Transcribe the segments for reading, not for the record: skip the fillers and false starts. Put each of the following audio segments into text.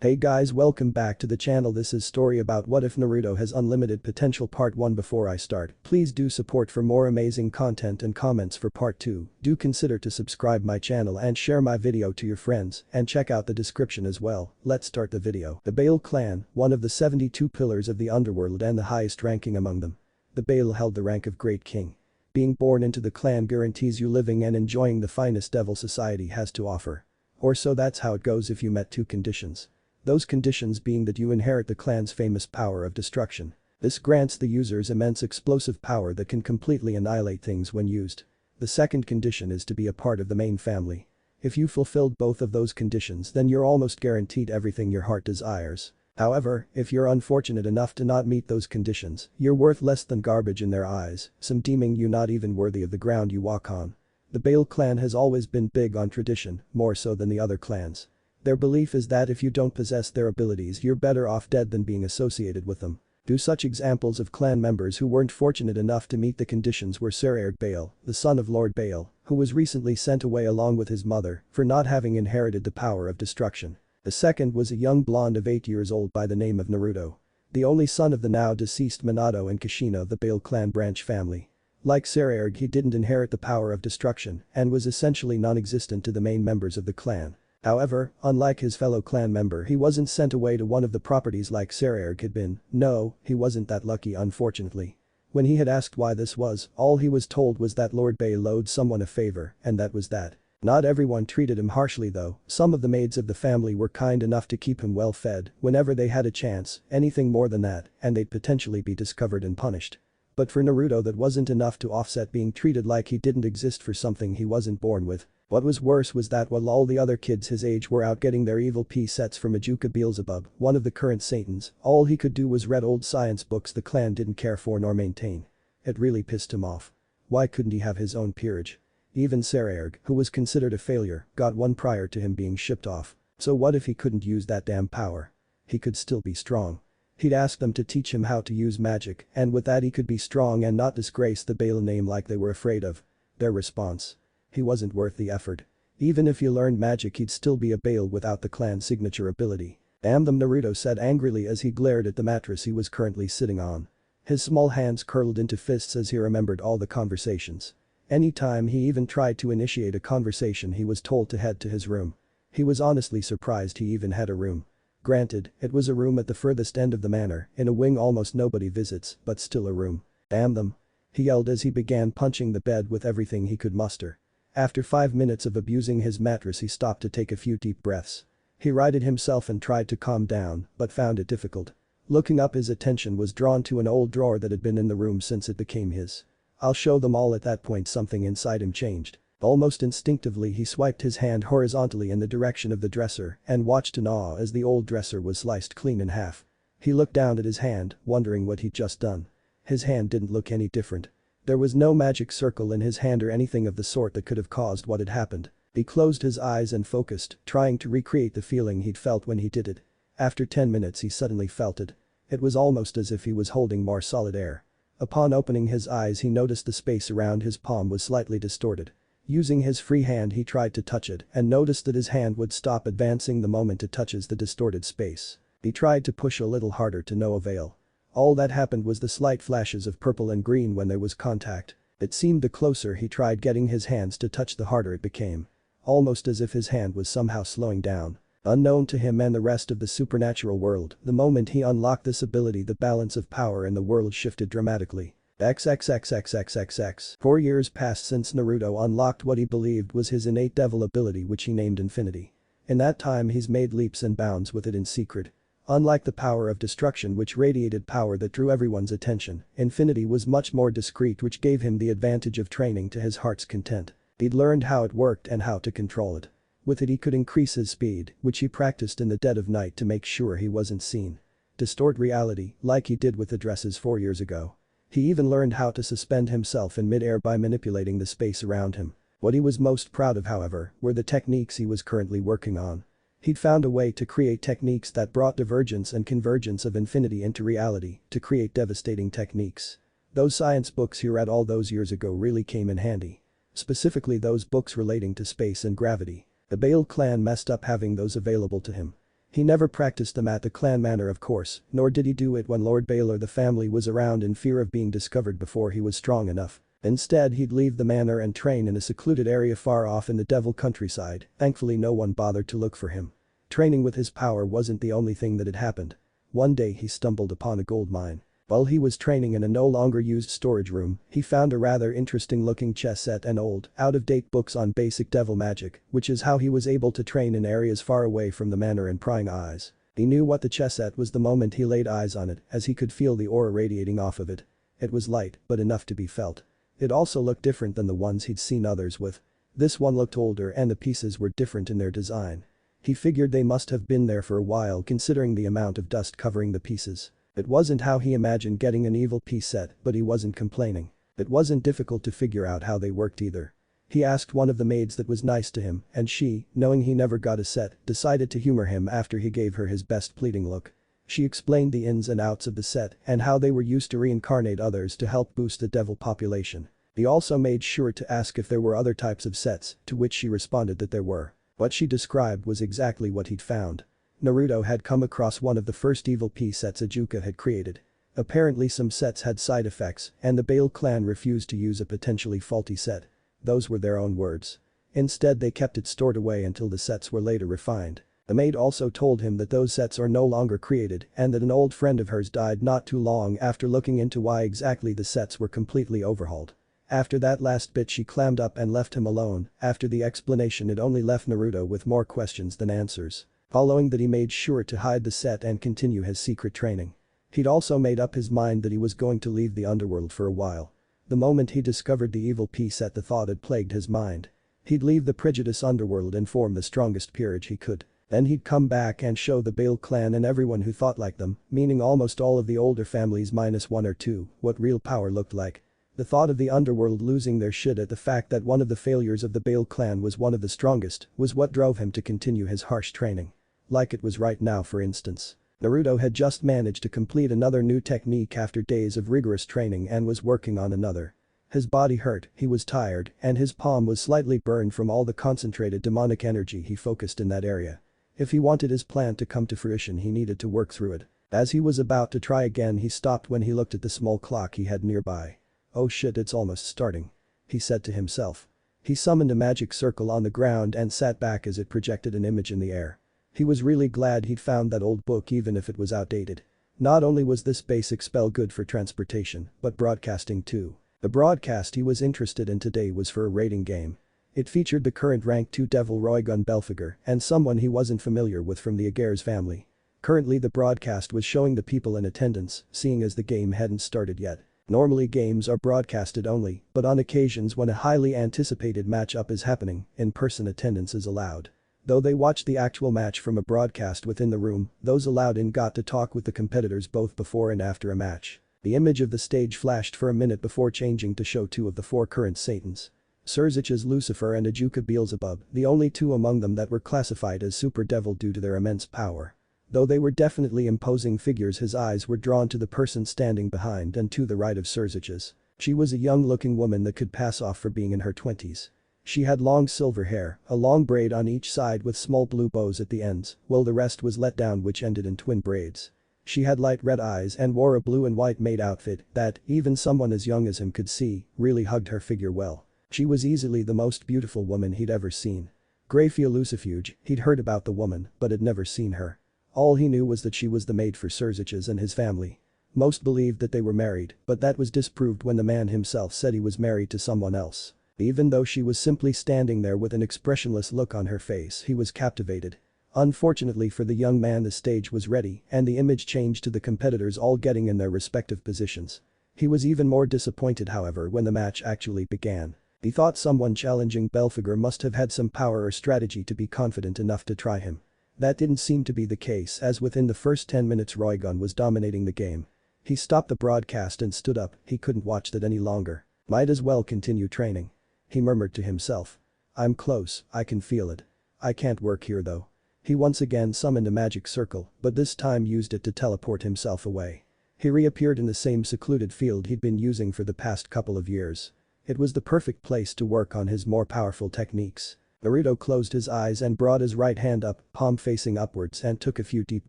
Hey guys, welcome back to the channel. This is story about what if Naruto has unlimited potential part 1. Before I start, please do support for more amazing content and comments for part 2. Do consider to subscribe my channel and share my video to your friends and check out the description as well. Let's start the video. The Baale Clan, one of the 72 pillars of the underworld and the highest ranking among them. The Baale held the rank of Great King. Being born into the clan guarantees you living and enjoying the finest devil society has to offer. Or so that's how it goes if you met two conditions. Those conditions being that you inherit the clan's famous power of destruction. This grants the users immense explosive power that can completely annihilate things when used. The second condition is to be a part of the main family. If you fulfilled both of those conditions, then you're almost guaranteed everything your heart desires. However, if you're unfortunate enough to not meet those conditions, you're worth less than garbage in their eyes, some deeming you not even worthy of the ground you walk on. The Baale clan has always been big on tradition, more so than the other clans. Their belief is that if you don't possess their abilities, you're better off dead than being associated with them. Two such examples of clan members who weren't fortunate enough to meet the conditions were Baale, the son of Lord Baale, who was recently sent away along with his mother for not having inherited the power of destruction. The second was a young blonde of 8 years old by the name of Naruto. The only son of the now deceased Minato and Kushina of the Baale clan branch family. Like he didn't inherit the power of destruction and was essentially non-existent to the main members of the clan. However, unlike his fellow clan member, he wasn't sent away to one of the properties like had been. No, he wasn't that lucky, unfortunately. When he had asked why this was, all he was told was that Lord Baale owed someone a favor, and that was that. Not everyone treated him harshly though. Some of the maids of the family were kind enough to keep him well fed whenever they had a chance. Anything more than that, and they'd potentially be discovered and punished. But for Naruto, that wasn't enough to offset being treated like he didn't exist for something he wasn't born with. What was worse was that while all the other kids his age were out getting their evil P sets from Majuka Beelzebub, one of the current Satans, all he could do was read old science books the clan didn't care for nor maintain. It really pissed him off. Why couldn't he have his own peerage? Even who was considered a failure, got one prior to him being shipped off. So what if he couldn't use that damn power? He could still be strong. He'd ask them to teach him how to use magic, and with that he could be strong and not disgrace the Baale name like they were afraid of. Their response: he wasn't worth the effort. Even if he learned magic, he'd still be a Baale without the clan's signature ability. Damn them, Naruto said angrily as he glared at the mattress he was currently sitting on. His small hands curled into fists as he remembered all the conversations. Anytime he even tried to initiate a conversation, he was told to head to his room. He was honestly surprised he even had a room. Granted, it was a room at the furthest end of the manor, in a wing almost nobody visits, but still a room. Damn them. He yelled as he began punching the bed with everything he could muster. After 5 minutes of abusing his mattress, he stopped to take a few deep breaths. He righted himself and tried to calm down, but found it difficult. Looking up, his attention was drawn to an old drawer that had been in the room since it became his. I'll show them all. At that point something inside him changed. Almost instinctively he swiped his hand horizontally in the direction of the dresser and watched in awe as the old dresser was sliced clean in half. He looked down at his hand, wondering what he'd just done. His hand didn't look any different. There was no magic circle in his hand or anything of the sort that could have caused what had happened. He closed his eyes and focused, trying to recreate the feeling he'd felt when he did it. After 10 minutes he suddenly felt it. It was almost as if he was holding more solid air. Upon opening his eyes, he noticed the space around his palm was slightly distorted. Using his free hand he tried to touch it and noticed that his hand would stop advancing the moment it touches the distorted space. He tried to push a little harder to no avail. All that happened was the slight flashes of purple and green when there was contact. It seemed the closer he tried getting his hands to touch, the harder it became. Almost as if his hand was somehow slowing down. Unknown to him and the rest of the supernatural world, the moment he unlocked this ability, the balance of power in the world shifted dramatically. XXXXXXX. 4 years passed since Naruto unlocked what he believed was his innate devil ability, which he named Infinity. In that time he's made leaps and bounds with it in secret. Unlike the power of destruction, which radiated power that drew everyone's attention, Infinity was much more discreet, which gave him the advantage of training to his heart's content. He'd learned how it worked and how to control it. With it he could increase his speed, which he practiced in the dead of night to make sure he wasn't seen. Distort reality, like he did with the dresses 4 years ago. He even learned how to suspend himself in mid-air by manipulating the space around him. What he was most proud of, however, were the techniques he was currently working on. He'd found a way to create techniques that brought divergence and convergence of infinity into reality, to create devastating techniques. Those science books he read all those years ago really came in handy. Specifically those books relating to space and gravity. The Baale clan messed up having those available to him. He never practiced them at the clan manor of course, nor did he do it when Lord Baale the family was around in fear of being discovered before he was strong enough. Instead he'd leave the manor and train in a secluded area far off in the devil countryside, thankfully no one bothered to look for him. Training with his power wasn't the only thing that had happened. One day he stumbled upon a gold mine. While he was training in a no longer used storage room, he found a rather interesting looking chess set and old, out-of-date books on basic devil magic, which is how he was able to train in areas far away from the manor and prying eyes. He knew what the chess set was the moment he laid eyes on it, as he could feel the aura radiating off of it. It was light, but enough to be felt. It also looked different than the ones he'd seen others with. This one looked older and the pieces were different in their design. He figured they must have been there for a while considering the amount of dust covering the pieces. It wasn't how he imagined getting an evil piece set, but he wasn't complaining. It wasn't difficult to figure out how they worked either. He asked one of the maids that was nice to him, and she, knowing he never got a set, decided to humor him after he gave her his best pleading look. She explained the ins and outs of the set and how they were used to reincarnate others to help boost the devil population. He also made sure to ask if there were other types of sets, to which she responded that there were. What she described was exactly what he'd found. Naruto had come across one of the first evil piece sets Ajuka had created. Apparently some sets had side effects and the Baale clan refused to use a potentially faulty set. Those were their own words. Instead they kept it stored away until the sets were later refined. The maid also told him that those sets are no longer created and that an old friend of hers died not too long after looking into why exactly the sets were completely overhauled. After that last bit she clammed up and left him alone. After the explanation it only left Naruto with more questions than answers. Following that he made sure to hide the set and continue his secret training. He'd also made up his mind that he was going to leave the underworld for a while. The moment he discovered the evil piece set the thought had plagued his mind. He'd leave the prejudiced underworld and form the strongest peerage he could. Then he'd come back and show the Baale clan and everyone who thought like them, meaning almost all of the older families minus one or two, what real power looked like. The thought of the underworld losing their shit at the fact that one of the failures of the Baale clan was one of the strongest was what drove him to continue his harsh training. Like it was right now for instance. Naruto had just managed to complete another new technique after days of rigorous training and was working on another. His body hurt, he was tired, and his palm was slightly burned from all the concentrated demonic energy he focused in that area. If he wanted his plan to come to fruition he needed to work through it. As he was about to try again he stopped when he looked at the small clock he had nearby. Oh shit, it's almost starting. He said to himself. He summoned a magic circle on the ground and sat back as it projected an image in the air. He was really glad he'd found that old book even if it was outdated. Not only was this basic spell good for transportation, but broadcasting too. The broadcast he was interested in today was for a raiding game. It featured the current rank 2 devil Roygun Belphegor and someone he wasn't familiar with from the Ager's family. Currently the broadcast was showing the people in attendance, seeing as the game hadn't started yet. Normally games are broadcasted only, but on occasions when a highly anticipated matchup is happening, in-person attendance is allowed. Though they watched the actual match from a broadcast within the room, those allowed in got to talk with the competitors both before and after a match. The image of the stage flashed for a minute before changing to show 2 of the 4 current Satans. Surzich's Lucifer and Ajuka Beelzebub, the only 2 among them that were classified as super devil due to their immense power. Though they were definitely imposing figures his eyes were drawn to the person standing behind and to the right of Surzich's. She was a young-looking woman that could pass off for being in her 20s. She had long silver hair, a long braid on each side with small blue bows at the ends, while the rest was let down which ended in twin braids. She had light red eyes and wore a blue and white maid outfit that, even someone as young as him could see, really hugged her figure well. She was easily the most beautiful woman he'd ever seen. Graia Lucifuge, he'd heard about the woman, but had never seen her. All he knew was that she was the maid for Surzich's and his family. Most believed that they were married, but that was disproved when the man himself said he was married to someone else. Even though she was simply standing there with an expressionless look on her face, he was captivated. Unfortunately for the young man the stage was ready and the image changed to the competitors all getting in their respective positions. He was even more disappointed however when the match actually began. He thought someone challenging Belphegor must have had some power or strategy to be confident enough to try him. That didn't seem to be the case as within the first 10 minutes Roygun was dominating the game. He stopped the broadcast and stood up, he couldn't watch that any longer. Might as well continue training. He murmured to himself. I'm close, I can feel it. I can't work here though. He once again summoned a magic circle, but this time used it to teleport himself away. He reappeared in the same secluded field he'd been using for the past couple of years. It was the perfect place to work on his more powerful techniques. Naruto closed his eyes and brought his right hand up, palm facing upwards, and took a few deep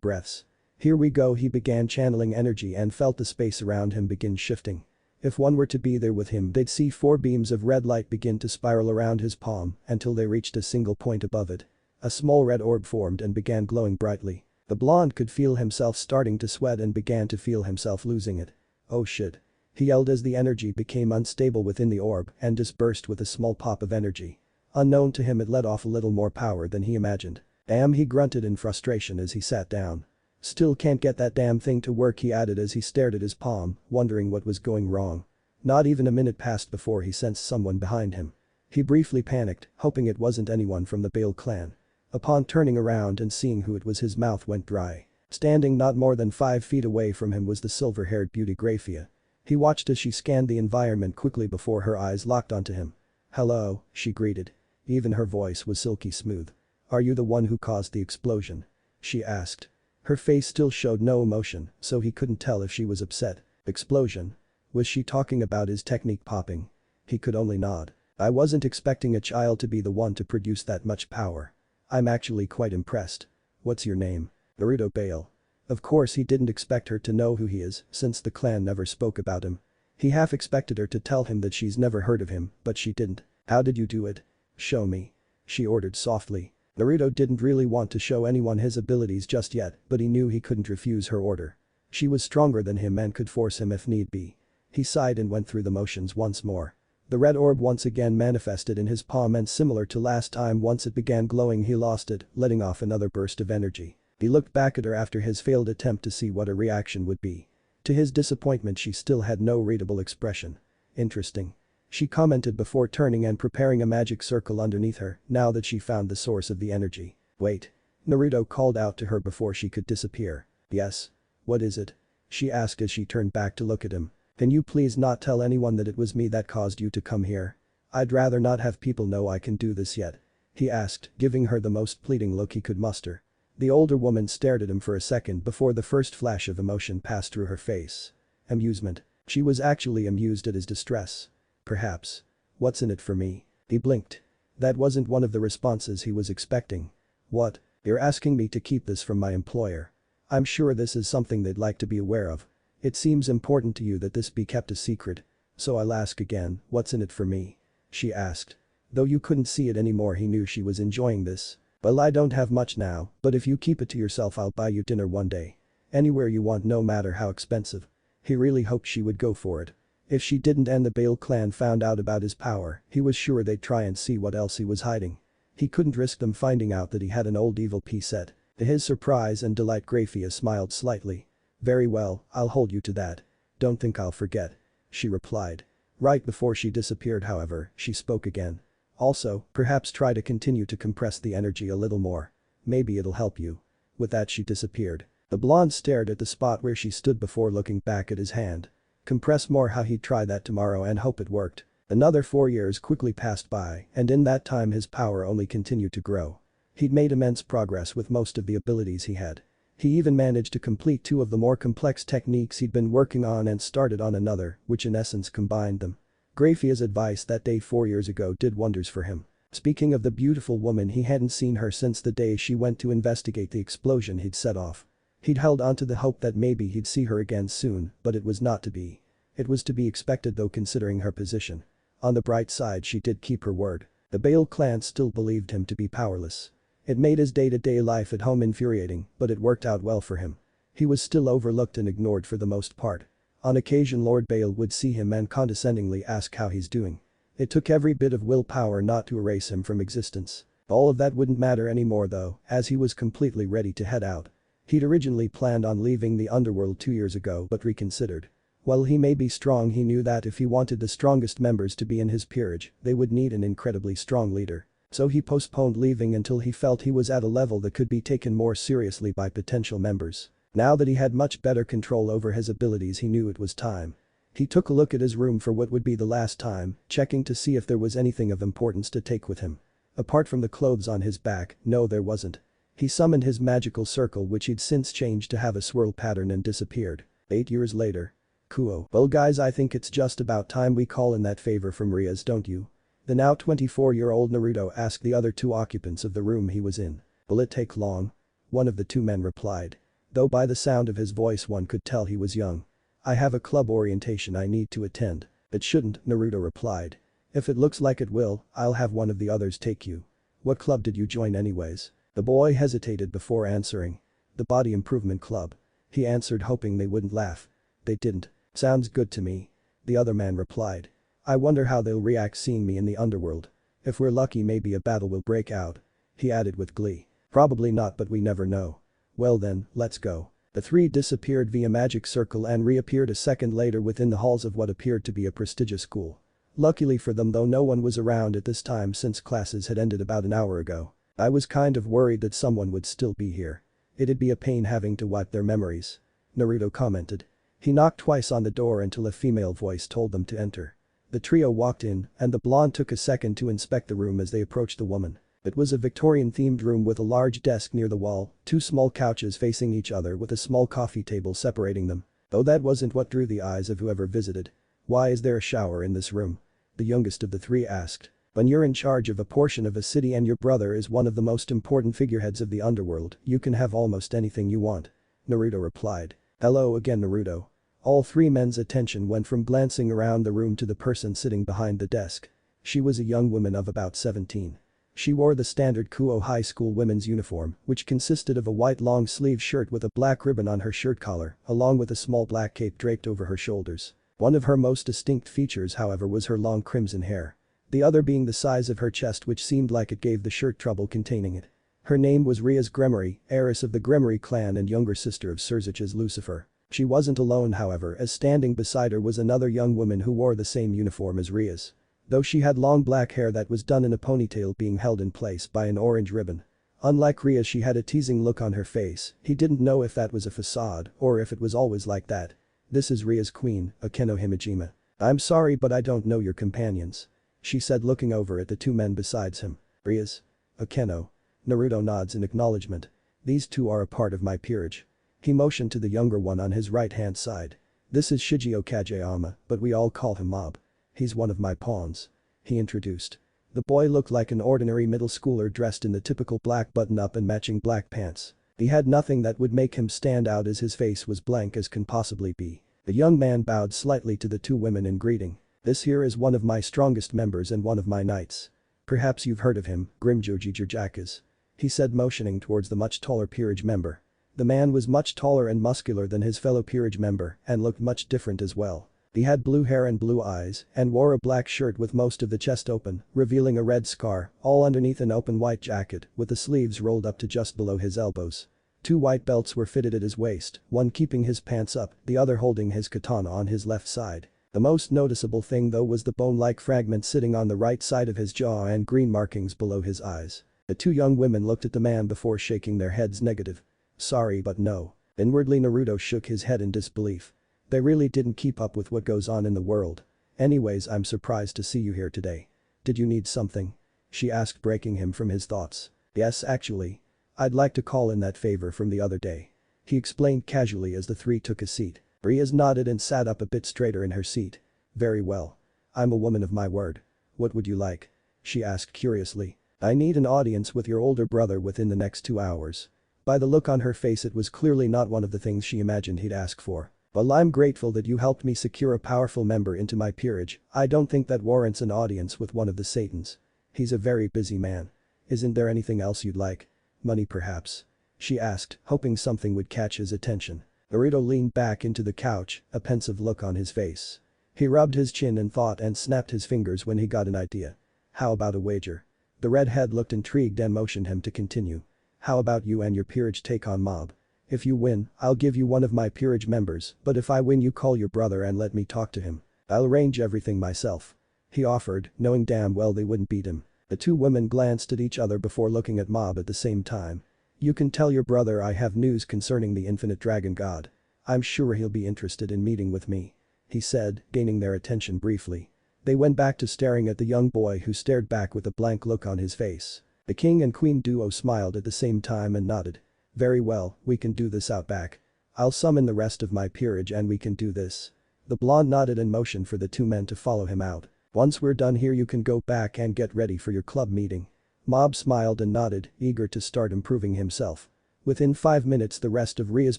breaths. Here we go, he began channeling energy and felt the space around him begin shifting. If one were to be there with him, they'd see 4 beams of red light begin to spiral around his palm until they reached a single point above it. A small red orb formed and began glowing brightly. The blonde could feel himself starting to sweat and began to feel himself losing it. Oh shit. He yelled as the energy became unstable within the orb and dispersed with a small pop of energy. Unknown to him, it let off a little more power than he imagined. Damn, he grunted in frustration as he sat down. Still can't get that damn thing to work, he added as he stared at his palm, wondering what was going wrong. Not even a minute passed before he sensed someone behind him. He briefly panicked, hoping it wasn't anyone from the Baale clan. Upon turning around and seeing who it was, his mouth went dry. Standing not more than 5 feet away from him was the silver-haired beauty Graia. He watched as she scanned the environment quickly before her eyes locked onto him. "Hello," she greeted. Even her voice was silky smooth. "Are you the one who caused the explosion?" she asked. Her face still showed no emotion, so he couldn't tell if she was upset. Explosion? Was she talking about his technique popping? He could only nod. "I wasn't expecting a child to be the one to produce that much power. I'm actually quite impressed. What's your name?" "Naruto Baale." Of course he didn't expect her to know who he is, since the clan never spoke about him. He half expected her to tell him that she's never heard of him, but she didn't. "How did you do it? Show me," she ordered softly. Naruto didn't really want to show anyone his abilities just yet, but he knew he couldn't refuse her order. She was stronger than him and could force him if need be. He sighed and went through the motions once more. The red orb once again manifested in his palm, and similar to last time, once it began glowing he lost it, letting off another burst of energy. He looked back at her after his failed attempt to see what her reaction would be. To his disappointment, she still had no readable expression. "Interesting," she commented before turning and preparing a magic circle underneath her, now that she found the source of the energy. "Wait." Naruto called out to her before she could disappear. "Yes? What is it?" she asked as she turned back to look at him. "Can you please not tell anyone that it was me that caused you to come here? I'd rather not have people know I can do this yet," he asked, giving her the most pleading look he could muster. The older woman stared at him for a second before the first flash of emotion passed through her face. Amusement. She was actually amused at his distress. "Perhaps. What's in it for me?" He blinked. That wasn't one of the responses he was expecting. "What? You're asking me to keep this from my employer? I'm sure this is something they'd like to be aware of. It seems important to you that this be kept a secret. So I'll ask again, what's in it for me?" she asked. Though you couldn't see it anymore, he knew she was enjoying this. "Well, I don't have much now, but if you keep it to yourself I'll buy you dinner one day. Anywhere you want, no matter how expensive." He really hoped she would go for it. If she didn't and the Baale clan found out about his power, he was sure they'd try and see what else he was hiding. He couldn't risk them finding out that he had an old evil pea set. To his surprise and delight, Graia smiled slightly. "Very well, I'll hold you to that. Don't think I'll forget," she replied. Right before she disappeared, however, she spoke again. "Also, perhaps try to continue to compress the energy a little more. Maybe it'll help you." With that, she disappeared. The blonde stared at the spot where she stood before looking back at his hand. Compress more? How he'd try that tomorrow and hope it worked. Another 4 years quickly passed by, and in that time his power only continued to grow. He'd made immense progress with most of the abilities he had. He even managed to complete 2 of the more complex techniques he'd been working on and started on another, which in essence combined them. Graia's advice that day 4 years ago did wonders for him. Speaking of the beautiful woman, he hadn't seen her since the day she went to investigate the explosion he'd set off. He'd held onto the hope that maybe he'd see her again soon, but it was not to be. It was to be expected though, considering her position. On the bright side, she did keep her word. The Baale clan still believed him to be powerless. It made his day-to-day life at home infuriating, but it worked out well for him. He was still overlooked and ignored for the most part. On occasion Lord Baale would see him and condescendingly ask how he's doing. It took every bit of willpower not to erase him from existence. All of that wouldn't matter anymore though, as he was completely ready to head out. He'd originally planned on leaving the underworld 2 years ago but reconsidered. While he may be strong, he knew that if he wanted the strongest members to be in his peerage, they would need an incredibly strong leader. So he postponed leaving until he felt he was at a level that could be taken more seriously by potential members. Now that he had much better control over his abilities, he knew it was time. He took a look at his room for what would be the last time, checking to see if there was anything of importance to take with him. Apart from the clothes on his back, no, there wasn't. He summoned his magical circle, which he'd since changed to have a swirl pattern, and disappeared. 8 years later. Kuo. "Well guys, I think it's just about time we call in that favor from Rias, don't you?" The now 24-year-old Naruto asked the other two occupants of the room he was in. Will it take long? One of the two men replied. Though by the sound of his voice one could tell he was young. I have a club orientation I need to attend. It shouldn't, Naruto replied. If it looks like it will, I'll have one of the others take you. What club did you join anyways? The boy hesitated before answering. The Body Improvement Club. He answered hoping they wouldn't laugh. They didn't. Sounds good to me. The other man replied. I wonder how they'll react seeing me in the underworld. If we're lucky maybe a battle will break out. He added with glee. Probably not but we never know. Well then, let's go. The three disappeared via magic circle and reappeared a second later within the halls of what appeared to be a prestigious school. Luckily for them though no one was around at this time since classes had ended about an hour ago. I was kind of worried that someone would still be here. It'd be a pain having to wipe their memories. Naruto commented. He knocked twice on the door until a female voice told them to enter. The trio walked in and the blonde took a second to inspect the room as they approached the woman. It was a Victorian-themed room with a large desk near the wall, two small couches facing each other with a small coffee table separating them. Though that wasn't what drew the eyes of whoever visited. Why is there a shower in this room? The youngest of the three asked. When you're in charge of a portion of a city and your brother is one of the most important figureheads of the underworld, you can have almost anything you want. Naruto replied. Hello again Naruto. All three men's attention went from glancing around the room to the person sitting behind the desk. She was a young woman of about 17. She wore the standard Kuo high school women's uniform, which consisted of a white long-sleeve shirt with a black ribbon on her shirt collar, along with a small black cape draped over her shoulders. One of her most distinct features however was her long crimson hair. The other being the size of her chest which seemed like it gave the shirt trouble containing it. Her name was Rias Gremory, heiress of the Gremory clan and younger sister of Surzich's Lucifer. She wasn't alone however as standing beside her was another young woman who wore the same uniform as Rias. Though she had long black hair that was done in a ponytail being held in place by an orange ribbon. Unlike Rias she had a teasing look on her face, he didn't know if that was a facade or if it was always like that. This is Rias' queen, Akeno Himejima. I'm sorry but I don't know your companions. She said looking over at the two men besides him. Rias? Akeno. Naruto nods in acknowledgement. These two are a part of my peerage. He motioned to the younger one on his right-hand side. This is Shigeo Kageyama, but we all call him Mob. He's one of my pawns. He introduced. The boy looked like an ordinary middle schooler dressed in the typical black button-up and matching black pants. He had nothing that would make him stand out as his face was blank as can possibly be. The young man bowed slightly to the two women in greeting. This here is one of my strongest members and one of my knights. Perhaps you've heard of him, Grimjoji Jirjakas. He said motioning towards the much taller peerage member. The man was much taller and muscular than his fellow peerage member and looked much different as well. He had blue hair and blue eyes and wore a black shirt with most of the chest open, revealing a red scar, all underneath an open white jacket with the sleeves rolled up to just below his elbows. Two white belts were fitted at his waist, one keeping his pants up, the other holding his katana on his left side. The most noticeable thing though was the bone-like fragment sitting on the right side of his jaw and green markings below his eyes. The two young women looked at the man before shaking their heads negative. Sorry but no. Inwardly Naruto shook his head in disbelief. They really didn't keep up with what goes on in the world. Anyways I'm surprised to see you here today. Did you need something? She asked breaking him from his thoughts. Yes actually. I'd like to call in that favor from the other day. He explained casually as the three took a seat. Rias nodded and sat up a bit straighter in her seat. Very well. I'm a woman of my word. What would you like? She asked curiously. I need an audience with your older brother within the next 2 hours. By the look on her face it was clearly not one of the things she imagined he'd ask for. Well I'm grateful that you helped me secure a powerful member into my peerage, I don't think that warrants an audience with one of the Satans. He's a very busy man. Isn't there anything else you'd like? Money perhaps? She asked, hoping something would catch his attention. Naruto leaned back into the couch, a pensive look on his face. He rubbed his chin in thought and snapped his fingers when he got an idea. How about a wager? The redhead looked intrigued and motioned him to continue. How about you and your peerage take on Mob? If you win, I'll give you one of my peerage members, but if I win you call your brother and let me talk to him. I'll arrange everything myself. He offered, knowing damn well they wouldn't beat him. The two women glanced at each other before looking at Mob at the same time. You can tell your brother I have news concerning the infinite dragon god. I'm sure he'll be interested in meeting with me. He said, gaining their attention briefly. They went back to staring at the young boy who stared back with a blank look on his face. The king and queen duo smiled at the same time and nodded. Very well, we can do this out back. I'll summon the rest of my peerage and we can do this. The blonde nodded and motioned for the two men to follow him out. Once we're done here you can go back and get ready for your club meeting. Mob smiled and nodded, eager to start improving himself. Within 5 minutes the rest of Rias'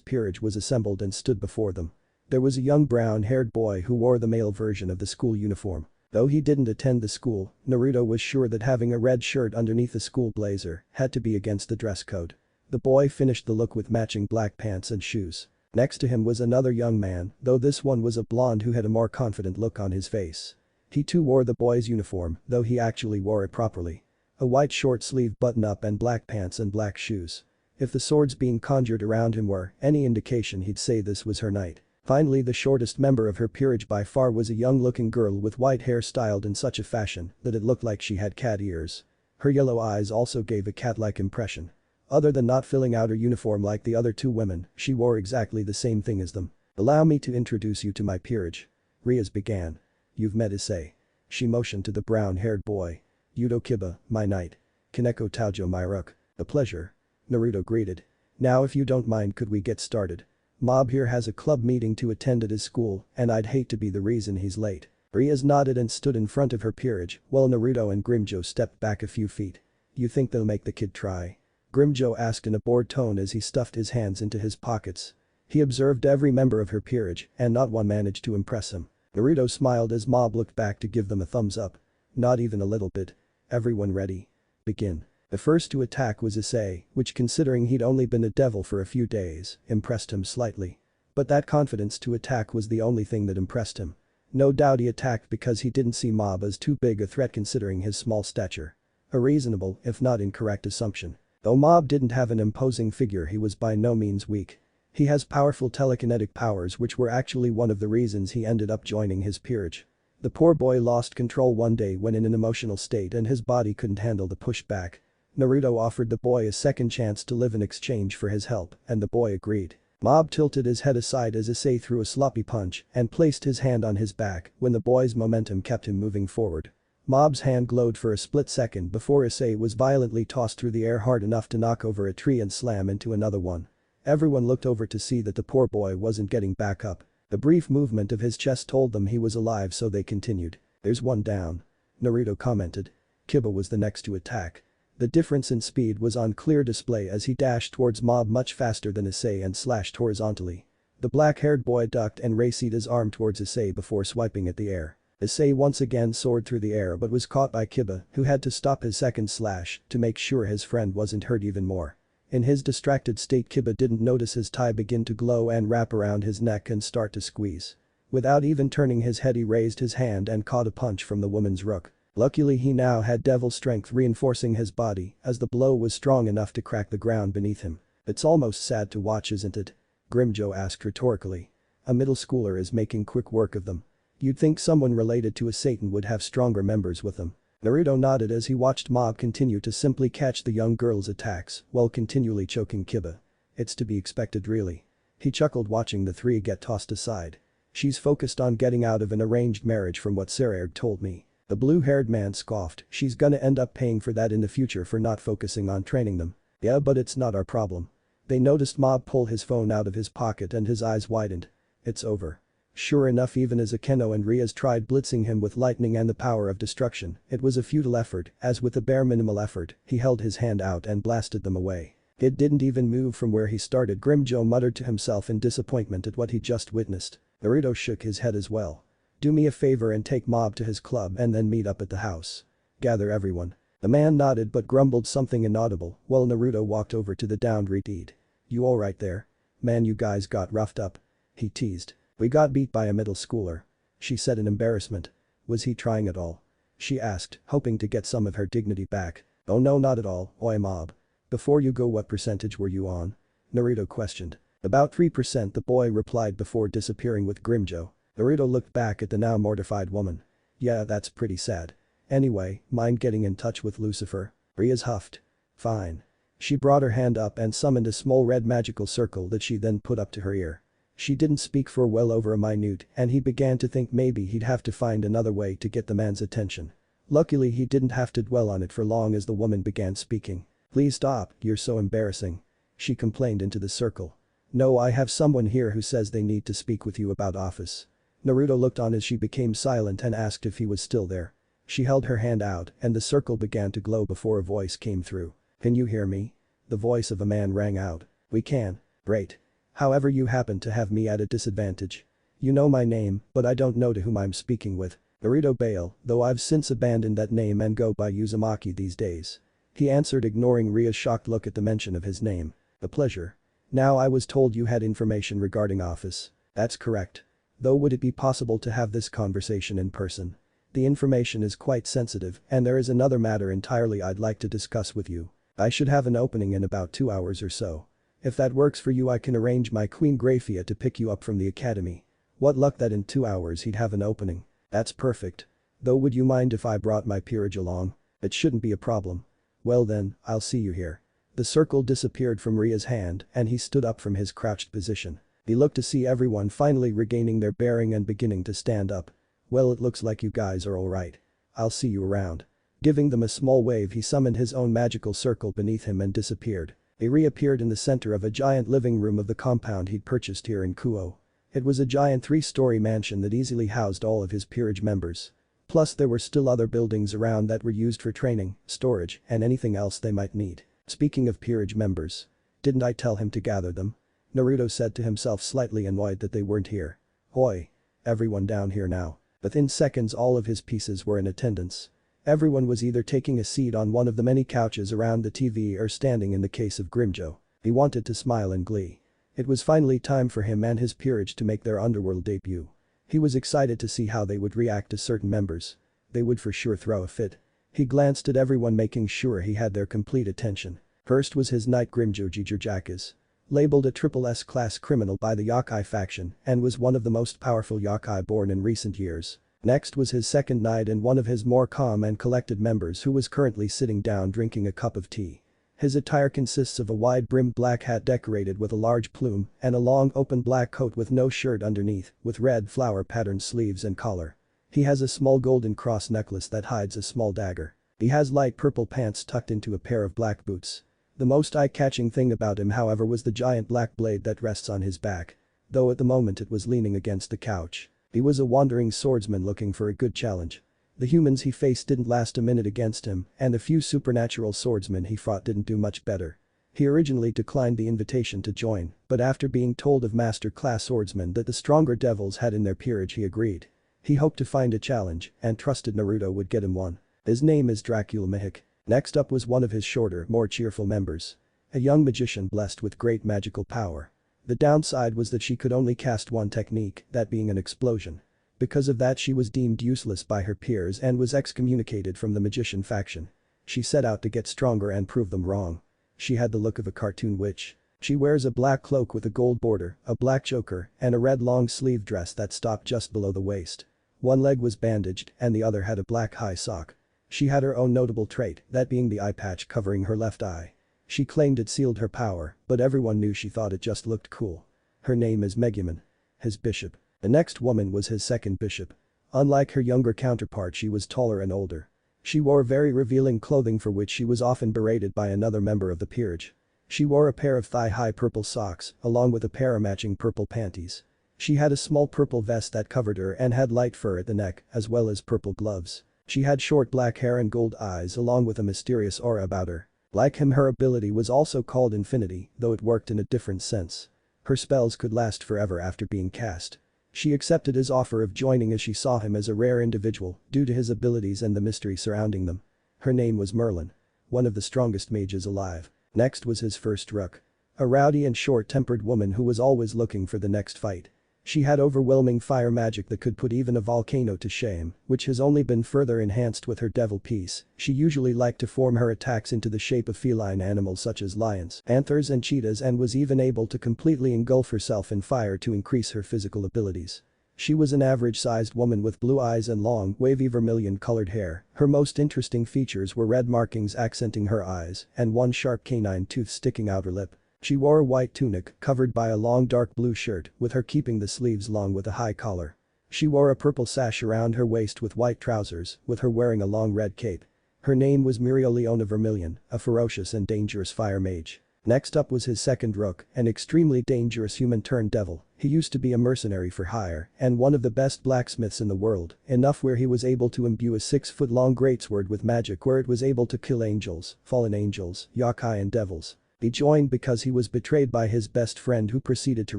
peerage was assembled and stood before them. There was a young brown-haired boy who wore the male version of the school uniform. Though he didn't attend the school, Naruto was sure that having a red shirt underneath the school blazer had to be against the dress code. The boy finished the look with matching black pants and shoes. Next to him was another young man, though this one was a blonde who had a more confident look on his face. He too wore the boy's uniform, though he actually wore it properly. A white short-sleeve button-up and black pants and black shoes. If the swords being conjured around him were any indication, he'd say this was her night. Finally, the shortest member of her peerage by far was a young-looking girl with white hair styled in such a fashion that it looked like she had cat ears. Her yellow eyes also gave a cat-like impression. Other than not filling out her uniform like the other two women, she wore exactly the same thing as them. "Allow me to introduce you to my peerage." Rias began. "You've met Issei." She motioned to the brown-haired boy. "Yudo Kiba, my knight. Kaneko Taojo my rook. A pleasure." Naruto greeted. "Now if you don't mind could we get started? Mob here has a club meeting to attend at his school and I'd hate to be the reason he's late." Rias nodded and stood in front of her peerage while Naruto and Grimjo stepped back a few feet. "You think they'll make the kid try?" Grimjo asked in a bored tone as he stuffed his hands into his pockets. He observed every member of her peerage and not one managed to impress him. Naruto smiled as Mob looked back to give them a thumbs up. "Not even a little bit. Everyone ready? Begin." The first to attack was Issei, which considering he'd only been a devil for a few days, impressed him slightly. But that confidence to attack was the only thing that impressed him. No doubt he attacked because he didn't see Mob as too big a threat considering his small stature. A reasonable, if not incorrect assumption. Though Mob didn't have an imposing figure, he was by no means weak. He has powerful telekinetic powers which were actually one of the reasons he ended up joining his peerage. The poor boy lost control one day when in an emotional state and his body couldn't handle the pushback. Naruto offered the boy a second chance to live in exchange for his help, and the boy agreed. Mob tilted his head aside as Issei threw a sloppy punch and placed his hand on his back when the boy's momentum kept him moving forward. Mob's hand glowed for a split second before Issei was violently tossed through the air hard enough to knock over a tree and slam into another one. Everyone looked over to see that the poor boy wasn't getting back up. The brief movement of his chest told them he was alive, so they continued. "There's one down," Naruto commented. Kiba was the next to attack. The difference in speed was on clear display as he dashed towards Mob much faster than Issei and slashed horizontally. The black-haired boy ducked and raised his arm towards Issei before swiping at the air. Issei once again soared through the air but was caught by Kiba, who had to stop his second slash to make sure his friend wasn't hurt even more. In his distracted state, Kiba didn't notice his tie begin to glow and wrap around his neck and start to squeeze. Without even turning his head, he raised his hand and caught a punch from the woman's rook. Luckily he now had devil strength reinforcing his body as the blow was strong enough to crack the ground beneath him. "It's almost sad to watch, isn't it?" Grimjo asked rhetorically. "A middle schooler is making quick work of them. You'd think someone related to a Satan would have stronger members with them." Naruto nodded as he watched Mob continue to simply catch the young girl's attacks while continually choking Kiba. "It's to be expected really." He chuckled watching the three get tossed aside. "She's focused on getting out of an arranged marriage from what Sarair told me." The blue-haired man scoffed. "She's gonna end up paying for that in the future for not focusing on training them." "Yeah, but it's not our problem." They noticed Mob pull his phone out of his pocket and his eyes widened. "It's over." Sure enough, even as Akeno and Rias tried blitzing him with lightning and the power of destruction, it was a futile effort, as with a bare minimal effort, he held his hand out and blasted them away. It didn't even move from where he started. Grimjo muttered to himself in disappointment at what he just witnessed. Naruto shook his head as well. "Do me a favor and take Mob to his club and then meet up at the house. Gather everyone." The man nodded but grumbled something inaudible while Naruto walked over to the downed Reed. "You alright there? Man, you guys got roughed up," he teased. "We got beat by a middle schooler," she said in embarrassment. "Was he trying at all?" she asked, hoping to get some of her dignity back. "Oh no, not at all, oi Mob. Before you go, what percentage were you on?" Naruto questioned. "About 3%, the boy replied before disappearing with Grimjo. Naruto looked back at the now mortified woman. "Yeah, that's pretty sad. Anyway, mind getting in touch with Lucifer?" Rias huffed. "Fine." She brought her hand up and summoned a small red magical circle that she then put up to her ear. She didn't speak for well over a minute and he began to think maybe he'd have to find another way to get the man's attention. Luckily he didn't have to dwell on it for long as the woman began speaking. "Please stop, you're so embarrassing," she complained into the circle. "No, I have someone here who says they need to speak with you about office." Naruto looked on as she became silent and asked if he was still there. She held her hand out and the circle began to glow before a voice came through. "Can you hear me?" The voice of a man rang out. "We can." "Great. However, you happen to have me at a disadvantage. You know my name, but I don't know to whom I'm speaking with. Naruto Baale, though I've since abandoned that name and go by Uzumaki these days." He answered, ignoring Ria's shocked look at the mention of his name. "A pleasure. Now, I was told you had information regarding office." "That's correct. Though would it be possible to have this conversation in person? The information is quite sensitive and there is another matter entirely I'd like to discuss with you. I should have an opening in about 2 hours or so. If that works for you, I can arrange my Queen Graia to pick you up from the academy." What luck that in 2 hours he'd have an opening. "That's perfect. Though would you mind if I brought my peerage along?" "It shouldn't be a problem." "Well then, I'll see you here." The circle disappeared from Ria's hand and he stood up from his crouched position. He looked to see everyone finally regaining their bearing and beginning to stand up. "Well, it looks like you guys are alright. I'll see you around." Giving them a small wave, he summoned his own magical circle beneath him and disappeared. He reappeared in the center of a giant living room of the compound he'd purchased here in Kuo. It was a giant 3-story mansion that easily housed all of his peerage members. Plus there were still other buildings around that were used for training, storage, and anything else they might need. Speaking of peerage members. Didn't I tell him to gather them? Naruto said to himself, slightly annoyed that they weren't here. "Hoi. Everyone down here now." Within seconds all of his pieces were in attendance. Everyone was either taking a seat on one of the many couches around the TV or standing in the case of Grimjo. He wanted to smile in glee. It was finally time for him and his peerage to make their underworld debut. He was excited to see how they would react to certain members. They would for sure throw a fit. He glanced at everyone, making sure he had their complete attention. First was his knight Grimjo Jijirjakas. Labeled a triple S class criminal by the Yokai faction and was one of the most powerful Yokai born in recent years. Next was his second knight and one of his more calm and collected members who was currently sitting down drinking a cup of tea. His attire consists of a wide-brimmed black hat decorated with a large plume and a long open black coat with no shirt underneath, with red flower-patterned sleeves and collar. He has a small golden cross necklace that hides a small dagger. He has light purple pants tucked into a pair of black boots. The most eye-catching thing about him, however, was the giant black blade that rests on his back. Though at the moment it was leaning against the couch. He was a wandering swordsman looking for a good challenge. The humans he faced didn't last a minute against him, and the few supernatural swordsmen he fought didn't do much better. He originally declined the invitation to join, but after being told of master-class swordsmen that the stronger devils had in their peerage, he agreed. He hoped to find a challenge and trusted Naruto would get him one. His name is Dracula Mihik. Next up was one of his shorter, more cheerful members. A young magician blessed with great magical power. The downside was that she could only cast one technique, that being an explosion. Because of that, she was deemed useless by her peers and was excommunicated from the magician faction. She set out to get stronger and prove them wrong. She had the look of a cartoon witch. She wears a black cloak with a gold border, a black choker, and a red long-sleeve dress that stopped just below the waist. One leg was bandaged and the other had a black high sock. She had her own notable trait, that being the eye patch covering her left eye. She claimed it sealed her power, but everyone knew she thought it just looked cool. Her name is Megumin. His bishop. The next woman was his second bishop. Unlike her younger counterpart, she was taller and older. She wore very revealing clothing for which she was often berated by another member of the peerage. She wore a pair of thigh-high purple socks, along with a pair of matching purple panties. She had a small purple vest that covered her and had light fur at the neck, as well as purple gloves. She had short black hair and gold eyes along with a mysterious aura about her. Like him, her ability was also called Infinity, though it worked in a different sense. Her spells could last forever after being cast. She accepted his offer of joining as she saw him as a rare individual due to his abilities and the mystery surrounding them. Her name was Merlin. One of the strongest mages alive. Next was his first rook. A rowdy and short-tempered woman who was always looking for the next fight. She had overwhelming fire magic that could put even a volcano to shame, which has only been further enhanced with her devil piece. She usually liked to form her attacks into the shape of feline animals such as lions, panthers and cheetahs, and was even able to completely engulf herself in fire to increase her physical abilities. She was an average-sized woman with blue eyes and long, wavy vermilion-colored hair. Her most interesting features were red markings accenting her eyes and one sharp canine tooth sticking out her lip. She wore a white tunic covered by a long dark blue shirt, with her keeping the sleeves long with a high collar. She wore a purple sash around her waist with white trousers, with her wearing a long red cape. Her name was Muriel Leona Vermilion, a ferocious and dangerous fire mage. Next up was his second rook, an extremely dangerous human-turned-devil. He used to be a mercenary for hire and one of the best blacksmiths in the world, enough where he was able to imbue a 6-foot-long greatsword with magic where it was able to kill angels, fallen angels, yokai and devils. He joined because he was betrayed by his best friend who proceeded to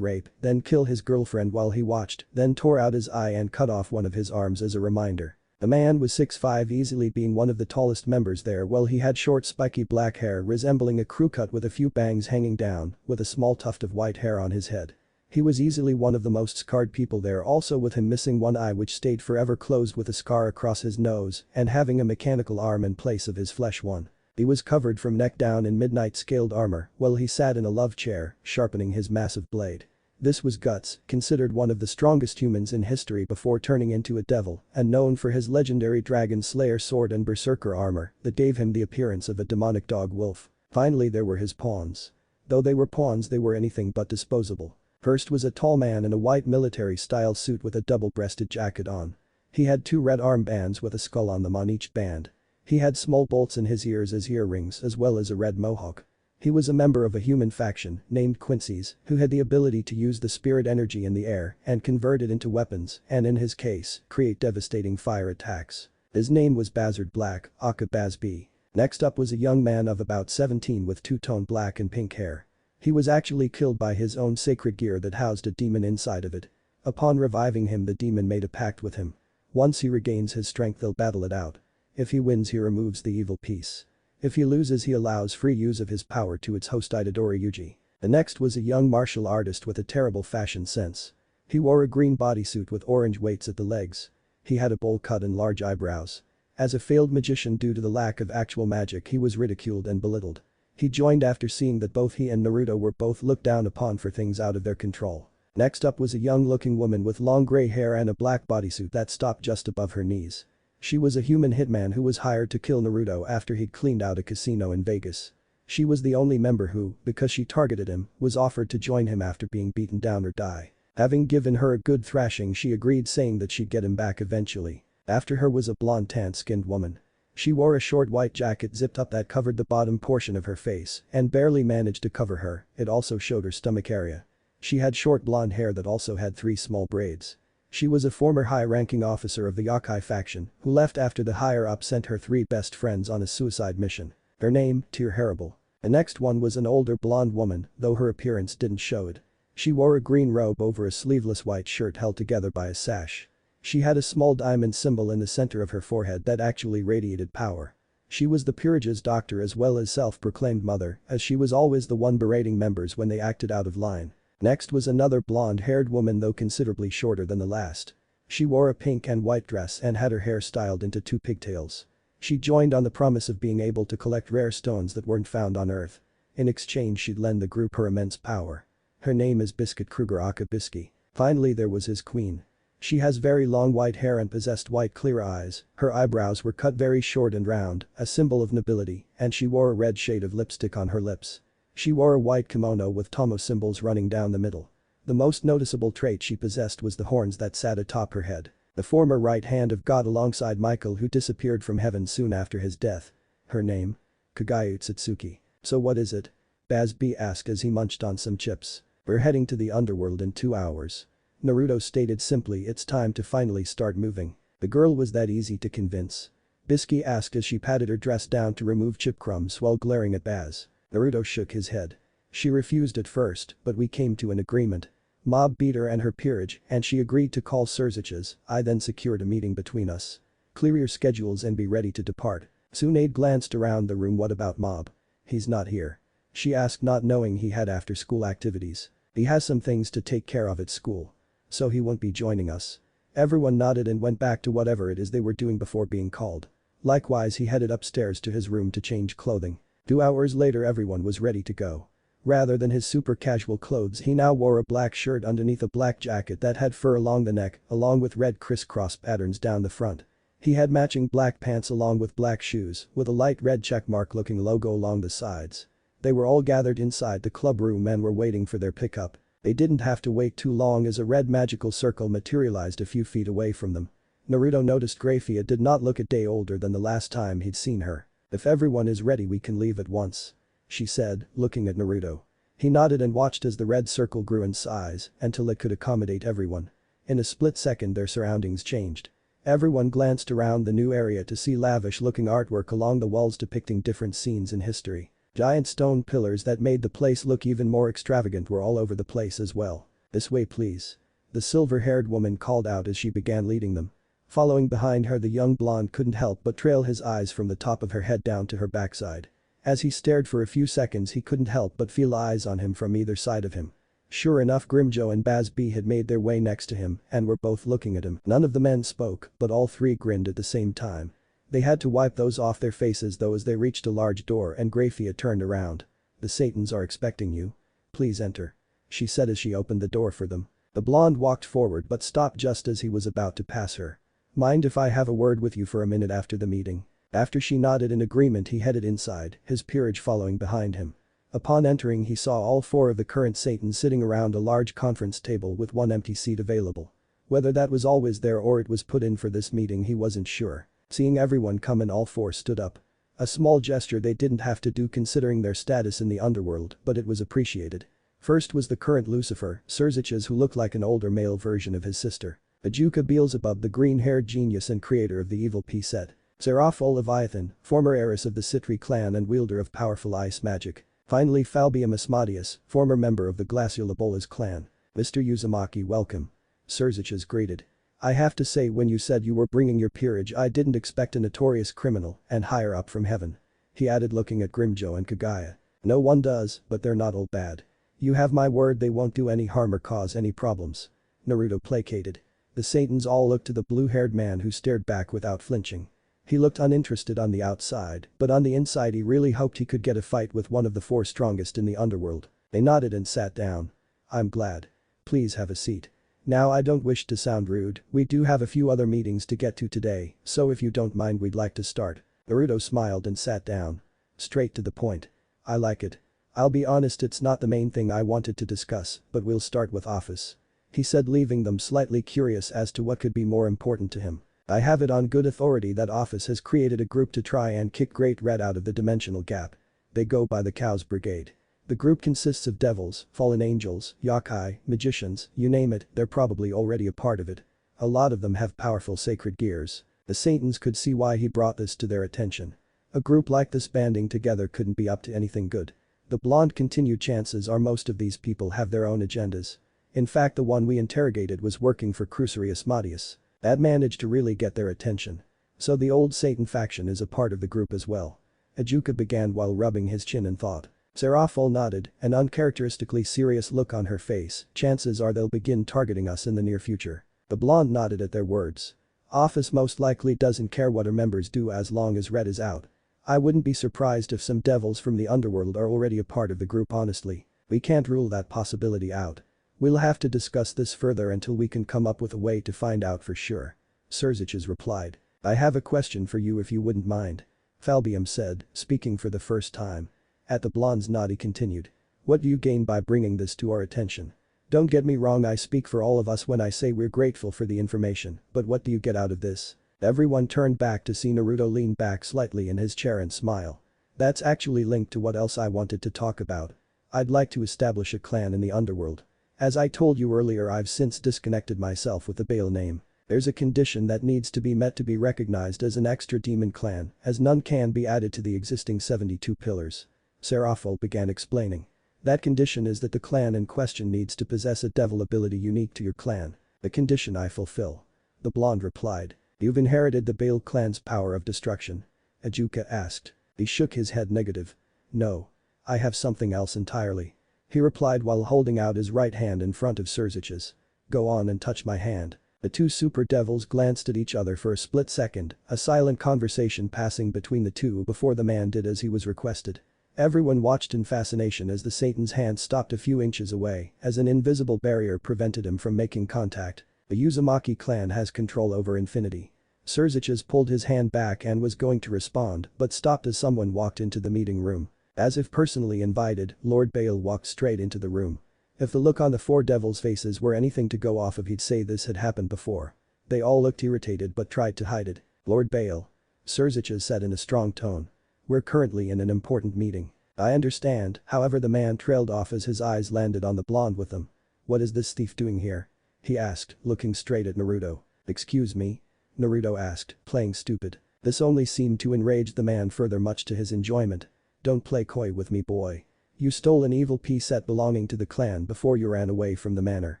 rape, then kill his girlfriend while he watched, then tore out his eye and cut off one of his arms as a reminder. The man was 6'5", easily being one of the tallest members there. Well, he had short spiky black hair resembling a crew cut with a few bangs hanging down, with a small tuft of white hair on his head. He was easily one of the most scarred people there, also with him missing one eye which stayed forever closed with a scar across his nose and having a mechanical arm in place of his flesh one. He was covered from neck down in midnight scaled armor while he sat in a love chair, sharpening his massive blade. This was Guts, considered one of the strongest humans in history before turning into a devil and known for his legendary Dragon Slayer sword and berserker armor that gave him the appearance of a demonic dog wolf. Finally there were his pawns. Though they were pawns, they were anything but disposable. First was a tall man in a white military-style suit with a double-breasted jacket on. He had 2 red armbands with a skull on them on each band. He had small bolts in his ears as earrings as well as a red mohawk. He was a member of a human faction named Quincy's who had the ability to use the spirit energy in the air and convert it into weapons and in his case, create devastating fire attacks. His name was Bazard Black, aka Baz B. Next up was a young man of about 17 with two-tone black and pink hair. He was actually killed by his own sacred gear that housed a demon inside of it. Upon reviving him, the demon made a pact with him. Once he regains his strength, they'll battle it out. If he wins, he removes the evil piece. If he loses, he allows free use of his power to its host Itadori Yuji. The next was a young martial artist with a terrible fashion sense. He wore a green bodysuit with orange weights at the legs. He had a bowl cut and large eyebrows. As a failed magician due to the lack of actual magic, he was ridiculed and belittled. He joined after seeing that both he and Naruto were both looked down upon for things out of their control. Next up was a young-looking woman with long gray hair and a black bodysuit that stopped just above her knees. She was a human hitman who was hired to kill Naruto after he'd cleaned out a casino in Vegas. She was the only member who, because she targeted him, was offered to join him after being beaten down or die. Having given her a good thrashing, she agreed, saying that she'd get him back eventually. After her was a blonde tan-skinned woman. She wore a short white jacket zipped up that covered the bottom portion of her face and barely managed to cover her, it also showed her stomach area. She had short blonde hair that also had 3 small braids. She was a former high-ranking officer of the Yokai faction who left after the higher-up sent her 3 best friends on a suicide mission. Her name, Tear Harrible. The next one was an older blonde woman, though her appearance didn't show it. She wore a green robe over a sleeveless white shirt held together by a sash. She had a small diamond symbol in the center of her forehead that actually radiated power. She was the Peerage's doctor as well as self-proclaimed mother, as she was always the one berating members when they acted out of line. Next was another blonde-haired woman, though considerably shorter than the last. She wore a pink and white dress and had her hair styled into 2 pigtails. She joined on the promise of being able to collect rare stones that weren't found on Earth. In exchange, she'd lend the group her immense power. Her name is Biscuit Kruger aka Bisky. Finally there was his queen. She has very long white hair and possessed white clear eyes, her eyebrows were cut very short and round, a symbol of nobility, and she wore a red shade of lipstick on her lips. She wore a white kimono with Tomo symbols running down the middle. The most noticeable trait she possessed was the horns that sat atop her head. The former right hand of God alongside Michael, who disappeared from heaven soon after his death. Her name? Kagayu Tsutsuki. So what is it? Baz B asked as he munched on some chips. We're heading to the underworld in 2 hours. Naruto stated simply, it's time to finally start moving. The girl was that easy to convince. Bisky asked as she patted her dress down to remove chip crumbs while glaring at Baz. Naruto shook his head. She refused at first, but we came to an agreement. Mob beat her and her peerage, and she agreed to call Surziches. I then secured a meeting between us. Clear your schedules and be ready to depart. Tsunade glanced around the room. What about Mob? He's not here. She asked, not knowing he had after-school activities. He has some things to take care of at school. So he won't be joining us. Everyone nodded and went back to whatever it is they were doing before being called. Likewise, he headed upstairs to his room to change clothing. 2 hours later everyone was ready to go. Rather than his super casual clothes, he now wore a black shirt underneath a black jacket that had fur along the neck along with red crisscross patterns down the front. He had matching black pants along with black shoes with a light red checkmark looking logo along the sides. They were all gathered inside the club room and were waiting for their pickup. They didn't have to wait too long as a red magical circle materialized a few feet away from them. Naruto noticed Graia did not look a day older than the last time he'd seen her. If everyone is ready, we can leave at once. she said, looking at Naruto. He nodded and watched as the red circle grew in size until it could accommodate everyone. In a split second their surroundings changed. Everyone glanced around the new area to see lavish-looking artwork along the walls depicting different scenes in history. Giant stone pillars that made the place look even more extravagant were all over the place as well. "This way please." The silver-haired woman called out as she began leading them. Following behind her, the young blonde couldn't help but trail his eyes from the top of her head down to her backside. As he stared for a few seconds, he couldn't help but feel eyes on him from either side of him. Sure enough, Grimjo and Bazz had made their way next to him and were both looking at him. None of the men spoke, but all three grinned at the same time. They had to wipe those off their faces though as they reached a large door and Graia turned around. "The Satans are expecting you. Please enter," she said as she opened the door for them. The blonde walked forward but stopped just as he was about to pass her. "Mind if I have a word with you for a minute after the meeting?" After she nodded in agreement, he headed inside, his peerage following behind him. Upon entering, he saw all four of the current Satans sitting around a large conference table with one empty seat available. Whether that was always there or it was put in for this meeting, he wasn't sure. Seeing everyone come in, all four stood up. A small gesture they didn't have to do considering their status in the underworld, but it was appreciated. First was the current Lucifer, Surziches, who looked like an older male version of his sister. Ajuka Beelzebub, the green-haired genius and creator of the evil P-set. Seraphol Leviathan, former heiress of the Citri clan and wielder of powerful ice magic. Finally Falbium Asmodeus, former member of the Glacial Abola's clan. "Mr. Uzumaki, welcome." Surziches greeted. "I have to say, when you said you were bringing your peerage, I didn't expect a notorious criminal and higher up from heaven," he added, looking at Grimjo and Kagaya. "No one does, but they're not all bad. You have my word they won't do any harm or cause any problems." Naruto placated. The Satans all looked to the blue-haired man, who stared back without flinching. He looked uninterested on the outside, but on the inside he really hoped he could get a fight with one of the four strongest in the underworld. They nodded and sat down. "I'm glad. Please have a seat. Now, I don't wish to sound rude, we do have a few other meetings to get to today, so if you don't mind, we'd like to start." Naruto smiled and sat down. Straight to the point. "I like it. I'll be honest, it's not the main thing I wanted to discuss, but we'll start with office," he said, leaving them slightly curious as to what could be more important to him. "I have it on good authority that Office has created a group to try and kick Great Red out of the dimensional gap. They go by the Cows Brigade. The group consists of devils, fallen angels, yokai, magicians, you name it, they're probably already a part of it. A lot of them have powerful sacred gears." The Satans could see why he brought this to their attention. A group like this banding together couldn't be up to anything good. The blonde continued, "Chances are most of these people have their own agendas. In fact, the one we interrogated was working for Crusory Asmodeus. That managed to really get their attention. So the old Satan faction is a part of the group as well." Ajuka began while rubbing his chin in thought. Seraphol nodded, an uncharacteristically serious look on her face. "Chances are they'll begin targeting us in the near future." The blonde nodded at their words. "Office most likely doesn't care what our members do as long as Red is out. I wouldn't be surprised if some devils from the underworld are already a part of the group, honestly. We can't rule that possibility out. We'll have to discuss this further until we can come up with a way to find out for sure." Surziches replied. "I have a question for you if you wouldn't mind," Falbium said, speaking for the first time. At the blonde's nod, he continued. "What do you gain by bringing this to our attention? Don't get me wrong, I speak for all of us when I say we're grateful for the information, but what do you get out of this?" Everyone turned back to see Naruto lean back slightly in his chair and smile. "That's actually linked to what else I wanted to talk about. I'd like to establish a clan in the underworld. As I told you earlier, I've since disconnected myself with the Baale name. There's a condition that needs to be met to be recognized as an extra demon clan, as none can be added to the existing 72 pillars." Seraphol began explaining. "That condition is that the clan in question needs to possess a devil ability unique to your clan. The condition I fulfill." The blonde replied. "You've inherited the Baale clan's power of destruction?" Ajuka asked. He shook his head negative. "No. I have something else entirely," he replied while holding out his right hand in front of Surziches. "Go on and touch my hand." The two super devils glanced at each other for a split second, a silent conversation passing between the two before the man did as he was requested. Everyone watched in fascination as the Satan's hand stopped a few inches away as an invisible barrier prevented him from making contact. "The Uzumaki clan has control over infinity." Surziches pulled his hand back and was going to respond but stopped as someone walked into the meeting room. As if personally invited, Lord Baale walked straight into the room. If the look on the four devils' faces were anything to go off of, he'd say this had happened before. They all looked irritated but tried to hide it. "Lord Baale," Surziches said in a strong tone. "We're currently in an important meeting. I understand, however the man trailed off as his eyes landed on the blonde with them. What is this thief doing here? He asked, looking straight at Naruto. Excuse me? Naruto asked, playing stupid. This only seemed to enrage the man further, much to his enjoyment. Don't play coy with me, boy. You stole an evil pea set belonging to the clan before you ran away from the manor.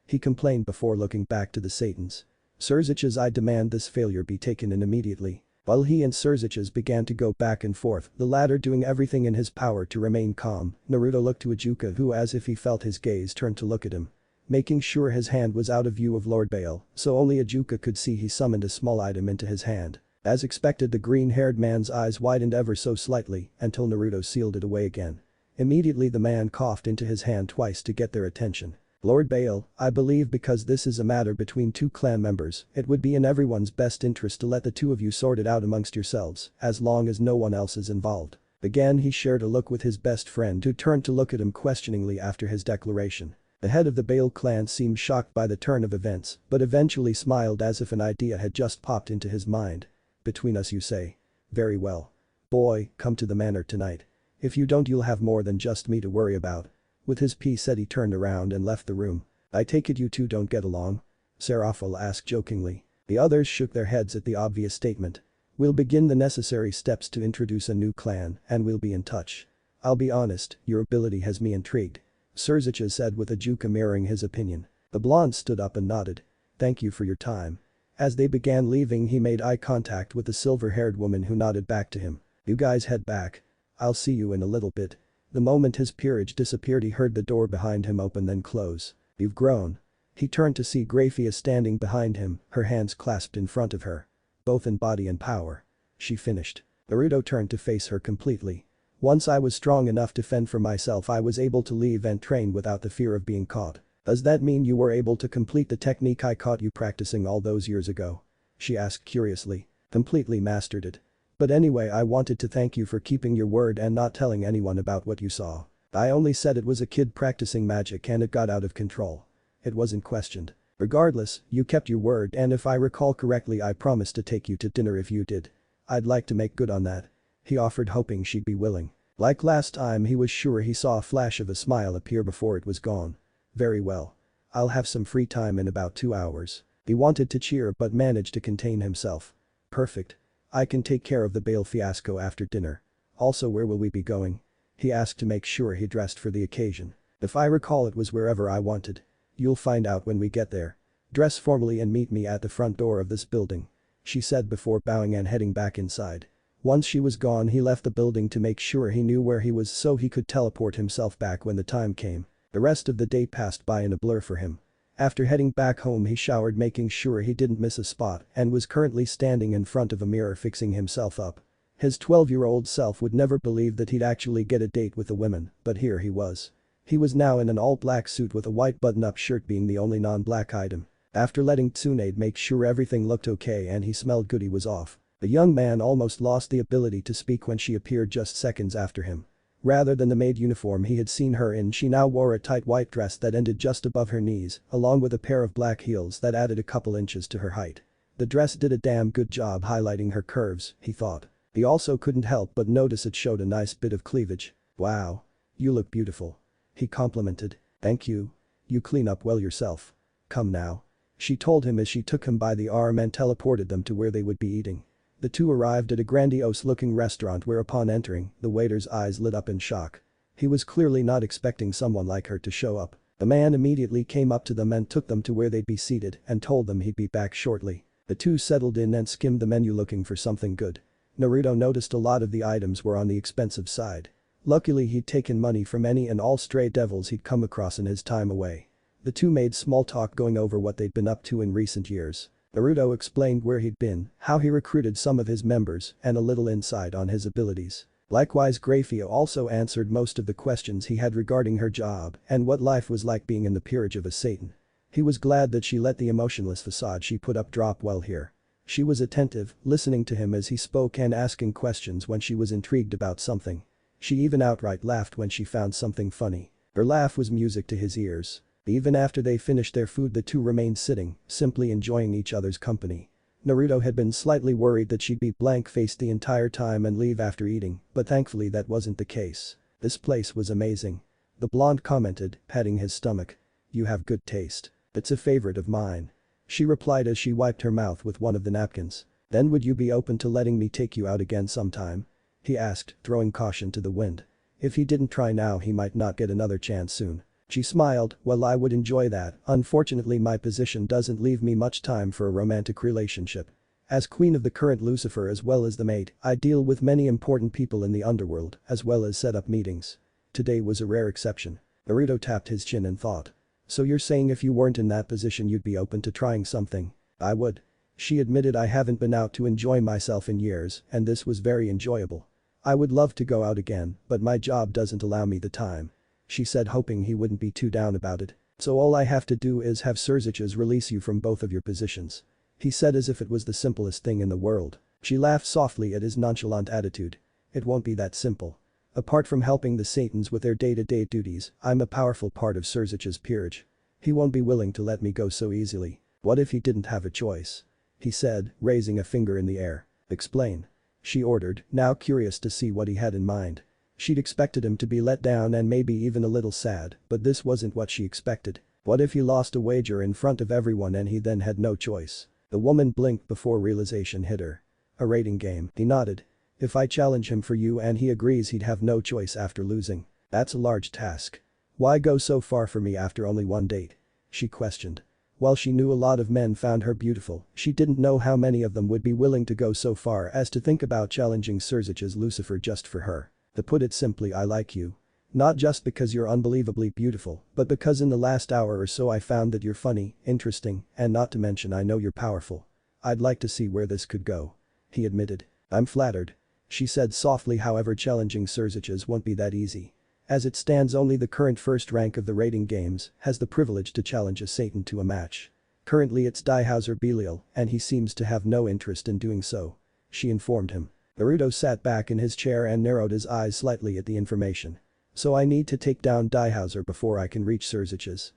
He complained before looking back to the Satans. Surziches, I demand this failure be taken in immediately. While he and Surziches began to go back and forth, the latter doing everything in his power to remain calm, Naruto looked to Ijuka, who, as if he felt his gaze, turned to look at him. Making sure his hand was out of view of Lord Baale, so only Ijuka could see, he summoned a small item into his hand. As expected, the green-haired man's eyes widened ever so slightly until Naruto sealed it away again. Immediately the man coughed into his hand twice to get their attention. Lord Baale, I believe because this is a matter between two clan members, it would be in everyone's best interest to let the two of you sort it out amongst yourselves, as long as no one else is involved. Again he shared a look with his best friend, who turned to look at him questioningly after his declaration. The head of the Baale clan seemed shocked by the turn of events, but eventually smiled as if an idea had just popped into his mind. Between us, you say? Very well. Boy, come to the manor tonight. If you don't, you'll have more than just me to worry about. With his piece said, he turned around and left the room. I take it you two don't get along? Seraphil asked jokingly. The others shook their heads at the obvious statement. We'll begin the necessary steps to introduce a new clan, and we'll be in touch. I'll be honest, your ability has me intrigued. Surziches said, with Ijuka mirroring his opinion. The blonde stood up and nodded. Thank you for your time. As they began leaving, he made eye contact with the silver-haired woman, who nodded back to him. You guys head back. I'll see you in a little bit. The moment his peerage disappeared, he heard the door behind him open then close. You've grown. He turned to see Graia standing behind him, her hands clasped in front of her. Both in body and power. She finished. Naruto turned to face her completely. Once I was strong enough to fend for myself, I was able to leave and train without the fear of being caught. Does that mean you were able to complete the technique I caught you practicing all those years ago? She asked curiously. Completely mastered it. But anyway, I wanted to thank you for keeping your word and not telling anyone about what you saw. I only said it was a kid practicing magic and it got out of control. It wasn't questioned. Regardless, you kept your word, and if I recall correctly, I promised to take you to dinner if you did. I'd like to make good on that. He offered, hoping she'd be willing. Like last time, he was sure he saw a flash of a smile appear before it was gone. Very well. I'll have some free time in about 2 hours. He wanted to cheer but managed to contain himself. Perfect. I can take care of the Baale fiasco after dinner. Also, where will we be going? He asked to make sure he dressed for the occasion. If I recall, it was wherever I wanted. You'll find out when we get there. Dress formally and meet me at the front door of this building. She said before bowing and heading back inside. Once she was gone, he left the building to make sure he knew where he was so he could teleport himself back when the time came. The rest of the day passed by in a blur for him. After heading back home, he showered, making sure he didn't miss a spot, and was currently standing in front of a mirror fixing himself up. His 12-year-old self would never believe that he'd actually get a date with a woman, but here he was. He was now in an all-black suit with a white button-up shirt being the only non-black item. After letting Tsunade make sure everything looked okay and he smelled good, he was off. The young man almost lost the ability to speak when she appeared just seconds after him. Rather than the maid uniform he had seen her in, she now wore a tight white dress that ended just above her knees, along with a pair of black heels that added a couple inches to her height. The dress did a damn good job highlighting her curves, he thought. He also couldn't help but notice it showed a nice bit of cleavage. Wow. You look beautiful. He complimented. Thank you. You clean up well yourself. Come now. She told him as she took him by the arm and teleported them to where they would be eating. The two arrived at a grandiose-looking restaurant where, upon entering, the waiter's eyes lit up in shock. He was clearly not expecting someone like her to show up. The man immediately came up to them and took them to where they'd be seated and told them he'd be back shortly. The two settled in and skimmed the menu looking for something good. Naruto noticed a lot of the items were on the expensive side. Luckily, he'd taken money from any and all stray devils he'd come across in his time away. The two made small talk, going over what they'd been up to in recent years. Naruto explained where he'd been, how he recruited some of his members, and a little insight on his abilities. Likewise, Graia also answered most of the questions he had regarding her job and what life was like being in the peerage of a Satan. He was glad that she let the emotionless facade she put up drop well here. She was attentive, listening to him as he spoke and asking questions when she was intrigued about something. She even outright laughed when she found something funny. Her laugh was music to his ears. Even after they finished their food, the two remained sitting, simply enjoying each other's company. Naruto had been slightly worried that she'd be blank-faced the entire time and leave after eating, but thankfully that wasn't the case. This place was amazing. The blonde commented, patting his stomach. You have good taste. It's a favorite of mine. She replied as she wiped her mouth with one of the napkins. Then would you be open to letting me take you out again sometime? He asked, throwing caution to the wind. If he didn't try now he might not get another chance soon. She smiled, well I would enjoy that, unfortunately my position doesn't leave me much time for a romantic relationship. As queen of the current Lucifer as well as the mate, I deal with many important people in the underworld, as well as set up meetings. Today was a rare exception. Naruto tapped his chin and thought. So you're saying if you weren't in that position you'd be open to trying something? I would. She admitted I haven't been out to enjoy myself in years, and this was very enjoyable. I would love to go out again, but my job doesn't allow me the time. She said hoping he wouldn't be too down about it. So all I have to do is have Surziches release you from both of your positions. He said as if it was the simplest thing in the world. She laughed softly at his nonchalant attitude. It won't be that simple. Apart from helping the Satans with their day-to-day duties, I'm a powerful part of Surzich's peerage. He won't be willing to let me go so easily. What if he didn't have a choice? He said, raising a finger in the air. Explain. She ordered, now curious to see what he had in mind. She'd expected him to be let down and maybe even a little sad, but this wasn't what she expected. What if he lost a wager in front of everyone and he then had no choice? The woman blinked before realization hit her. A rating game, he nodded. If I challenge him for you and he agrees he'd have no choice after losing. That's a large task. Why go so far for me after only one date? She questioned. While she knew a lot of men found her beautiful, she didn't know how many of them would be willing to go so far as to think about challenging Surzich's Lucifer just for her. To put it simply, I like you. Not just because you're unbelievably beautiful, but because in the last hour or so I found that you're funny, interesting, and not to mention I know you're powerful. I'd like to see where this could go. He admitted. I'm flattered. She said softly, however challenging Surzich's won't be that easy. As it stands only the current first rank of the rating games has the privilege to challenge a Satan to a match. Currently it's Dihauser Belial and he seems to have no interest in doing so. She informed him. Naruto sat back in his chair and narrowed his eyes slightly at the information. So I need to take down Dihauser before I can reach Surzich's.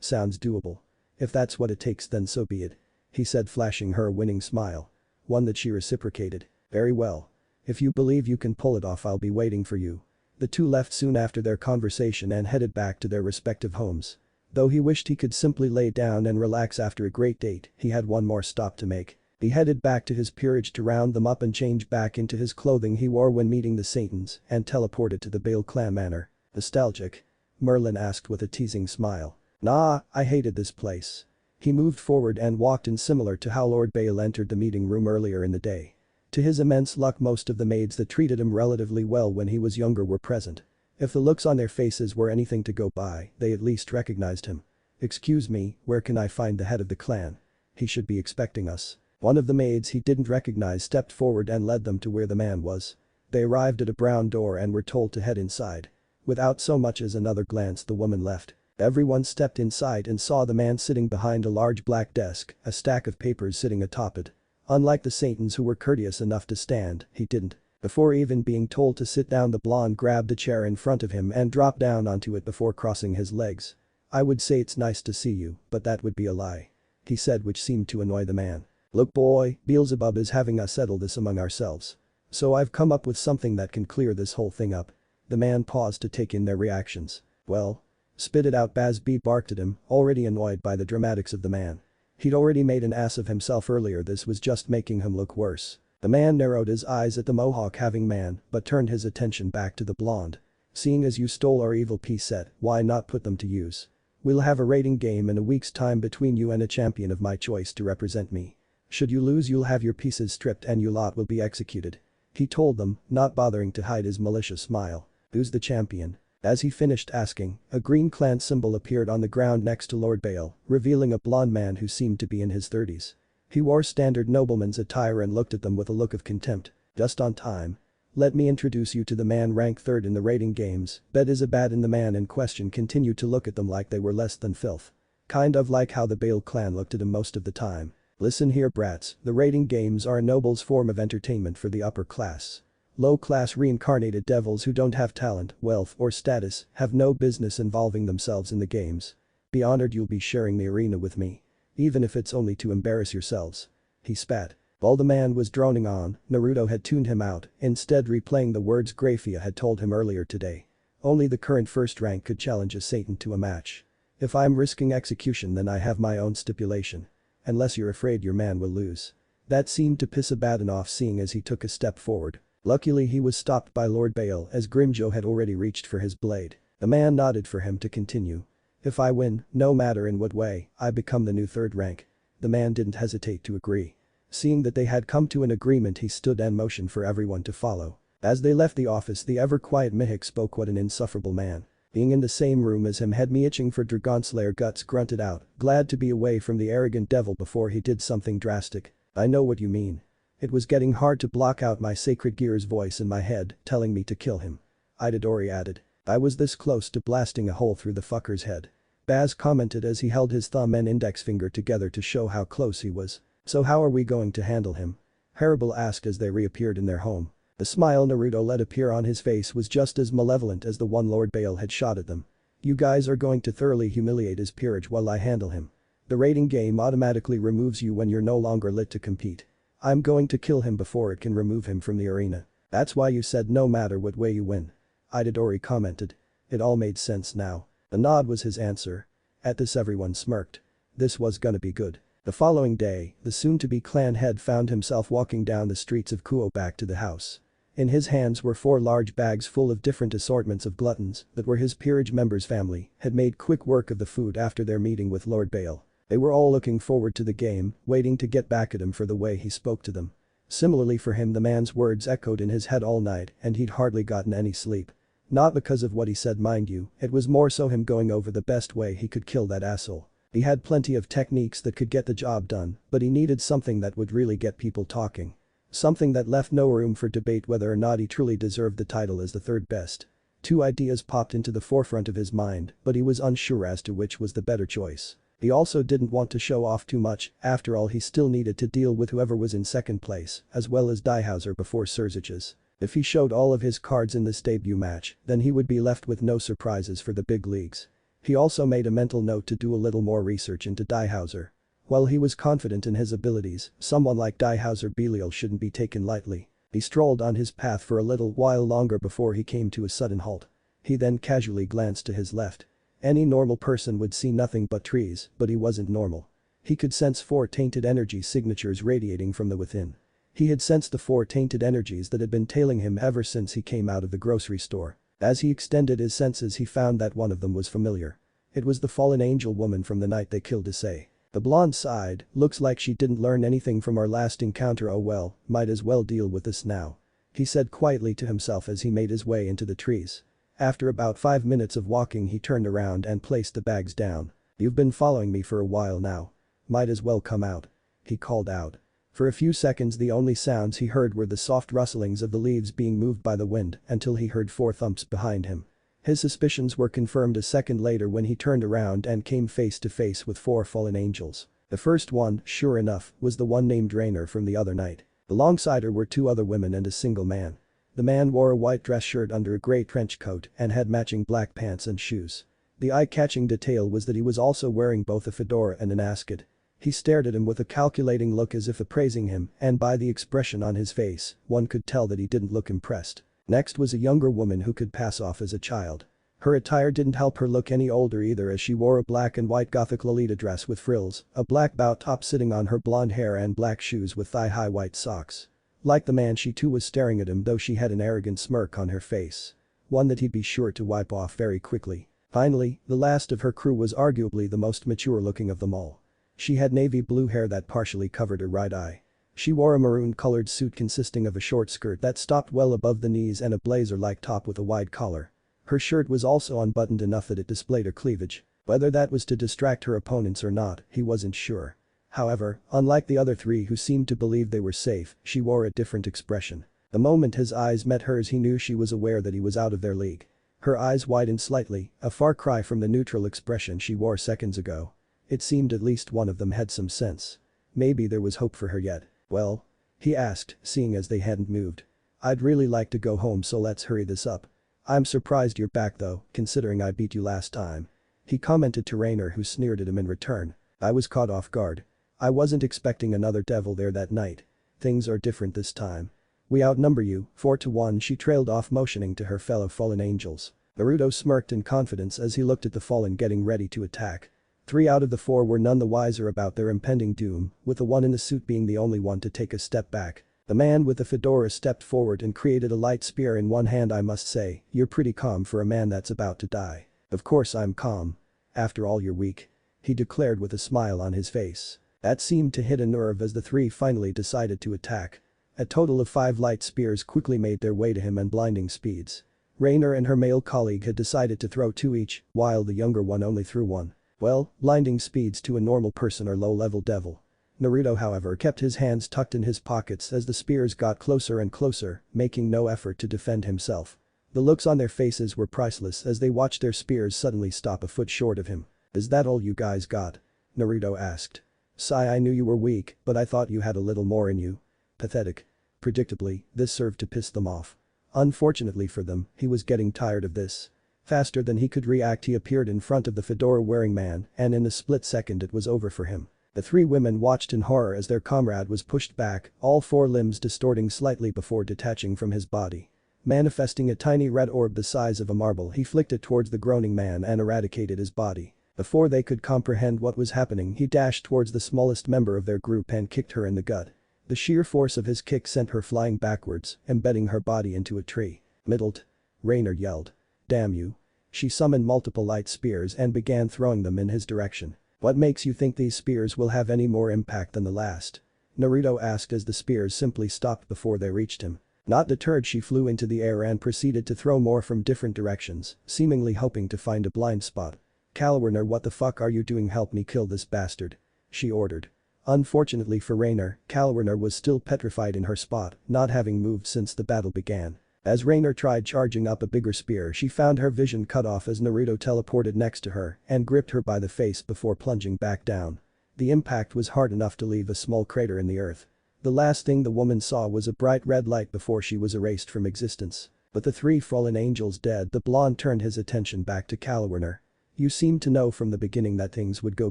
Sounds doable. If that's what it takes then so be it. He said, flashing her a winning smile. One that she reciprocated. Very well. If you believe you can pull it off I'll be waiting for you. The two left soon after their conversation and headed back to their respective homes. Though he wished he could simply lay down and relax after a great date, he had one more stop to make. He headed back to his peerage to round them up and change back into his clothing he wore when meeting the Satans and teleported to the Baale Clan manor. Nostalgic? Merlin asked with a teasing smile. Nah, I hated this place. He moved forward and walked in similar to how Lord Baale entered the meeting room earlier in the day. To his immense luck most of the maids that treated him relatively well when he was younger were present. If the looks on their faces were anything to go by, they at least recognized him. Excuse me, where can I find the head of the clan? He should be expecting us. One of the maids he didn't recognize stepped forward and led them to where the man was. They arrived at a brown door and were told to head inside. Without so much as another glance the woman left. Everyone stepped inside and saw the man sitting behind a large black desk, a stack of papers sitting atop it. Unlike the Satans who were courteous enough to stand, he didn't. Before even being told to sit down the blonde grabbed a chair in front of him and dropped down onto it before crossing his legs. I would say it's nice to see you, but that would be a lie. He said, which seemed to annoy the man. Look boy, Beelzebub is having us settle this among ourselves. So I've come up with something that can clear this whole thing up. The man paused to take in their reactions. Well? Spit it out, Baz B barked at him, already annoyed by the dramatics of the man. He'd already made an ass of himself earlier, this was just making him look worse. The man narrowed his eyes at the mohawk-having man but turned his attention back to the blonde. Seeing as you stole our evil piece set, why not put them to use? We'll have a rating game in a week's time between you and a champion of my choice to represent me. Should you lose you'll have your pieces stripped and you lot will be executed. He told them, not bothering to hide his malicious smile. Who's the champion? As he finished asking, a green clan symbol appeared on the ground next to Lord Baale, revealing a blond man who seemed to be in his 30s. He wore standard nobleman's attire and looked at them with a look of contempt. Just on time. Let me introduce you to the man ranked third in the rating games, Bet-Is-A-Bad, and the man in question continued to look at them like they were less than filth. Kind of like how the Baale clan looked at him most of the time. Listen here brats, the rating games are a noble's form of entertainment for the upper class. Low-class reincarnated devils who don't have talent, wealth, or status have no business involving themselves in the games. Be honored you'll be sharing the arena with me. Even if it's only to embarrass yourselves. He spat. While the man was droning on, Naruto had tuned him out, instead replaying the words Graia had told him earlier today. Only the current first rank could challenge a Satan to a match. If I'm risking execution then I have my own stipulation. Unless you're afraid your man will lose. That seemed to piss Abaddon off seeing as he took a step forward. Luckily he was stopped by Lord Baale as Grimjo had already reached for his blade. The man nodded for him to continue. If I win, no matter in what way, I become the new third rank. The man didn't hesitate to agree. Seeing that they had come to an agreement he stood and motioned for everyone to follow. As they left the office the ever-quiet Mihik spoke. What an insufferable man. Being in the same room as him had me itching for Dragonslayer guts. Grunted out, glad to be away from the arrogant devil before he did something drastic. I know what you mean. It was getting hard to block out my sacred gear's voice in my head telling me to kill him. Itadori added. I was this close to blasting a hole through the fucker's head. Baz commented as he held his thumb and index finger together to show how close he was. So how are we going to handle him? Haribal asked as they reappeared in their home. The smile Naruto let appear on his face was just as malevolent as the one Lord Baale had shot at them. You guys are going to thoroughly humiliate his peerage while I handle him. The rating game automatically removes you when you're no longer lit to compete. I'm going to kill him before it can remove him from the arena. That's why you said no matter what way you win. Itadori commented. It all made sense now. A nod was his answer. At this everyone smirked. This was gonna be good. The following day, the soon-to-be clan head found himself walking down the streets of Kuo back to the house. In his hands were 4 large bags full of different assortments of gluttons that were his peerage members' family had made quick work of the food after their meeting with Lord Baale. They were all looking forward to the game, waiting to get back at him for the way he spoke to them. Similarly for him the man's words echoed in his head all night and he'd hardly gotten any sleep. Not because of what he said mind you, it was more so him going over the best way he could kill that asshole. He had plenty of techniques that could get the job done, but he needed something that would really get people talking. Something that left no room for debate whether or not he truly deserved the title as the third best. 2 ideas popped into the forefront of his mind, but he was unsure as to which was the better choice. He also didn't want to show off too much, after all he still needed to deal with whoever was in second place, as well as Diehauser before Surzages. If he showed all of his cards in this debut match, then he would be left with no surprises for the big leagues. He also made a mental note to do a little more research into Diehauser. While he was confident in his abilities, someone like Diehauser Belial shouldn't be taken lightly. He strolled on his path for a little while longer before he came to a sudden halt. He then casually glanced to his left. Any normal person would see nothing but trees, but he wasn't normal. He could sense 4 tainted energy signatures radiating from the within. He had sensed the 4 tainted energies that had been tailing him ever since he came out of the grocery store. As he extended his senses he found that one of them was familiar. It was the fallen angel woman from the night they killed Issei. The blonde sighed, looks like she didn't learn anything from our last encounter. Oh well, might as well deal with this now. He said quietly to himself as he made his way into the trees. After about 5 minutes of walking he turned around and placed the bags down. You've been following me for a while now. Might as well come out. He called out. For a few seconds the only sounds he heard were the soft rustlings of the leaves being moved by the wind until he heard 4 thumps behind him. His suspicions were confirmed a second later when he turned around and came face to face with 4 fallen angels. The first one, sure enough, was the one named Rainer from the other night. Alongside her were 2 other women and a single man. The man wore a white dress shirt under a grey trench coat and had matching black pants and shoes. The eye-catching detail was that he was also wearing both a fedora and an ascot. He stared at him with a calculating look as if appraising him, and by the expression on his face, one could tell that he didn't look impressed. Next was a younger woman who could pass off as a child. Her attire didn't help her look any older either as she wore a black and white gothic Lolita dress with frills, a black bow top sitting on her blonde hair and black shoes with thigh-high white socks. Like the man she too was staring at him though she had an arrogant smirk on her face. One that he'd be sure to wipe off very quickly. Finally, the last of her crew was arguably the most mature looking of them all. She had navy blue hair that partially covered her right eye. She wore a maroon-colored suit consisting of a short skirt that stopped well above the knees and a blazer-like top with a wide collar. Her shirt was also unbuttoned enough that it displayed her cleavage. Whether that was to distract her opponents or not, he wasn't sure. However, unlike the other 3 who seemed to believe they were safe, she wore a different expression. The moment his eyes met hers he knew she was aware that he was out of their league. Her eyes widened slightly, a far cry from the neutral expression she wore seconds ago. It seemed at least one of them had some sense. Maybe there was hope for her yet. Well? He asked, seeing as they hadn't moved. I'd really like to go home so let's hurry this up. I'm surprised you're back though, considering I beat you last time. He commented to Rainer who sneered at him in return. I was caught off guard. I wasn't expecting another devil there that night. Things are different this time. We outnumber you, 4-1. She trailed off motioning to her fellow fallen angels. Naruto smirked in confidence as he looked at the fallen getting ready to attack. 3 out of the 4 were none the wiser about their impending doom, with the one in the suit being the only one to take a step back. The man with the fedora stepped forward and created a light spear in one hand. I must say, you're pretty calm for a man that's about to die. Of course I'm calm. After all, you're weak. He declared with a smile on his face. That seemed to hit a nerve as the 3 finally decided to attack. A total of 5 light spears quickly made their way to him in blinding speeds. Rainer and her male colleague had decided to throw 2 each, while the younger one only threw 1. Well, blinding speeds to a normal person or low-level devil. Naruto, however, kept his hands tucked in his pockets as the spears got closer and closer, making no effort to defend himself. The looks on their faces were priceless as they watched their spears suddenly stop a foot short of him. Is that all you guys got? Naruto asked. Sigh, I knew you were weak, but I thought you had a little more in you. Pathetic. Predictably, this served to piss them off. Unfortunately for them, he was getting tired of this. Faster than he could react, he appeared in front of the fedora-wearing man, and in a split second it was over for him. The 3 women watched in horror as their comrade was pushed back, all 4 limbs distorting slightly before detaching from his body. Manifesting a tiny red orb the size of a marble, he flicked it towards the groaning man and eradicated his body. Before they could comprehend what was happening, he dashed towards the smallest member of their group and kicked her in the gut. The sheer force of his kick sent her flying backwards, embedding her body into a tree. Middled. Rainer yelled. Damn you. She summoned multiple light spears and began throwing them in his direction. What makes you think these spears will have any more impact than the last? Naruto asked as the spears simply stopped before they reached him. Not deterred, she flew into the air and proceeded to throw more from different directions, seemingly hoping to find a blind spot. Kalwerner, what the fuck are you doing? Help me kill this bastard. She ordered. Unfortunately for Rainer, Kalwerner was still petrified in her spot, not having moved since the battle began. As Rainer tried charging up a bigger spear, she found her vision cut off as Naruto teleported next to her and gripped her by the face before plunging back down. The impact was hard enough to leave a small crater in the earth. The last thing the woman saw was a bright red light before she was erased from existence. But the 3 fallen angels dead, the blonde turned his attention back to Kalwerner. You seemed to know from the beginning that things would go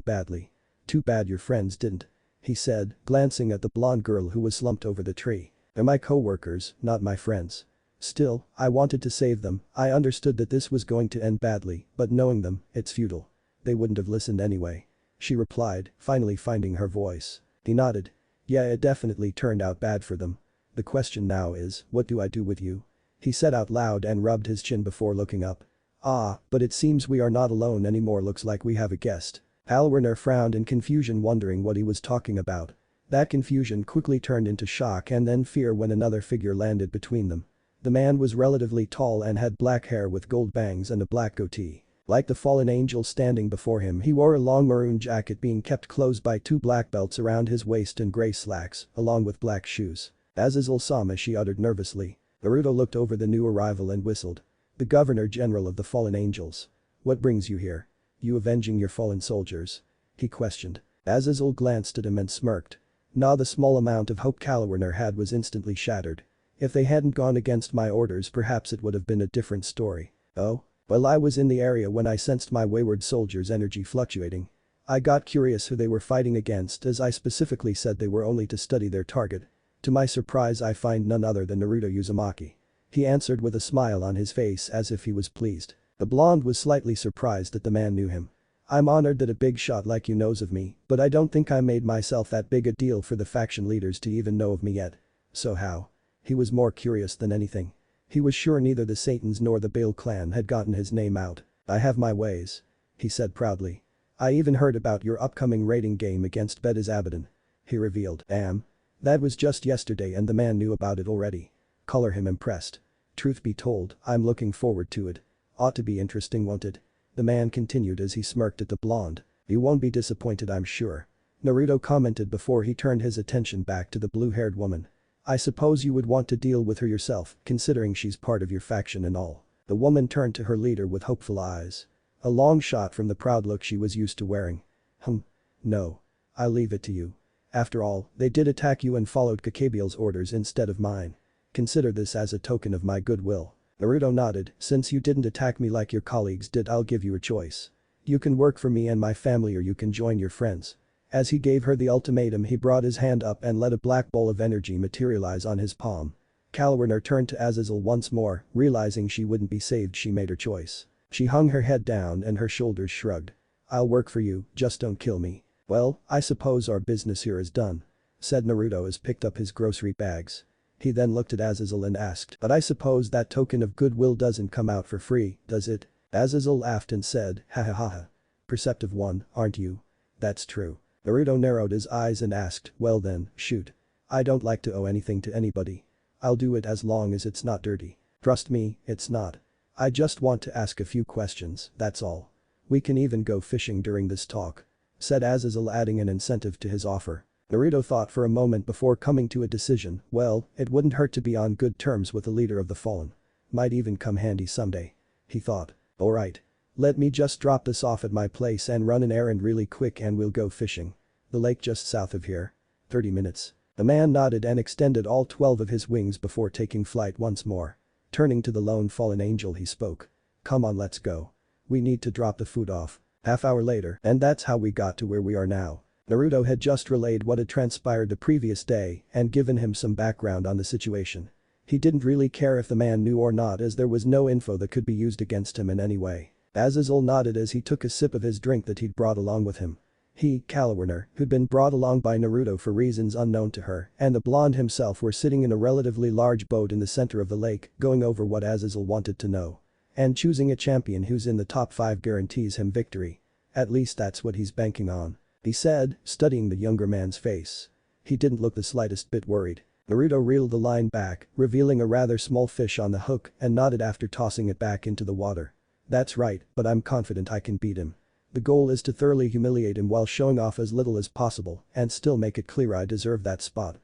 badly. Too bad your friends didn't. He said, glancing at the blonde girl who was slumped over the tree. They're my co-workers, not my friends. Still, I wanted to save them. I understood that this was going to end badly, but knowing them, it's futile. They wouldn't have listened anyway. She replied, finally finding her voice. He nodded. Yeah, it definitely turned out bad for them. The question now is, what do I do with you? He said out loud and rubbed his chin before looking up. Ah, but it seems we are not alone anymore. Looks like we have a guest. Kalwerner frowned in confusion, wondering what he was talking about. That confusion quickly turned into shock and then fear when another figure landed between them. The man was relatively tall and had black hair with gold bangs and a black goatee. Like the fallen angel standing before him, he wore a long maroon jacket being kept closed by 2 black belts around his waist and gray slacks, along with black shoes. Azazel-sama, she uttered nervously. Naruto looked over the new arrival and whistled. The Governor General of the Fallen Angels. What brings you here? You avenging your fallen soldiers? He questioned. Azazel glanced at him and smirked. Nah, the small amount of hope Kalwerner had was instantly shattered. If they hadn't gone against my orders, perhaps it would have been a different story. Oh? Well, I was in the area when I sensed my wayward soldiers' energy fluctuating. I got curious who they were fighting against, as I specifically said they were only to study their target. To my surprise, I find none other than Naruto Uzumaki. He answered with a smile on his face as if he was pleased. The blonde was slightly surprised that the man knew him. I'm honored that a big shot like you knows of me, but I don't think I made myself that big a deal for the faction leaders to even know of me yet. So how? He was more curious than anything. He was sure neither the Satans nor the Baale Clan had gotten his name out. I have my ways. He said proudly. I even heard about your upcoming raiding game against Bedis Abaddon. He revealed. That was just yesterday and the man knew about it already. Color him impressed. Truth be told, I'm looking forward to it. Ought to be interesting, won't it? The man continued as he smirked at the blonde. You won't be disappointed, I'm sure. Naruto commented before he turned his attention back to the blue-haired woman. I suppose you would want to deal with her yourself, considering she's part of your faction and all. The woman turned to her leader with hopeful eyes. A long shot from the proud look she was used to wearing. No. I'll leave it to you. After all, they did attack you and followed Kakabiel's orders instead of mine. Consider this as a token of my goodwill. Naruto nodded. Since you didn't attack me like your colleagues did, I'll give you a choice. You can work for me and my family, or you can join your friends. As he gave her the ultimatum, he brought his hand up and let a black ball of energy materialize on his palm. Calwarner turned to Azazel once more, realizing she wouldn't be saved. She made her choice. She hung her head down and her shoulders shrugged. "I'll work for you, just don't kill me." "Well, I suppose our business here is done," said Naruto as picked up his grocery bags. He then looked at Azazel and asked, "But I suppose that token of goodwill doesn't come out for free, does it?" Azazel laughed and said, "Ha ha ha ha. Perceptive one, aren't you?" "That's true." Naruto narrowed his eyes and asked, "Well then, shoot. I don't like to owe anything to anybody. I'll do it as long as it's not dirty." "Trust me, it's not. I just want to ask a few questions, that's all. We can even go fishing during this talk," said Azazel, adding an incentive to his offer. Naruto thought for a moment before coming to a decision. Well, it wouldn't hurt to be on good terms with the leader of the fallen. Might even come handy someday. He thought. "Alright. Let me just drop this off at my place and run an errand really quick and we'll go fishing. The lake just south of here. 30 minutes. The man nodded and extended all 12 of his wings before taking flight once more. Turning to the lone fallen angel he spoke. "Come on, let's go. We need to drop the food off." Half hour later, and that's how we got to where we are now. Naruto had just relayed what had transpired the previous day and given him some background on the situation. He didn't really care if the man knew or not, as there was no info that could be used against him in any way. Azazel nodded as he took a sip of his drink that he'd brought along with him. He, Calwarner, who'd been brought along by Naruto for reasons unknown to her, and the blonde himself were sitting in a relatively large boat in the center of the lake, going over what Azazel wanted to know. And choosing a champion who's in the top 5 guarantees him victory. At least that's what he's banking on, he said, studying the younger man's face. He didn't look the slightest bit worried. Naruto reeled the line back, revealing a rather small fish on the hook, and nodded after tossing it back into the water. "That's right, but I'm confident I can beat him. The goal is to thoroughly humiliate him while showing off as little as possible and still make it clear I deserve that spot."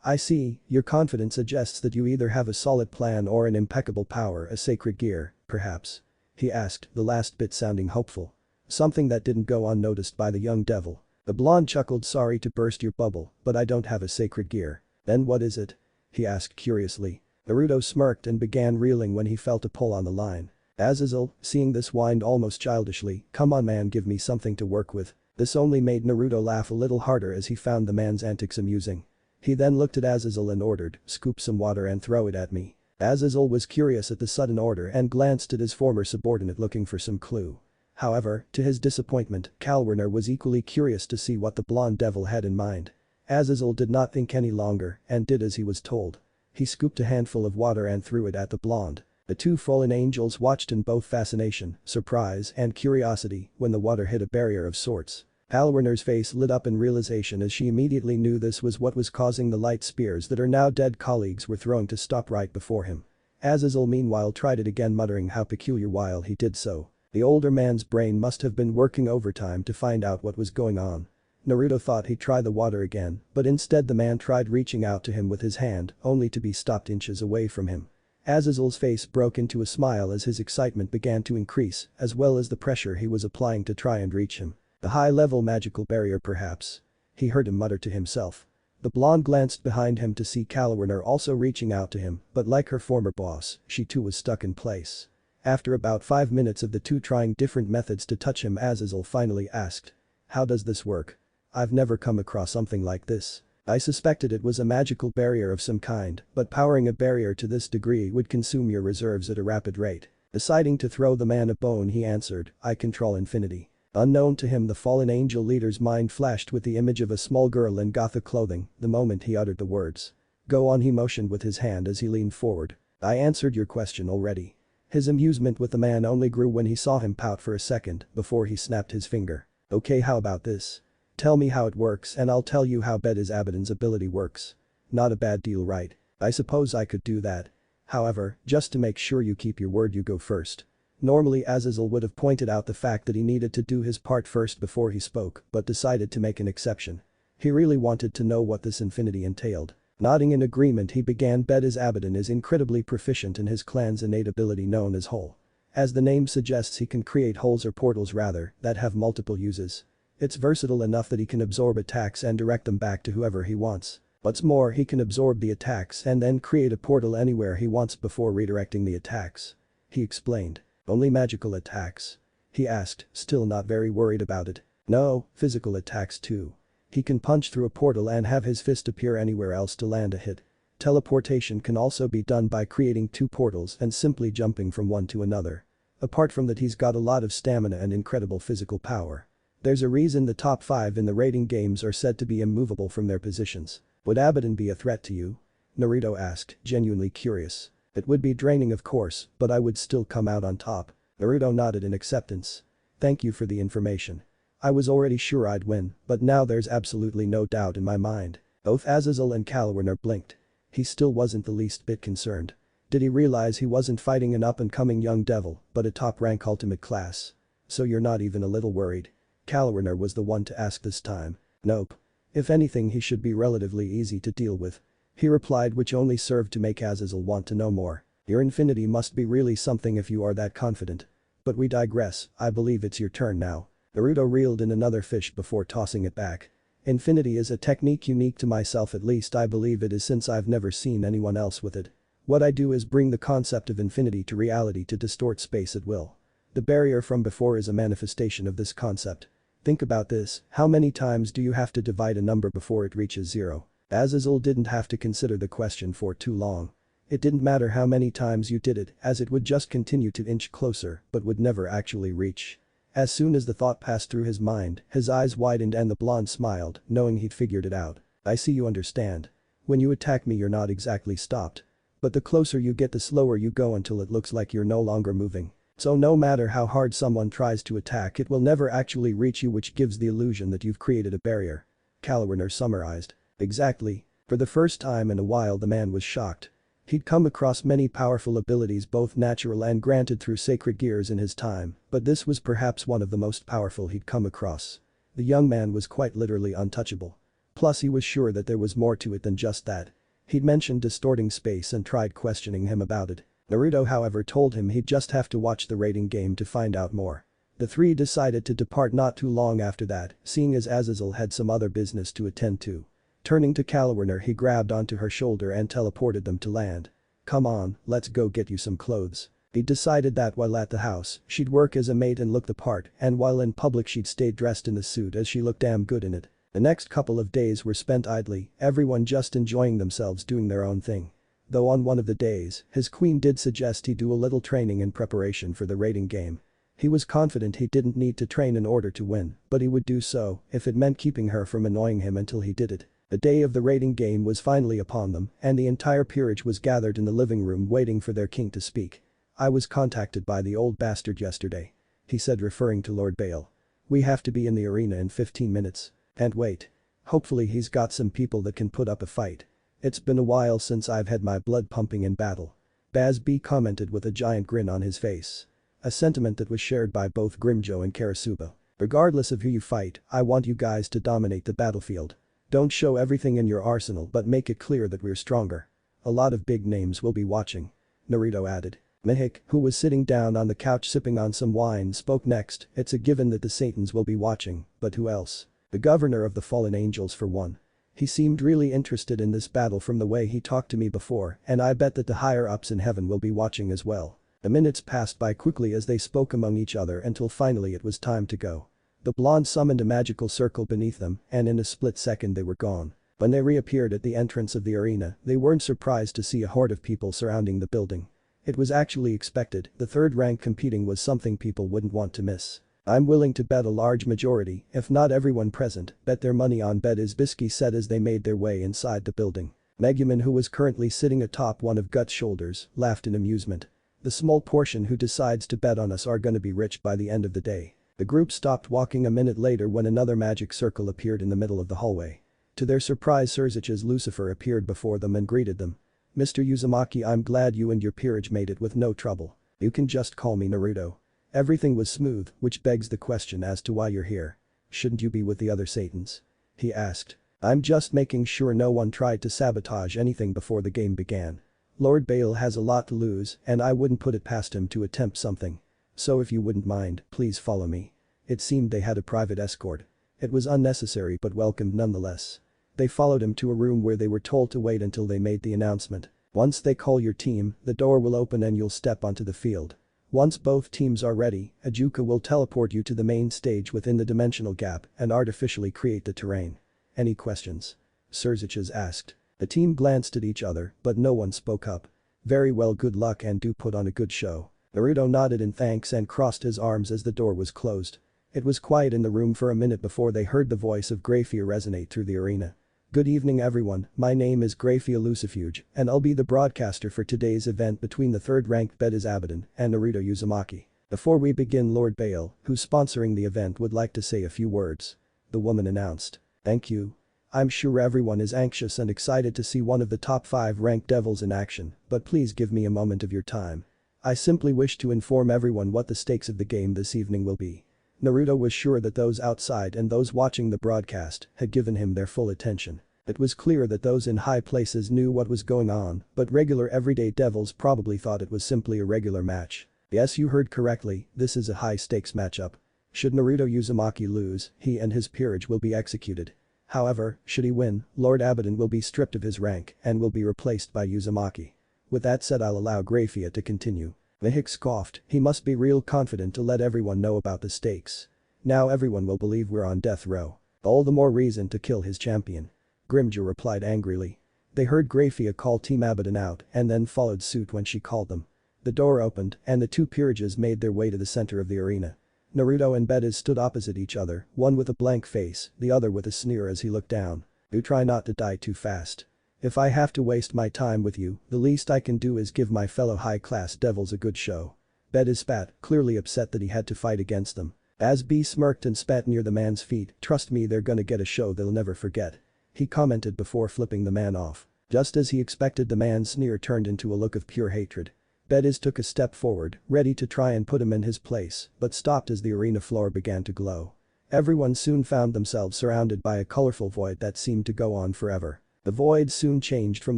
I see, your confidence suggests that you either have a solid plan or an impeccable power, a sacred gear, perhaps?" he asked, the last bit sounding hopeful. Something that didn't go unnoticed by the young devil. The blonde chuckled. "Sorry to burst your bubble, but I don't have a sacred gear." "Then what is it?" he asked curiously. Naruto smirked and began reeling when he felt a pull on the line. Azazel, seeing this, whined almost childishly, "Come on man, give me something to work with." This only made Naruto laugh a little harder as he found the man's antics amusing. He then looked at Azazel and ordered, "Scoop some water and throw it at me." Azazel was curious at the sudden order and glanced at his former subordinate looking for some clue. However, to his disappointment, Calwarner was equally curious to see what the blonde devil had in mind. Azazel did not think any longer and did as he was told. He scooped a handful of water and threw it at the blonde. The 2 fallen angels watched in both fascination, surprise, and curiosity when the water hit a barrier of sorts. Calwarner's face lit up in realization as she immediately knew this was what was causing the light spears that her now dead colleagues were throwing to stop right before him. Azazel meanwhile tried it again, muttering how peculiar while he did so. The older man's brain must have been working overtime to find out what was going on. Naruto thought he'd try the water again, but instead the man tried reaching out to him with his hand, only to be stopped inches away from him. Azazel's face broke into a smile as his excitement began to increase, as well as the pressure he was applying to try and reach him. The high-level magical barrier perhaps? He heard him mutter to himself. The blonde glanced behind him to see Calwarner also reaching out to him, but like her former boss, she too was stuck in place. After about 5 minutes of the two trying different methods to touch him, Azazel finally asked, "How does this work? I've never come across something like this." "I suspected it was a magical barrier of some kind, but powering a barrier to this degree would consume your reserves at a rapid rate." Deciding to throw the man a bone, he answered, "I control infinity." Unknown to him, the fallen angel leader's mind flashed with the image of a small girl in gothic clothing the moment he uttered the words. "Go on," he motioned with his hand as he leaned forward. "I answered your question already." His amusement with the man only grew when he saw him pout for a second before he snapped his finger. "Okay, how about this? Tell me how it works and I'll tell you how Bedis Abaddon's ability works." "Not a bad deal, right? I suppose I could do that. However, just to make sure you keep your word, you go first." Normally Azazel would have pointed out the fact that he needed to do his part first before he spoke, but decided to make an exception. He really wanted to know what this infinity entailed. Nodding in agreement, he began. Bedis Abaddon is incredibly proficient in his clan's innate ability known as Hole. As the name suggests, he can create holes or portals rather, that have multiple uses. It's versatile enough that he can absorb attacks and direct them back to whoever he wants. What's more, he can absorb the attacks and then create a portal anywhere he wants before redirecting the attacks. He explained. "Only magical attacks?" he asked, still not very worried about it. "No, physical attacks too. He can punch through a portal and have his fist appear anywhere else to land a hit." teleportation can also be done by creating two portals and simply jumping from one to another. Apart from that, he's got a lot of stamina and incredible physical power. There's a reason the top 5 in the rating games are said to be immovable from their positions. Would Abaddon be a threat to you? Naruto asked, genuinely curious. It would be draining of course, but I would still come out on top. Naruto nodded in acceptance. Thank you for the information. I was already sure I'd win, but now there's absolutely no doubt in my mind. Both Azazel and Kalawiner blinked. He still wasn't the least bit concerned. Did he realize he wasn't fighting an up-and-coming young devil, but a top-rank ultimate class? So you're not even a little worried? Kalawiner was the one to ask this time. Nope. If anything, he should be relatively easy to deal with. He replied, which only served to make Azazel want to know more. Your infinity must be really something if you are that confident. But we digress, I believe it's your turn now. Naruto reeled in another fish before tossing it back. Infinity is a technique unique to myself, at least I believe it is, since I've never seen anyone else with it. What I do is bring the concept of infinity to reality to distort space at will. The barrier from before is a manifestation of this concept. Think about this, how many times do you have to divide a number before it reaches 0? Azazel didn't have to consider the question for too long. It didn't matter how many times you did it, as it would just continue to inch closer but would never actually reach. As soon as the thought passed through his mind, his eyes widened and the blonde smiled, knowing he'd figured it out. I see you understand. When you attack me, you're not exactly stopped. But the closer you get, the slower you go until it looks like you're no longer moving. So no matter how hard someone tries to attack, it will never actually reach you, which gives the illusion that you've created a barrier. Kalawiner summarized. Exactly. For the first time in a while, the man was shocked. He'd come across many powerful abilities, both natural and granted through sacred gears in his time, but this was perhaps one of the most powerful he'd come across. The young man was quite literally untouchable. Plus he was sure that there was more to it than just that. He'd mentioned distorting space and tried questioning him about it. Naruto, however, told him he'd just have to watch the rating game to find out more. The three decided to depart not too long after that, seeing as Azazel had some other business to attend to. Turning to Kalawiner, he grabbed onto her shoulder and teleported them to land. Come on, let's go get you some clothes. He'd decided that while at the house, she'd work as a maid and look the part, and while in public she'd stay dressed in the suit as she looked damn good in it. The next couple of days were spent idly, everyone just enjoying themselves doing their own thing. Though on one of the days, his queen did suggest he do a little training in preparation for the rating game. He was confident he didn't need to train in order to win, but he would do so if it meant keeping her from annoying him until he did it. The day of the rating game was finally upon them, and the entire peerage was gathered in the living room waiting for their king to speak. I was contacted by the old bastard yesterday. He said, referring to Lord Baale. We have to be in the arena in 15 minutes. And wait. Hopefully he's got some people that can put up a fight. It's been a while since I've had my blood pumping in battle. Baz B commented with a giant grin on his face. A sentiment that was shared by both Grimjo and Karasuba. Regardless of who you fight, I want you guys to dominate the battlefield. Don't show everything in your arsenal, but make it clear that we're stronger. A lot of big names will be watching. Naruto added. Mihik, who was sitting down on the couch sipping on some wine, spoke next. It's a given that the Satans will be watching, but who else? The governor of the fallen angels for one. He seemed really interested in this battle from the way he talked to me before, and I bet that the higher-ups in heaven will be watching as well. The minutes passed by quickly as they spoke among each other until finally it was time to go. The blonde summoned a magical circle beneath them, and in a split second they were gone. When they reappeared at the entrance of the arena, they weren't surprised to see a horde of people surrounding the building. It was actually expected, the third rank competing was something people wouldn't want to miss. I'm willing to bet a large majority, if not everyone present, bet their money on bet, Bisky said as they made their way inside the building. Megumin, who was currently sitting atop one of Gut's shoulders, laughed in amusement. The small portion who decides to bet on us are gonna be rich by the end of the day. The group stopped walking a minute later when another magic circle appeared in the middle of the hallway. To their surprise, Surzich's Lucifer appeared before them and greeted them. Mr. Uzumaki, I'm glad you and your peerage made it with no trouble. You can just call me Naruto. Everything was smooth, which begs the question as to why you're here. Shouldn't you be with the other Satans? He asked. I'm just making sure no one tried to sabotage anything before the game began. Lord Baale has a lot to lose, and I wouldn't put it past him to attempt something. So if you wouldn't mind, please follow me. It seemed they had a private escort. It was unnecessary but welcomed nonetheless. They followed him to a room where they were told to wait until they made the announcement. Once they call your team, the door will open and you'll step onto the field. Once both teams are ready, Ajuka will teleport you to the main stage within the dimensional gap and artificially create the terrain. Any questions? Surziches asked. The team glanced at each other, but no one spoke up. Very well, good luck and do put on a good show. Naruto nodded in thanks and crossed his arms as the door was closed. It was quiet in the room for a minute before they heard the voice of Graia resonate through the arena. Good evening everyone, my name is Graia Lucifuge, and I'll be the broadcaster for today's event between the third-ranked Azazel and Naruto Uzumaki. Before we begin, Lord Baale, who's sponsoring the event, would like to say a few words. The woman announced. Thank you. I'm sure everyone is anxious and excited to see one of the top 5 ranked devils in action, but please give me a moment of your time. I simply wish to inform everyone what the stakes of the game this evening will be. Naruto was sure that those outside and those watching the broadcast had given him their full attention. It was clear that those in high places knew what was going on, but regular everyday devils probably thought it was simply a regular match. Yes, you heard correctly, this is a high-stakes matchup. Should Naruto Uzumaki lose, he and his peerage will be executed. However, should he win, Lord Abaddon will be stripped of his rank and will be replaced by Uzumaki. With that said, I'll allow Graia to continue. Vahik scoffed, he must be real confident to let everyone know about the stakes. Now everyone will believe we're on death row. All the more reason to kill his champion. Grimja replied angrily. They heard Graia call Team Abaddon out and then followed suit when she called them. The door opened and the two peerages made their way to the center of the arena. Naruto and Baale stood opposite each other, one with a blank face, the other with a sneer as he looked down. Do try not to die too fast. If I have to waste my time with you, the least I can do is give my fellow high-class devils a good show. Baale spat, clearly upset that he had to fight against them. As B smirked and spat near the man's feet, trust me, they're gonna get a show they'll never forget. He commented before flipping the man off. Just as he expected, the man's sneer turned into a look of pure hatred. Baale took a step forward, ready to try and put him in his place, but stopped as the arena floor began to glow. Everyone soon found themselves surrounded by a colorful void that seemed to go on forever. The void soon changed from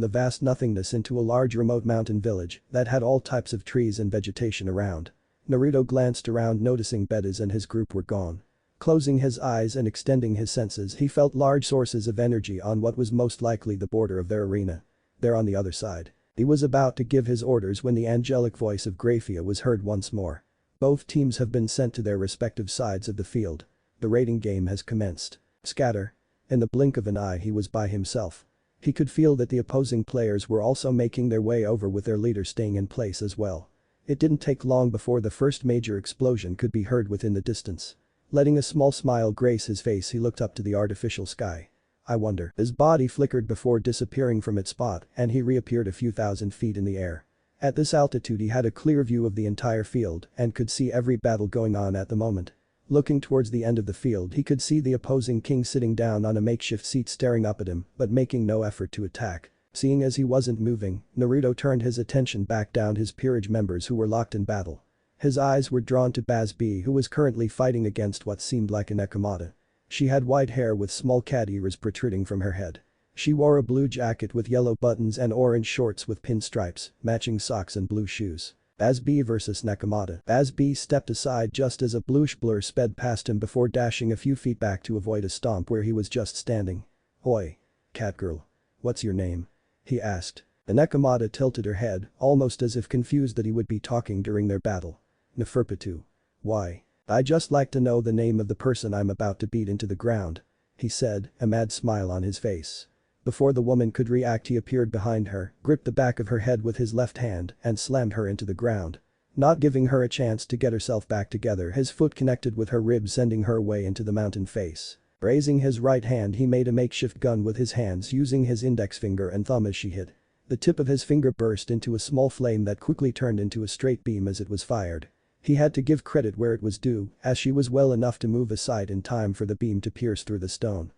the vast nothingness into a large remote mountain village that had all types of trees and vegetation around. Naruto glanced around, noticing Baale and his group were gone. Closing his eyes and extending his senses, he felt large sources of energy on what was most likely the border of their arena. They're on the other side. He was about to give his orders when the angelic voice of Graia was heard once more. Both teams have been sent to their respective sides of the field. The raiding game has commenced. Scatter. In the blink of an eye, he was by himself. He could feel that the opposing players were also making their way over, with their leader staying in place as well. It didn't take long before the first major explosion could be heard within the distance. Letting a small smile grace his face, he looked up to the artificial sky. I wonder. His body flickered before disappearing from its spot and he reappeared a few thousand feet in the air. At this altitude he had a clear view of the entire field and could see every battle going on at the moment. Looking towards the end of the field, he could see the opposing king sitting down on a makeshift seat staring up at him but making no effort to attack. Seeing as he wasn't moving, Naruto turned his attention back down his peerage members who were locked in battle. His eyes were drawn to Baz B, who was currently fighting against what seemed like a Nekomata. She had white hair with small cat ears protruding from her head. She wore a blue jacket with yellow buttons and orange shorts with pinstripes, matching socks and blue shoes. Baz B versus Nekomata. Baz B stepped aside just as a bluish blur sped past him before dashing a few feet back to avoid a stomp where he was just standing. Oi. Catgirl. What's your name? He asked. The Nekomata tilted her head, almost as if confused that he would be talking during their battle. Neferpitu. Why? I just like to know the name of the person I'm about to beat into the ground. He said, a mad smile on his face. Before the woman could react, he appeared behind her, gripped the back of her head with his left hand and slammed her into the ground. Not giving her a chance to get herself back together, his foot connected with her rib, sending her away into the mountain face. Raising his right hand, he made a makeshift gun with his hands, using his index finger and thumb as she hit. The tip of his finger burst into a small flame that quickly turned into a straight beam as it was fired. He had to give credit where it was due, as she was well enough to move aside in time for the beam to pierce through the stone.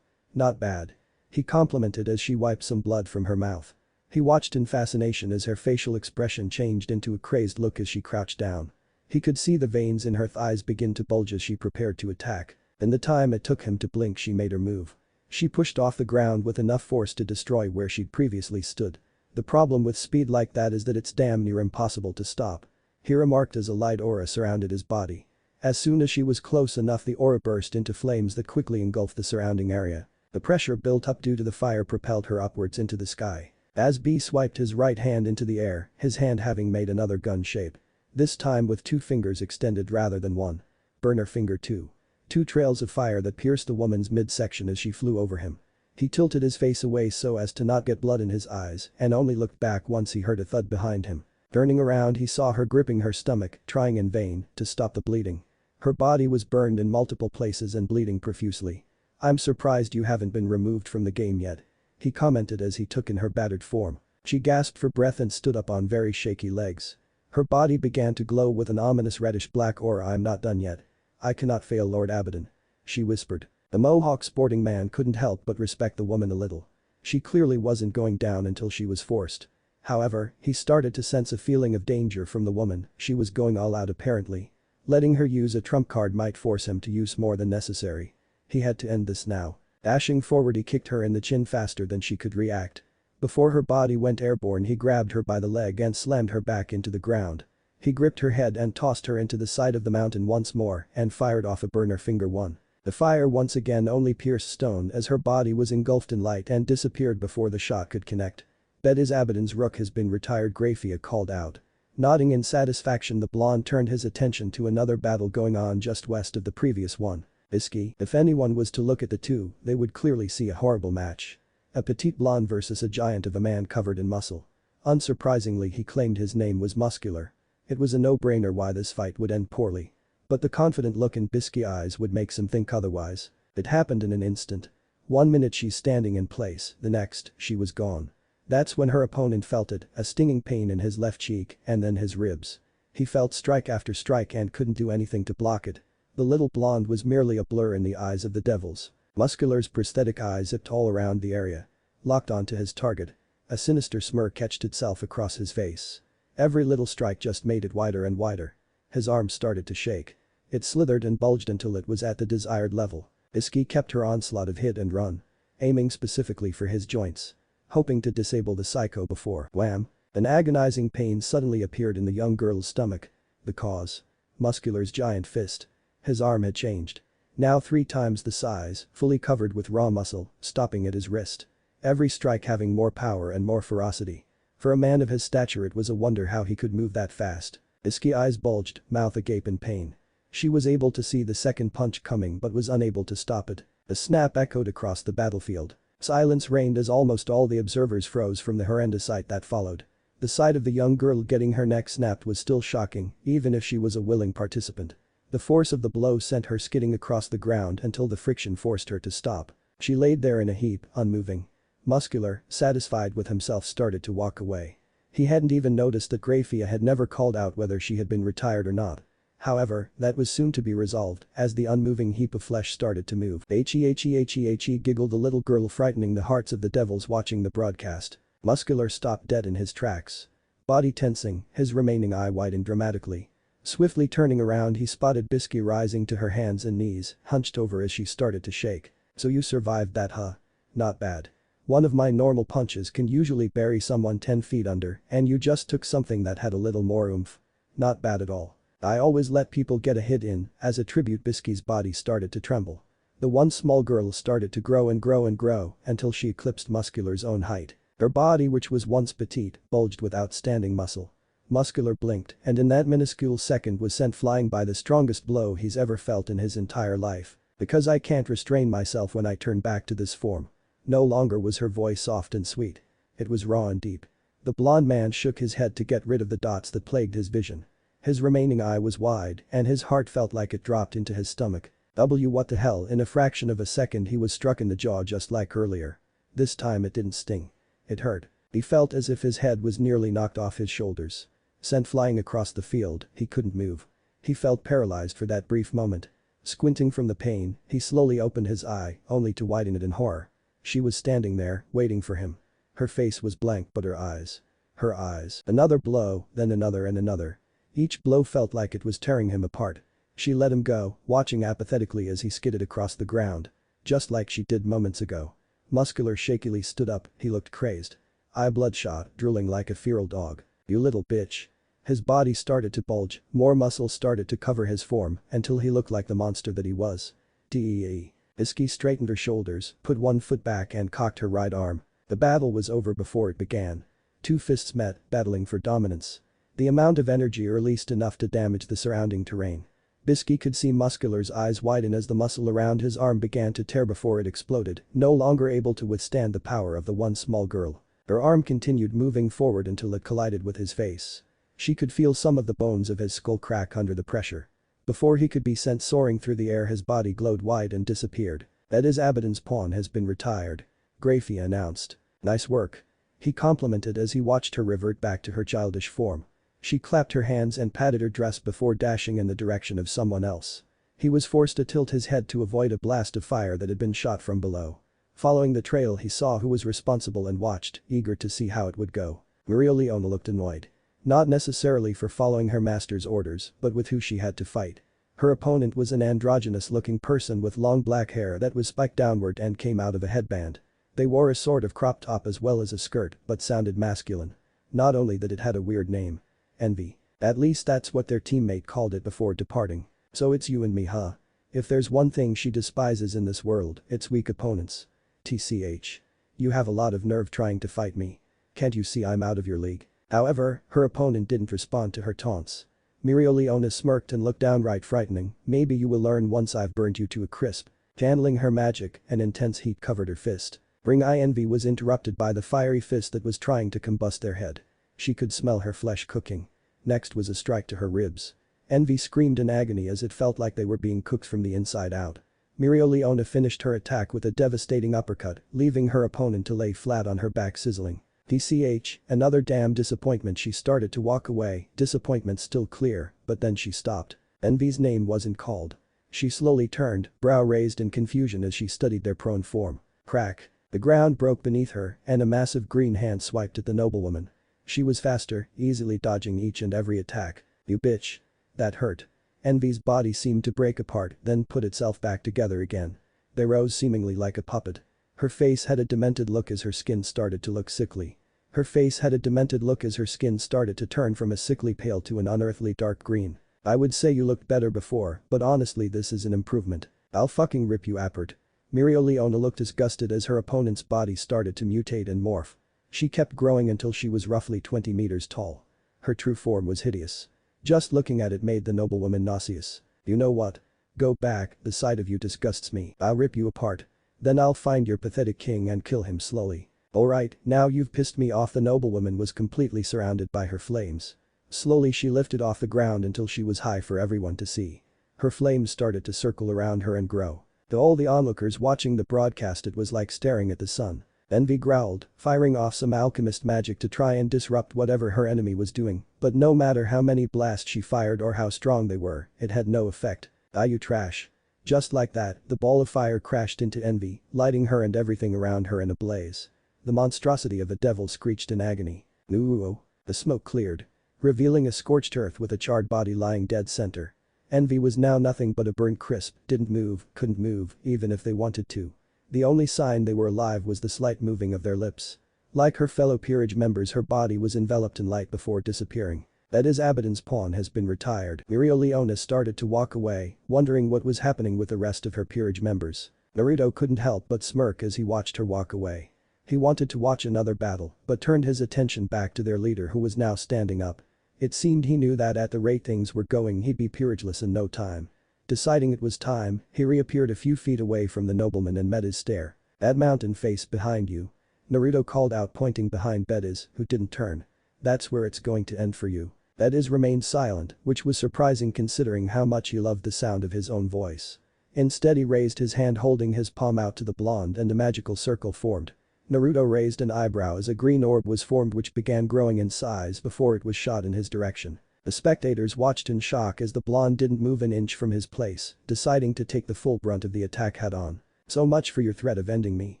Not bad. He complimented as she wiped some blood from her mouth. He watched in fascination as her facial expression changed into a crazed look as she crouched down. He could see the veins in her thighs begin to bulge as she prepared to attack. In the time it took him to blink, she made her move. She pushed off the ground with enough force to destroy where she'd previously stood. The problem with speed like that is that it's damn near impossible to stop. He remarked as a light aura surrounded his body. As soon as she was close enough, the aura burst into flames that quickly engulfed the surrounding area. The pressure built up due to the fire propelled her upwards into the sky. As B swiped his right hand into the air, his hand having made another gun shape. This time with 2 fingers extended rather than 1. Burner finger 2. 2 trails of fire that pierced the woman's midsection as she flew over him. He tilted his face away so as to not get blood in his eyes and only looked back once he heard a thud behind him. Turning around he saw her gripping her stomach, trying in vain to stop the bleeding. Her body was burned in multiple places and bleeding profusely. "I'm surprised you haven't been removed from the game yet," he commented as he took in her battered form. She gasped for breath and stood up on very shaky legs. Her body began to glow with an ominous reddish-black aura. "I'm not done yet. I cannot fail Lord Abaddon," she whispered. The Mohawk sporting man couldn't help but respect the woman a little. She clearly wasn't going down until she was forced. However, he started to sense a feeling of danger from the woman. She was going all out apparently. Letting her use a trump card might force him to use more than necessary. He had to end this now. Dashing forward he kicked her in the chin faster than she could react. Before her body went airborne he grabbed her by the leg and slammed her back into the ground. He gripped her head and tossed her into the side of the mountain once more and fired off a burner finger one. The fire once again only pierced stone as her body was engulfed in light and disappeared before the shot could connect. "Bet is Abaddon's rook has been retired," Graia called out. Nodding in satisfaction, the blonde turned his attention to another battle going on just west of the previous one. If anyone was to look at the two, they would clearly see a horrible match. A petite blonde versus a giant of a man covered in muscle. Unsurprisingly, he claimed his name was Muscular. It was a no-brainer why this fight would end poorly. But the confident look in Bisky's eyes would make some think otherwise. It happened in an instant. 1 minute she's standing in place, the next, she was gone. That's when her opponent felt it, a stinging pain in his left cheek and then his ribs. He felt strike after strike and couldn't do anything to block it. The little blonde was merely a blur in the eyes of the devils. Muscular's prosthetic eyes zipped all around the area. Locked onto his target. A sinister smirk etched itself across his face. Every little strike just made it wider and wider. His arm started to shake. It slithered and bulged until it was at the desired level. Bisky kept her onslaught of hit and run. Aiming specifically for his joints. Hoping to disable the psycho before wham! An agonizing pain suddenly appeared in the young girl's stomach. The cause? Muscular's giant fist. His arm had changed. Now 3 times the size, fully covered with raw muscle, stopping at his wrist. Every strike having more power and more ferocity. For a man of his stature it was a wonder how he could move that fast. Bisky's eyes bulged, mouth agape in pain. She was able to see the second punch coming but was unable to stop it. A snap echoed across the battlefield. Silence reigned as almost all the observers froze from the horrendous sight that followed. The sight of the young girl getting her neck snapped was still shocking, even if she was a willing participant. The force of the blow sent her skidding across the ground until the friction forced her to stop. She laid there in a heap, unmoving. Muscular, satisfied with himself, started to walk away. He hadn't even noticed that Graia had never called out whether she had been retired or not. However, that was soon to be resolved as the unmoving heap of flesh started to move. He giggled the little girl, frightening the hearts of the devils watching the broadcast. Muscular stopped dead in his tracks. Body tensing, his remaining eye widened dramatically. Swiftly turning around he spotted Bisky rising to her hands and knees, hunched over as she started to shake. "So you survived that, huh? Not bad. One of my normal punches can usually bury someone 10 feet under and you just took something that had a little more oomph. Not bad at all. I always let people get a hit in." As a tribute, Bisky's body started to tremble. The one small girl started to grow and grow and grow until she eclipsed Muscular's own height. Her body, which was once petite, bulged with outstanding muscle. Muscular blinked and in that minuscule second was sent flying by the strongest blow he's ever felt in his entire life. "Because I can't restrain myself when I turn back to this form." No longer was her voice soft and sweet. It was raw and deep. The blonde man shook his head to get rid of the dots that plagued his vision. His remaining eye was wide and his heart felt like it dropped into his stomach. What the hell? In a fraction of a second he was struck in the jaw just like earlier. This time it didn't sting. It hurt. He felt as if his head was nearly knocked off his shoulders. Sent flying across the field, he couldn't move. He felt paralyzed for that brief moment. Squinting from the pain, he slowly opened his eye, only to widen it in horror. She was standing there, waiting for him. Her face was blank but her eyes. Her eyes. Another blow, then another and another. Each blow felt like it was tearing him apart. She let him go, watching apathetically as he skidded across the ground. Just like she did moments ago. Muscular shakily stood up, he looked crazed. Eye bloodshot, drooling like a feral dog. "You little bitch." His body started to bulge, more muscle started to cover his form until he looked like the monster that he was. Bisky straightened her shoulders, put one foot back and cocked her right arm. The battle was over before it began. 2 fists met, battling for dominance. The amount of energy released enough to damage the surrounding terrain. Bisky could see Muscular's eyes widen as the muscle around his arm began to tear before it exploded, no longer able to withstand the power of the one small girl. Her arm continued moving forward until it collided with his face. She could feel some of the bones of his skull crack under the pressure. Before he could be sent soaring through the air, his body glowed wide and disappeared. That is, Abaddon's pawn has been retired. Graia announced. Nice work. He complimented as he watched her revert back to her childish form. She clapped her hands and patted her dress before dashing in the direction of someone else. He was forced to tilt his head to avoid a blast of fire that had been shot from below. Following the trail, he saw who was responsible and watched, eager to see how it would go. Leona looked annoyed. Not necessarily for following her master's orders, but with who she had to fight. Her opponent was an androgynous-looking person with long black hair that was spiked downward and came out of a headband. They wore a sort of crop top as well as a skirt, but sounded masculine. Not only that, it had a weird name. Envy. At least that's what their teammate called it before departing. So it's you and me, huh? If there's one thing she despises in this world, it's weak opponents. TCH. You have a lot of nerve trying to fight me. Can't you see I'm out of your league? However, her opponent didn't respond to her taunts. Leona smirked and looked downright frightening. Maybe you will learn once I've burned you to a crisp. Channeling her magic, an intense heat covered her fist. Ring Eye Envy was interrupted by the fiery fist that was trying to combust their head. She could smell her flesh cooking. Next was a strike to her ribs. Envy screamed in agony as it felt like they were being cooked from the inside out. Leona finished her attack with a devastating uppercut, leaving her opponent to lay flat on her back sizzling. TCH, another damn disappointment. She started to walk away, disappointment still clear, but then she stopped. Envy's name wasn't called. She slowly turned, brow raised in confusion as she studied their prone form. Crack. The ground broke beneath her and a massive green hand swiped at the noblewoman. She was faster, easily dodging each and every attack. You bitch. That hurt. Envy's body seemed to break apart, then put itself back together again. They rose seemingly like a puppet. Her face had a demented look as her skin started to look sickly. Her face had a demented look as her skin started to turn from a sickly pale to an unearthly dark green. I would say you looked better before, but honestly this is an improvement. I'll fucking rip you apart. Leona looked disgusted as her opponent's body started to mutate and morph. She kept growing until she was roughly 20 meters tall. Her true form was hideous. Just looking at it made the noblewoman nauseous. You know what? Go back, the sight of you disgusts me. I'll rip you apart. Then I'll find your pathetic king and kill him slowly. Alright, now you've pissed me off. The noblewoman was completely surrounded by her flames. Slowly she lifted off the ground until she was high for everyone to see. Her flames started to circle around her and grow. To all the onlookers watching the broadcast, it was like staring at the sun. Envy growled, firing off some alchemist magic to try and disrupt whatever her enemy was doing, but no matter how many blasts she fired or how strong they were, it had no effect. Ah, you trash. Just like that, the ball of fire crashed into Envy, lighting her and everything around her in a blaze. The monstrosity of a devil screeched in agony. Ooh. The smoke cleared, revealing a scorched earth with a charred body lying dead center. Envy was now nothing but a burnt crisp, didn't move, couldn't move, even if they wanted to. The only sign they were alive was the slight moving of their lips. Like her fellow Peerage members, her body was enveloped in light before disappearing. That is, Abaddon's pawn has been retired. Leona started to walk away, wondering what was happening with the rest of her Peerage members. Naruto couldn't help but smirk as he watched her walk away. He wanted to watch another battle, but turned his attention back to their leader, who was now standing up. It seemed he knew that at the rate things were going he'd be peerageless in no time. Deciding it was time, he reappeared a few feet away from the nobleman and met his stare. That mountain face behind you. Naruto called out, pointing behind Bediz, who didn't turn. That's where it's going to end for you. Bediz remained silent, which was surprising considering how much he loved the sound of his own voice. Instead he raised his hand, holding his palm out to the blonde, and a magical circle formed. Naruto raised an eyebrow as a green orb was formed which began growing in size before it was shot in his direction. The spectators watched in shock as the blonde didn't move an inch from his place, deciding to take the full brunt of the attack head-on. So much for your threat of ending me.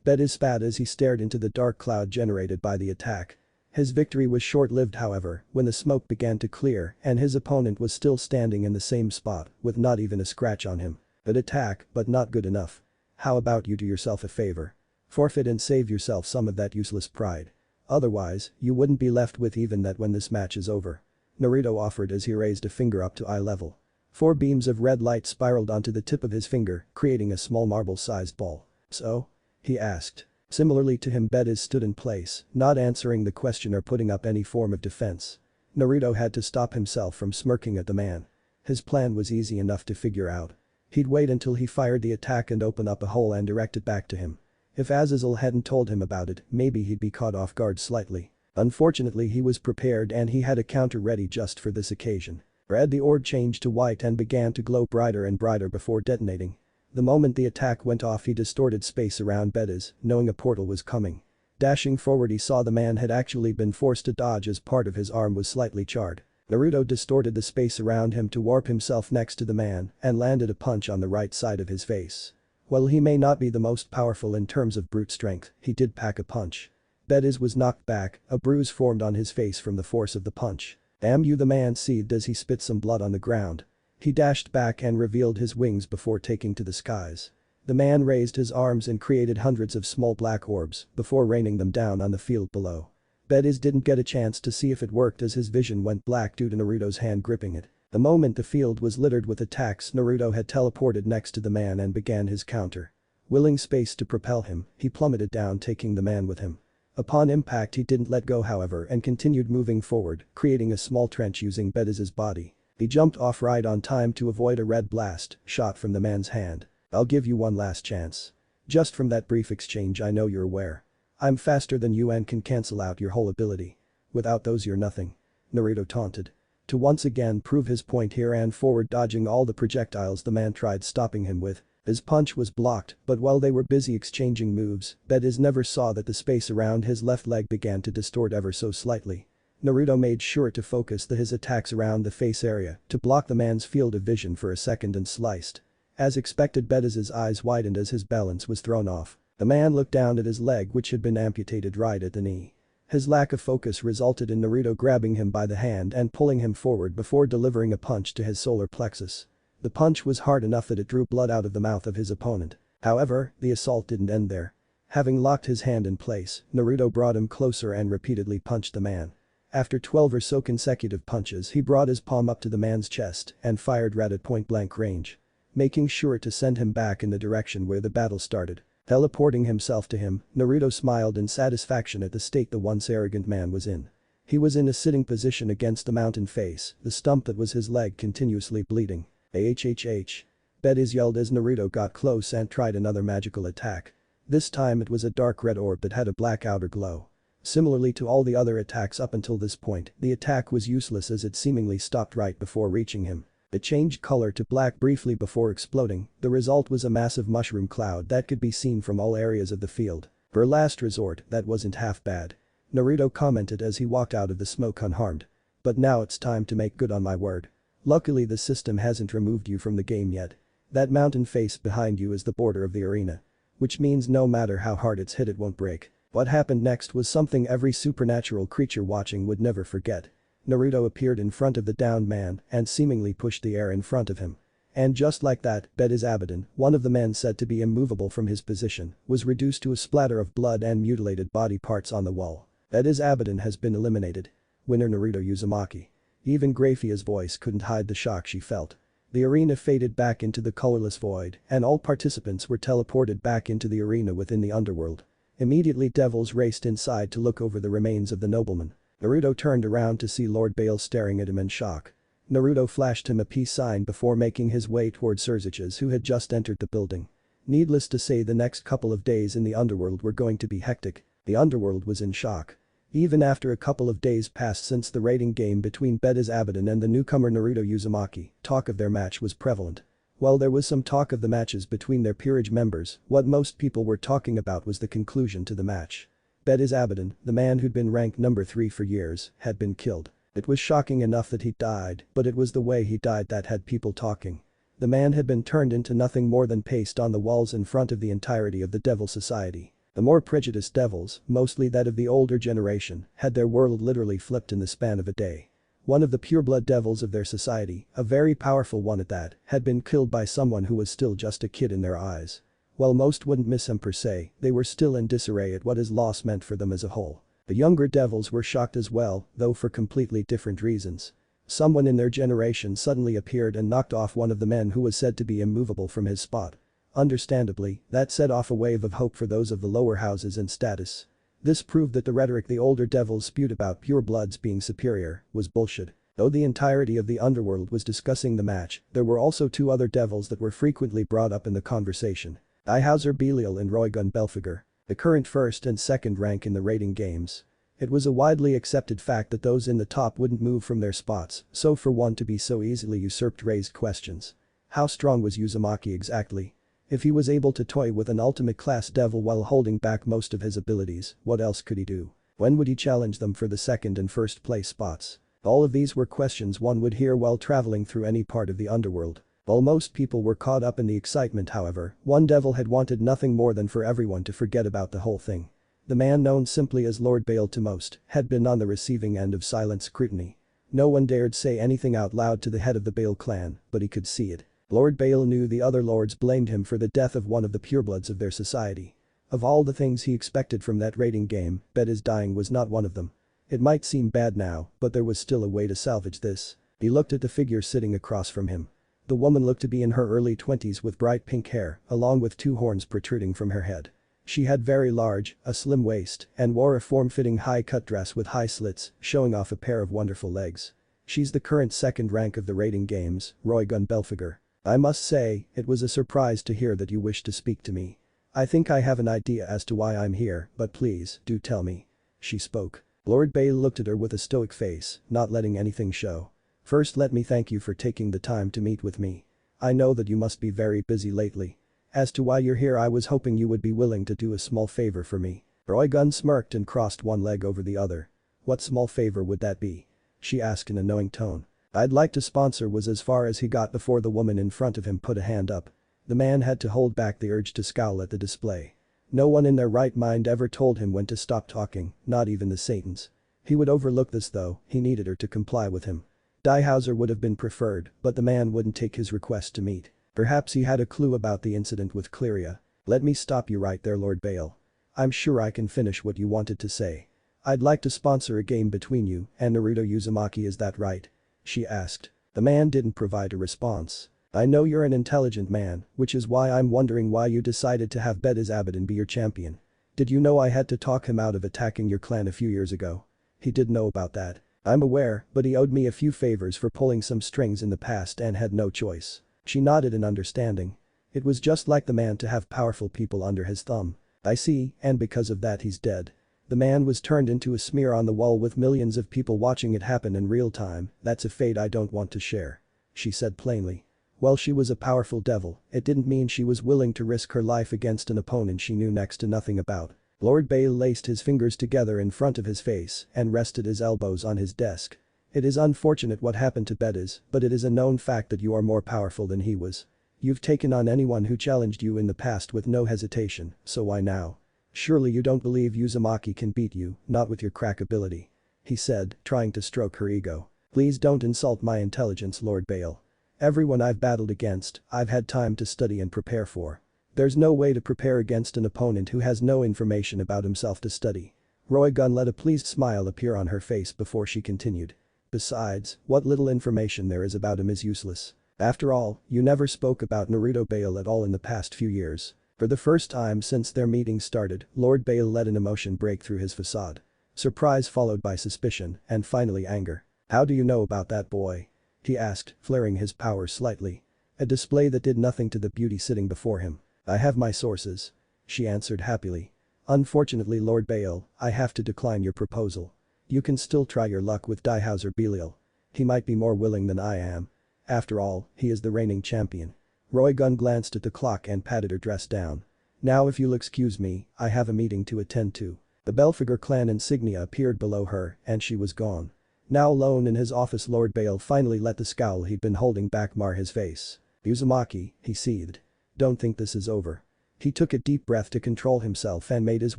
Bediz spat as he stared into the dark cloud generated by the attack. His victory was short-lived, however, when the smoke began to clear and his opponent was still standing in the same spot with not even a scratch on him. Good attack, but not good enough. How about you do yourself a favor? Forfeit and save yourself some of that useless pride. Otherwise, you wouldn't be left with even that when this match is over. Naruto offered as he raised a finger up to eye level. 4 beams of red light spiraled onto the tip of his finger, creating a small marble-sized ball. So? He asked. Similarly to him, Bediz stood in place, not answering the question or putting up any form of defense. Naruto had to stop himself from smirking at the man. His plan was easy enough to figure out. He'd wait until he fired the attack and open up a hole and direct it back to him. If Azazel hadn't told him about it, maybe he'd be caught off guard slightly. Unfortunately he was prepared and he had a counter ready just for this occasion. Red, the orb changed to white and began to glow brighter and brighter before detonating. The moment the attack went off he distorted space around Baale, knowing a portal was coming. Dashing forward he saw the man had actually been forced to dodge as part of his arm was slightly charred. Naruto distorted the space around him to warp himself next to the man and landed a punch on the right side of his face. While he may not be the most powerful in terms of brute strength, he did pack a punch. Baale was knocked back, a bruise formed on his face from the force of the punch. "Damn you," the man seethed as he spit some blood on the ground. He dashed back and revealed his wings before taking to the skies. The man raised his arms and created hundreds of small black orbs before raining them down on the field below. Baale didn't get a chance to see if it worked as his vision went black due to Naruto's hand gripping it. The moment the field was littered with attacks, Naruto had teleported next to the man and began his counter. Willing space to propel him, he plummeted down, taking the man with him. Upon impact he didn't let go however and continued moving forward, creating a small trench using Baale's body. He jumped off right on time to avoid a red blast shot from the man's hand. "I'll give you one last chance. Just from that brief exchange I know you're aware. I'm faster than you and can cancel out your whole ability. Without those you're nothing," Naruto taunted. To once again prove his point he ran forward, dodging all the projectiles the man tried stopping him with. His punch was blocked, but while they were busy exchanging moves, Baale never saw that the space around his left leg began to distort ever so slightly. Naruto made sure to focus his attacks around the face area to block the man's field of vision for a second and sliced. As expected, Baale's eyes widened as his balance was thrown off. The man looked down at his leg, which had been amputated right at the knee. His lack of focus resulted in Naruto grabbing him by the hand and pulling him forward before delivering a punch to his solar plexus. The punch was hard enough that it drew blood out of the mouth of his opponent. However, the assault didn't end there. Having locked his hand in place, Naruto brought him closer and repeatedly punched the man. After 12 or so consecutive punches he brought his palm up to the man's chest and fired right at point-blank range, making sure to send him back in the direction where the battle started. Teleporting himself to him, Naruto smiled in satisfaction at the state the once arrogant man was in. He was in a sitting position against the mountain face, the stump that was his leg continuously bleeding. "Ahhh." Baale yelled as Naruto got close and tried another magical attack. This time it was a dark red orb that had a black outer glow. Similarly to all the other attacks up until this point, the attack was useless as it seemingly stopped right before reaching him. It changed color to black briefly before exploding. The result was a massive mushroom cloud that could be seen from all areas of the field. "For last resort, that wasn't half bad," Naruto commented as he walked out of the smoke unharmed. "But now it's time to make good on my word. Luckily the system hasn't removed you from the game yet. That mountain face behind you is the border of the arena. Which means no matter how hard it's hit it won't break." What happened next was something every supernatural creature watching would never forget. Naruto appeared in front of the downed man and seemingly pushed the air in front of him. And just like that, Azazel, one of the men said to be immovable from his position, was reduced to a splatter of blood and mutilated body parts on the wall. Azazel has been eliminated. Winner Naruto Uzumaki. Even Graia's voice couldn't hide the shock she felt. The arena faded back into the colorless void and all participants were teleported back into the arena within the underworld. Immediately devils raced inside to look over the remains of the nobleman. Naruto turned around to see Lord Baale staring at him in shock. Naruto flashed him a peace sign before making his way toward Surziches, who had just entered the building. Needless to say, the next couple of days in the underworld were going to be hectic. The underworld was in shock. Even after a couple of days passed since the raiding game between Azazel and the newcomer Naruto Uzumaki, talk of their match was prevalent. While there was some talk of the matches between their Peerage members, what most people were talking about was the conclusion to the match. Azazel, the man who'd been ranked number 3 for years, had been killed. It was shocking enough that he died, but it was the way he died that had people talking. The man had been turned into nothing more than paste on the walls in front of the entirety of the Devil Society. The more prejudiced devils, mostly that of the older generation, had their world literally flipped in the span of a day. One of the pureblood devils of their society, a very powerful one at that, had been killed by someone who was still just a kid in their eyes. While most wouldn't miss him per se, they were still in disarray at what his loss meant for them as a whole. The younger devils were shocked as well, though for completely different reasons. Someone in their generation suddenly appeared and knocked off one of the men who was said to be immovable from his spot. Understandably, that set off a wave of hope for those of the lower houses and status. This proved that the rhetoric the older devils spewed about purebloods being superior was bullshit. Though the entirety of the underworld was discussing the match, there were also two other devils that were frequently brought up in the conversation. Belial and Roygun Belphegor, the current first and second rank in the rating games. It was a widely accepted fact that those in the top wouldn't move from their spots, so for one to be so easily usurped raised questions. How strong was Uzumaki exactly? If he was able to toy with an ultimate class devil while holding back most of his abilities, what else could he do? When would he challenge them for the second and first place spots? All of these were questions one would hear while traveling through any part of the underworld. While most people were caught up in the excitement, however, one devil had wanted nothing more than for everyone to forget about the whole thing. The man known simply as Lord Baale to most had been on the receiving end of silent scrutiny. No one dared say anything out loud to the head of the Baale clan, but he could see it. Lord Baale knew the other lords blamed him for the death of one of the purebloods of their society. Of all the things he expected from that rating game, Beda's dying was not one of them. It might seem bad now, but there was still a way to salvage this. He looked at the figure sitting across from him. The woman looked to be in her early 20s with bright pink hair, along with two horns protruding from her head. She had very large, a slim waist, and wore a form-fitting high-cut dress with high slits, showing off a pair of wonderful legs. She's the current second rank of the rating games, Roygun Belphegor. I must say, it was a surprise to hear that you wished to speak to me. I think I have an idea as to why I'm here, but please, do tell me. She spoke. Lord Baale looked at her with a stoic face, not letting anything show. First, let me thank you for taking the time to meet with me. I know that you must be very busy lately. As to why you're here, I was hoping you would be willing to do a small favor for me. Roygun smirked and crossed one leg over the other. What small favor would that be? She asked in a knowing tone. I'd like to sponsor was as far as he got before the woman in front of him put a hand up. The man had to hold back the urge to scowl at the display. No one in their right mind ever told him when to stop talking, not even the Satans. He would overlook this though, he needed her to comply with him. Diehauser would have been preferred, but the man wouldn't take his request to meet. Perhaps he had a clue about the incident with Cleria. Let me stop you right there, Lord Baale. I'm sure I can finish what you wanted to say. I'd like to sponsor a game between you and Naruto Uzumaki, is that right? She asked. The man didn't provide a response. I know you're an intelligent man, which is why I'm wondering why you decided to have Beda's Abaddon be your champion. Did you know I had to talk him out of attacking your clan a few years ago? He did know about that. I'm aware, but he owed me a few favors for pulling some strings in the past and had no choice. She nodded in understanding. It was just like the man to have powerful people under his thumb. I see, and because of that he's dead. The man was turned into a smear on the wall with millions of people watching it happen in real time. That's a fate I don't want to share. She said plainly. While she was a powerful devil, it didn't mean she was willing to risk her life against an opponent she knew next to nothing about. Lord Baale laced his fingers together in front of his face and rested his elbows on his desk. It is unfortunate what happened to Bedas, but it is a known fact that you are more powerful than he was. You've taken on anyone who challenged you in the past with no hesitation, so why now? Surely you don't believe Uzumaki can beat you, not with your crack ability. He said, trying to stroke her ego. Please don't insult my intelligence, Lord Baale. Everyone I've battled against, I've had time to study and prepare for. There's no way to prepare against an opponent who has no information about himself to study. Roygun let a pleased smile appear on her face before she continued. Besides, what little information there is about him is useless. After all, you never spoke about Naruto Baale at all in the past few years. For the first time since their meeting started, Lord Baale let an emotion break through his facade. Surprise followed by suspicion, and finally anger. How do you know about that boy? He asked, flaring his power slightly. A display that did nothing to the beauty sitting before him. I have my sources. She answered happily. Unfortunately, Lord Baale, I have to decline your proposal. You can still try your luck with Diehauser Belial. He might be more willing than I am. After all, he is the reigning champion. Roygun glanced at the clock and patted her dress down. Now if you'll excuse me, I have a meeting to attend to. The Belphegor clan insignia appeared below her and she was gone. Now alone in his office, Lord Baale finally let the scowl he'd been holding back mar his face. Uzumaki, he seethed. Don't think this is over. He took a deep breath to control himself and made his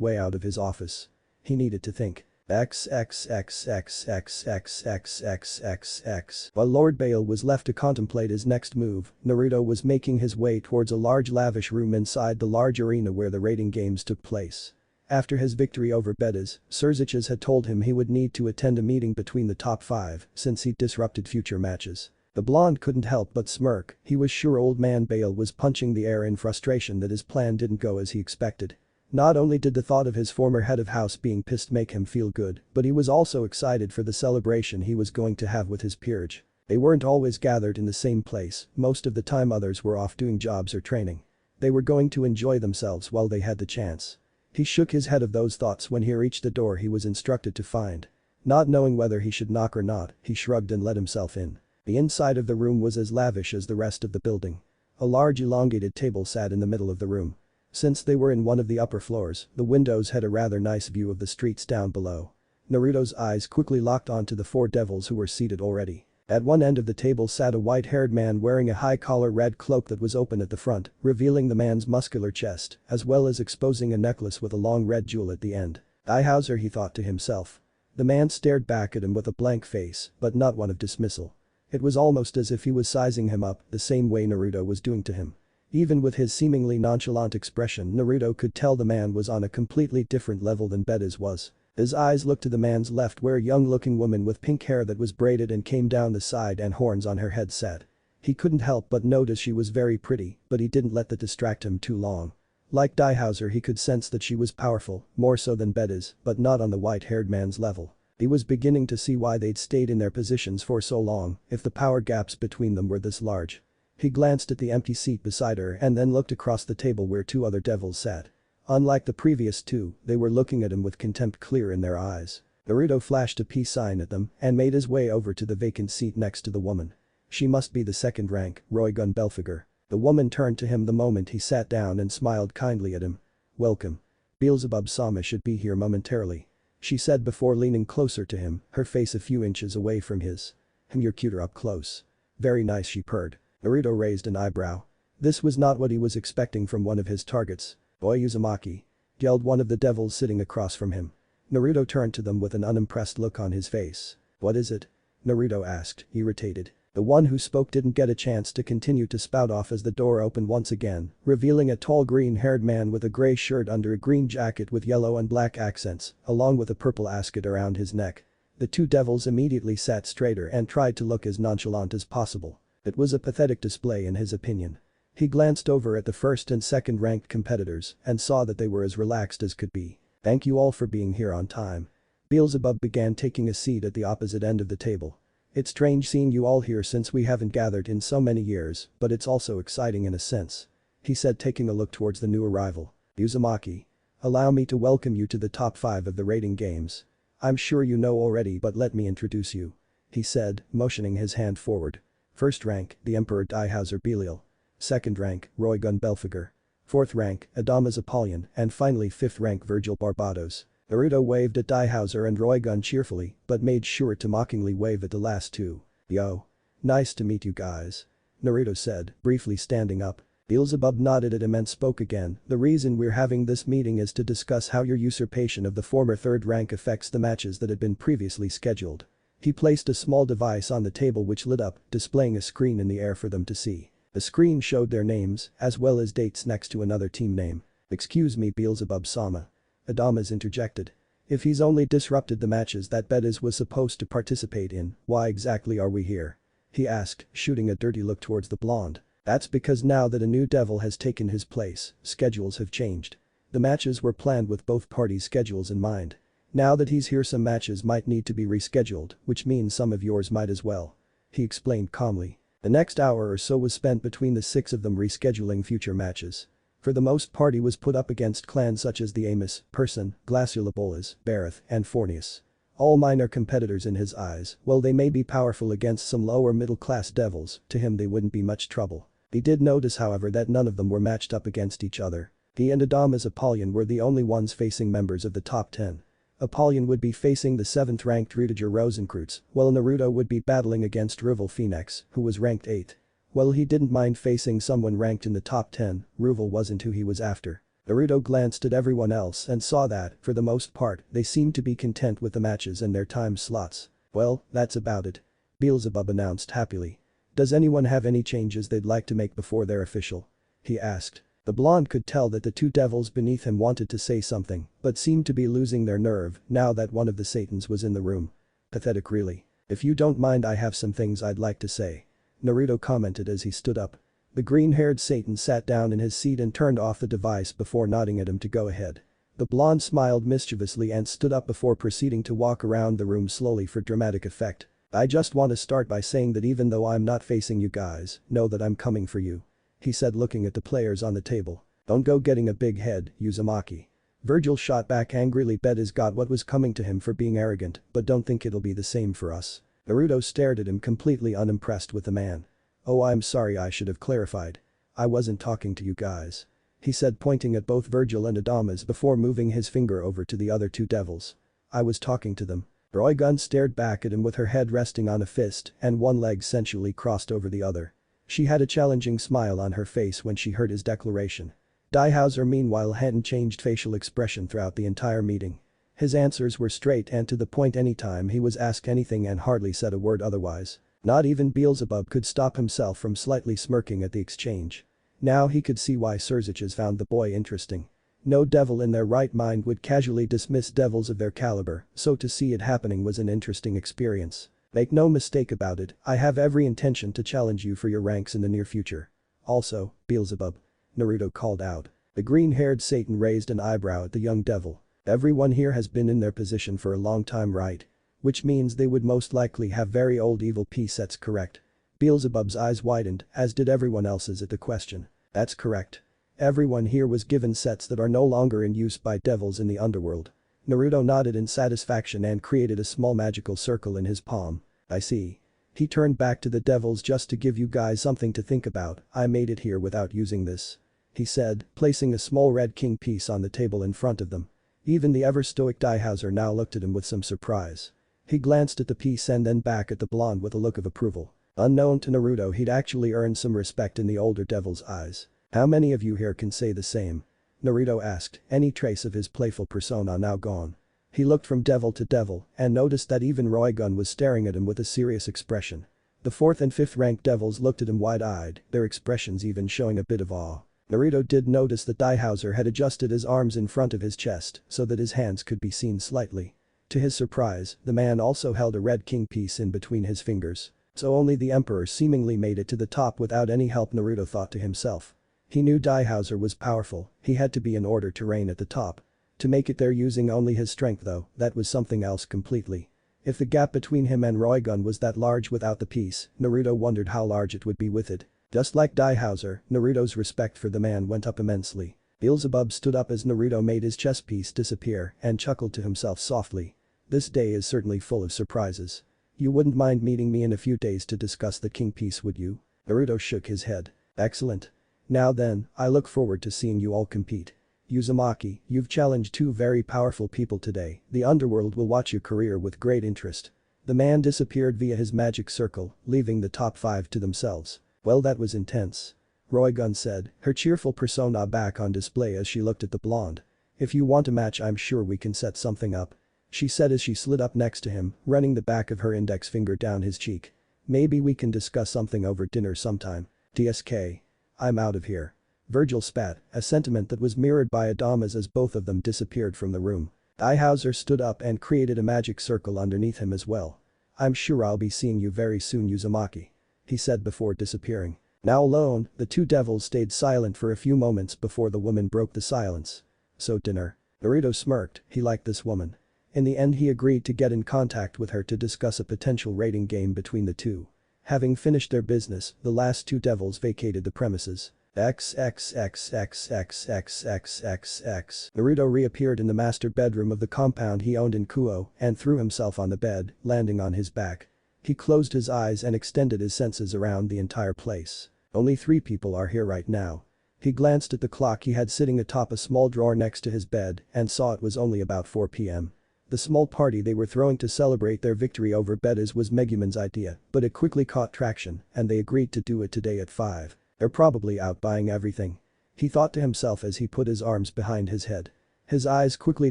way out of his office. He needed to think. XXXXXXXXXX. While Lord Baale was left to contemplate his next move, Naruto was making his way towards a large lavish room inside the large arena where the rating games took place. After his victory over Bedas, Surziches had told him he would need to attend a meeting between the top 5 since he'd disrupted future matches. The blonde couldn't help but smirk, he was sure old man Baale was punching the air in frustration that his plan didn't go as he expected. Not only did the thought of his former head of house being pissed make him feel good, but he was also excited for the celebration he was going to have with his peerage. They weren't always gathered in the same place, most of the time others were off doing jobs or training. They were going to enjoy themselves while they had the chance. He shook his head of those thoughts when he reached the door he was instructed to find. Not knowing whether he should knock or not, he shrugged and let himself in. The inside of the room was as lavish as the rest of the building. A large elongated table sat in the middle of the room. Since they were in one of the upper floors, the windows had a rather nice view of the streets down below. Naruto's eyes quickly locked onto the 4 devils who were seated already. At one end of the table sat a white-haired man wearing a high-collar red cloak that was open at the front, revealing the man's muscular chest, as well as exposing a necklace with a long red jewel at the end. Dihauser, he thought to himself. The man stared back at him with a blank face, but not one of dismissal. It was almost as if he was sizing him up the same way Naruto was doing to him. Even with his seemingly nonchalant expression, Naruto could tell the man was on a completely different level than Beda's was. His eyes looked to the man's left where a young-looking woman with pink hair that was braided and came down the side and horns on her head sat. He couldn't help but notice she was very pretty, but he didn't let that distract him too long. Like Dihauser, he could sense that she was powerful, more so than Beda's, but not on the white-haired man's level. He was beginning to see why they'd stayed in their positions for so long, if the power gaps between them were this large. He glanced at the empty seat beside her and then looked across the table where 2 other devils sat. Unlike the previous 2, they were looking at him with contempt clear in their eyes. Naruto flashed a peace sign at them and made his way over to the vacant seat next to the woman. She must be the 2nd rank, Roigun Belphegor. The woman turned to him the moment he sat down and smiled kindly at him. "Welcome. Beelzebub-sama should be here momentarily," she said before leaning closer to him, her face a few inches away from his. "You're cuter up close." "Very nice," she purred. Naruto raised an eyebrow. This was not what he was expecting from one of his targets. "Oi Uzumaki," yelled one of the devils sitting across from him. Naruto turned to them with an unimpressed look on his face. "What is it?" Naruto asked, irritated. The one who spoke didn't get a chance to continue to spout off as the door opened once again, revealing a tall green-haired man with a gray shirt under a green jacket with yellow and black accents, along with a purple ascot around his neck. The 2 devils immediately sat straighter and tried to look as nonchalant as possible. It was a pathetic display in his opinion. He glanced over at the 1st and 2nd ranked competitors and saw that they were as relaxed as could be. "Thank you all for being here on time." Beelzebub began taking a seat at the opposite end of the table. "It's strange seeing you all here since we haven't gathered in so many years, but it's also exciting in a sense," he said, taking a look towards the new arrival. "Uzumaki. Allow me to welcome you to the top 5 of the rating games. I'm sure you know already, but let me introduce you," he said, motioning his hand forward. "1st rank, the Emperor Dihauser Belial. 2nd rank, Roigun Belphegor. 4th rank, Adamas Apollyon, and finally 5th rank Virgil Barbados." Naruto waved at Dihauser and Roigun cheerfully, but made sure to mockingly wave at the last 2. "Yo. Nice to meet you guys," Naruto said, briefly standing up. Beelzebub nodded at him and spoke again. "The reason we're having this meeting is to discuss how your usurpation of the former 3rd rank affects the matches that had been previously scheduled." He placed a small device on the table which lit up, displaying a screen in the air for them to see. The screen showed their names, as well as dates next to another team name. "Excuse me, Beelzebub-sama," Adamas interjected. "If he's only disrupted the matches that Bedas was supposed to participate in, why exactly are we here?" he asked, shooting a dirty look towards the blonde. "That's because now that a new devil has taken his place, schedules have changed. The matches were planned with both parties' schedules in mind. Now that he's here, some matches might need to be rescheduled, which means some of yours might as well," he explained calmly. The next hour or so was spent between the 6 of them rescheduling future matches. For the most part he was put up against clans such as the Amos, Person, Glaciolabolas, Bareth, and Fornius. All minor competitors in his eyes, while they may be powerful against some lower middle-class devils, to him they wouldn't be much trouble. He did notice however that none of them were matched up against each other. He and Adamas Apollyon were the only ones facing members of the top 10. Apollyon would be facing the 7th ranked Rudiger Rosenkreutz, while Naruto would be battling against Ruvel Phoenix, who was ranked 8. While he didn't mind facing someone ranked in the top 10, Ruvel wasn't who he was after. Naruto glanced at everyone else and saw that, for the most part, they seemed to be content with the matches and their time slots. "Well, that's about it," Beelzebub announced happily. "Does anyone have any changes they'd like to make before they're official?" he asked. The blonde could tell that the 2 devils beneath him wanted to say something, but seemed to be losing their nerve now that one of the Satans was in the room. "Pathetic really. If you don't mind, I have some things I'd like to say," Naruto commented as he stood up. The green-haired Satan sat down in his seat and turned off the device before nodding at him to go ahead. The blonde smiled mischievously and stood up before proceeding to walk around the room slowly for dramatic effect. I just want to start by saying that even though I'm not facing you guys, know that I'm coming for you. He said looking at the players on the table. Don't go getting a big head, Uzumaki. Virgil shot back angrily. Bet has got what was coming to him for being arrogant, but don't think it'll be the same for us. Naruto stared at him completely unimpressed with the man. Oh, I'm sorry, I should have clarified. I wasn't talking to you guys. He said pointing at both Virgil and Adamas before moving his finger over to the other two devils. I was talking to them. Roigun stared back at him with her head resting on a fist and one leg sensually crossed over the other. She had a challenging smile on her face when she heard his declaration. Daihauser meanwhile hadn't changed facial expression throughout the entire meeting. His answers were straight and to the point anytime he was asked anything and hardly said a word otherwise. Not even Beelzebub could stop himself from slightly smirking at the exchange. Now he could see why Surziches found the boy interesting. No devil in their right mind would casually dismiss devils of their caliber, so to see it happening was an interesting experience. Make no mistake about it, I have every intention to challenge you for your ranks in the near future. Also, Beelzebub. Naruto called out. The green-haired Satan raised an eyebrow at the young devil. Everyone here has been in their position for a long time, right? Which means they would most likely have very old evil P sets, correct? Beelzebub's eyes widened, as did everyone else's at the question. That's correct. Everyone here was given sets that are no longer in use by devils in the underworld. Naruto nodded in satisfaction and created a small magical circle in his palm. I see. He turned back to the devils. Just to give you guys something to think about, I made it here without using this. He said, placing a small red king piece on the table in front of them. Even the ever-stoic Daihauser now looked at him with some surprise. He glanced at the piece and then back at the blonde with a look of approval. Unknown to Naruto, he'd actually earned some respect in the older devil's eyes. How many of you here can say the same? Naruto asked, any trace of his playful persona now gone. He looked from devil to devil and noticed that even Roigun was staring at him with a serious expression. The 4th and 5th ranked devils looked at him wide-eyed, their expressions even showing a bit of awe. Naruto did notice that Daihauser had adjusted his arms in front of his chest so that his hands could be seen slightly. To his surprise, the man also held a red king piece in between his fingers. So only the emperor seemingly made it to the top without any help, Naruto thought to himself. He knew Daihauser was powerful, he had to be in order to reign at the top. To make it there using only his strength though, that was something else completely. If the gap between him and Roigun was that large without the piece, Naruto wondered how large it would be with it. Just like Daihauser, Naruto's respect for the man went up immensely. Beelzebub stood up as Naruto made his chess piece disappear and chuckled to himself softly. This day is certainly full of surprises. You wouldn't mind meeting me in a few days to discuss the king piece, would you? Naruto shook his head. Excellent. Now then, I look forward to seeing you all compete. Uzumaki, you've challenged two very powerful people today, the underworld will watch your career with great interest. The man disappeared via his magic circle, leaving the top 5 to themselves. Well, that was intense. Roigun said, her cheerful persona back on display as she looked at the blonde. If you want a match, I'm sure we can set something up. She said as she slid up next to him, running the back of her index finger down his cheek. Maybe we can discuss something over dinner sometime. DSK. I'm out of here. Virgil spat, a sentiment that was mirrored by Adamas as both of them disappeared from the room. Daihauser stood up and created a magic circle underneath him as well. I'm sure I'll be seeing you very soon, Uzumaki. He said before disappearing. Now alone, the two devils stayed silent for a few moments before the woman broke the silence. So dinner. Naruto smirked, he liked this woman. In the end he agreed to get in contact with her to discuss a potential raiding game between the two. Having finished their business, the last two devils vacated the premises. XXXXXXXXX. Naruto reappeared in the master bedroom of the compound he owned in Kuo and threw himself on the bed, landing on his back. He closed his eyes and extended his senses around the entire place. Only 3 people are here right now. He glanced at the clock he had sitting atop a small drawer next to his bed and saw it was only about 4 p.m. The small party they were throwing to celebrate their victory over Betas was Megumin's idea, but it quickly caught traction and they agreed to do it today at 5. They're probably out buying everything. He thought to himself as he put his arms behind his head. His eyes quickly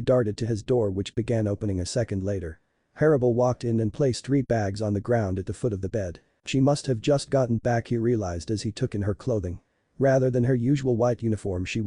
darted to his door, which began opening a second later. Haribo walked in and placed 3 bags on the ground at the foot of the bed. She must have just gotten back, he realized as he took in her clothing. Rather than her usual white uniform she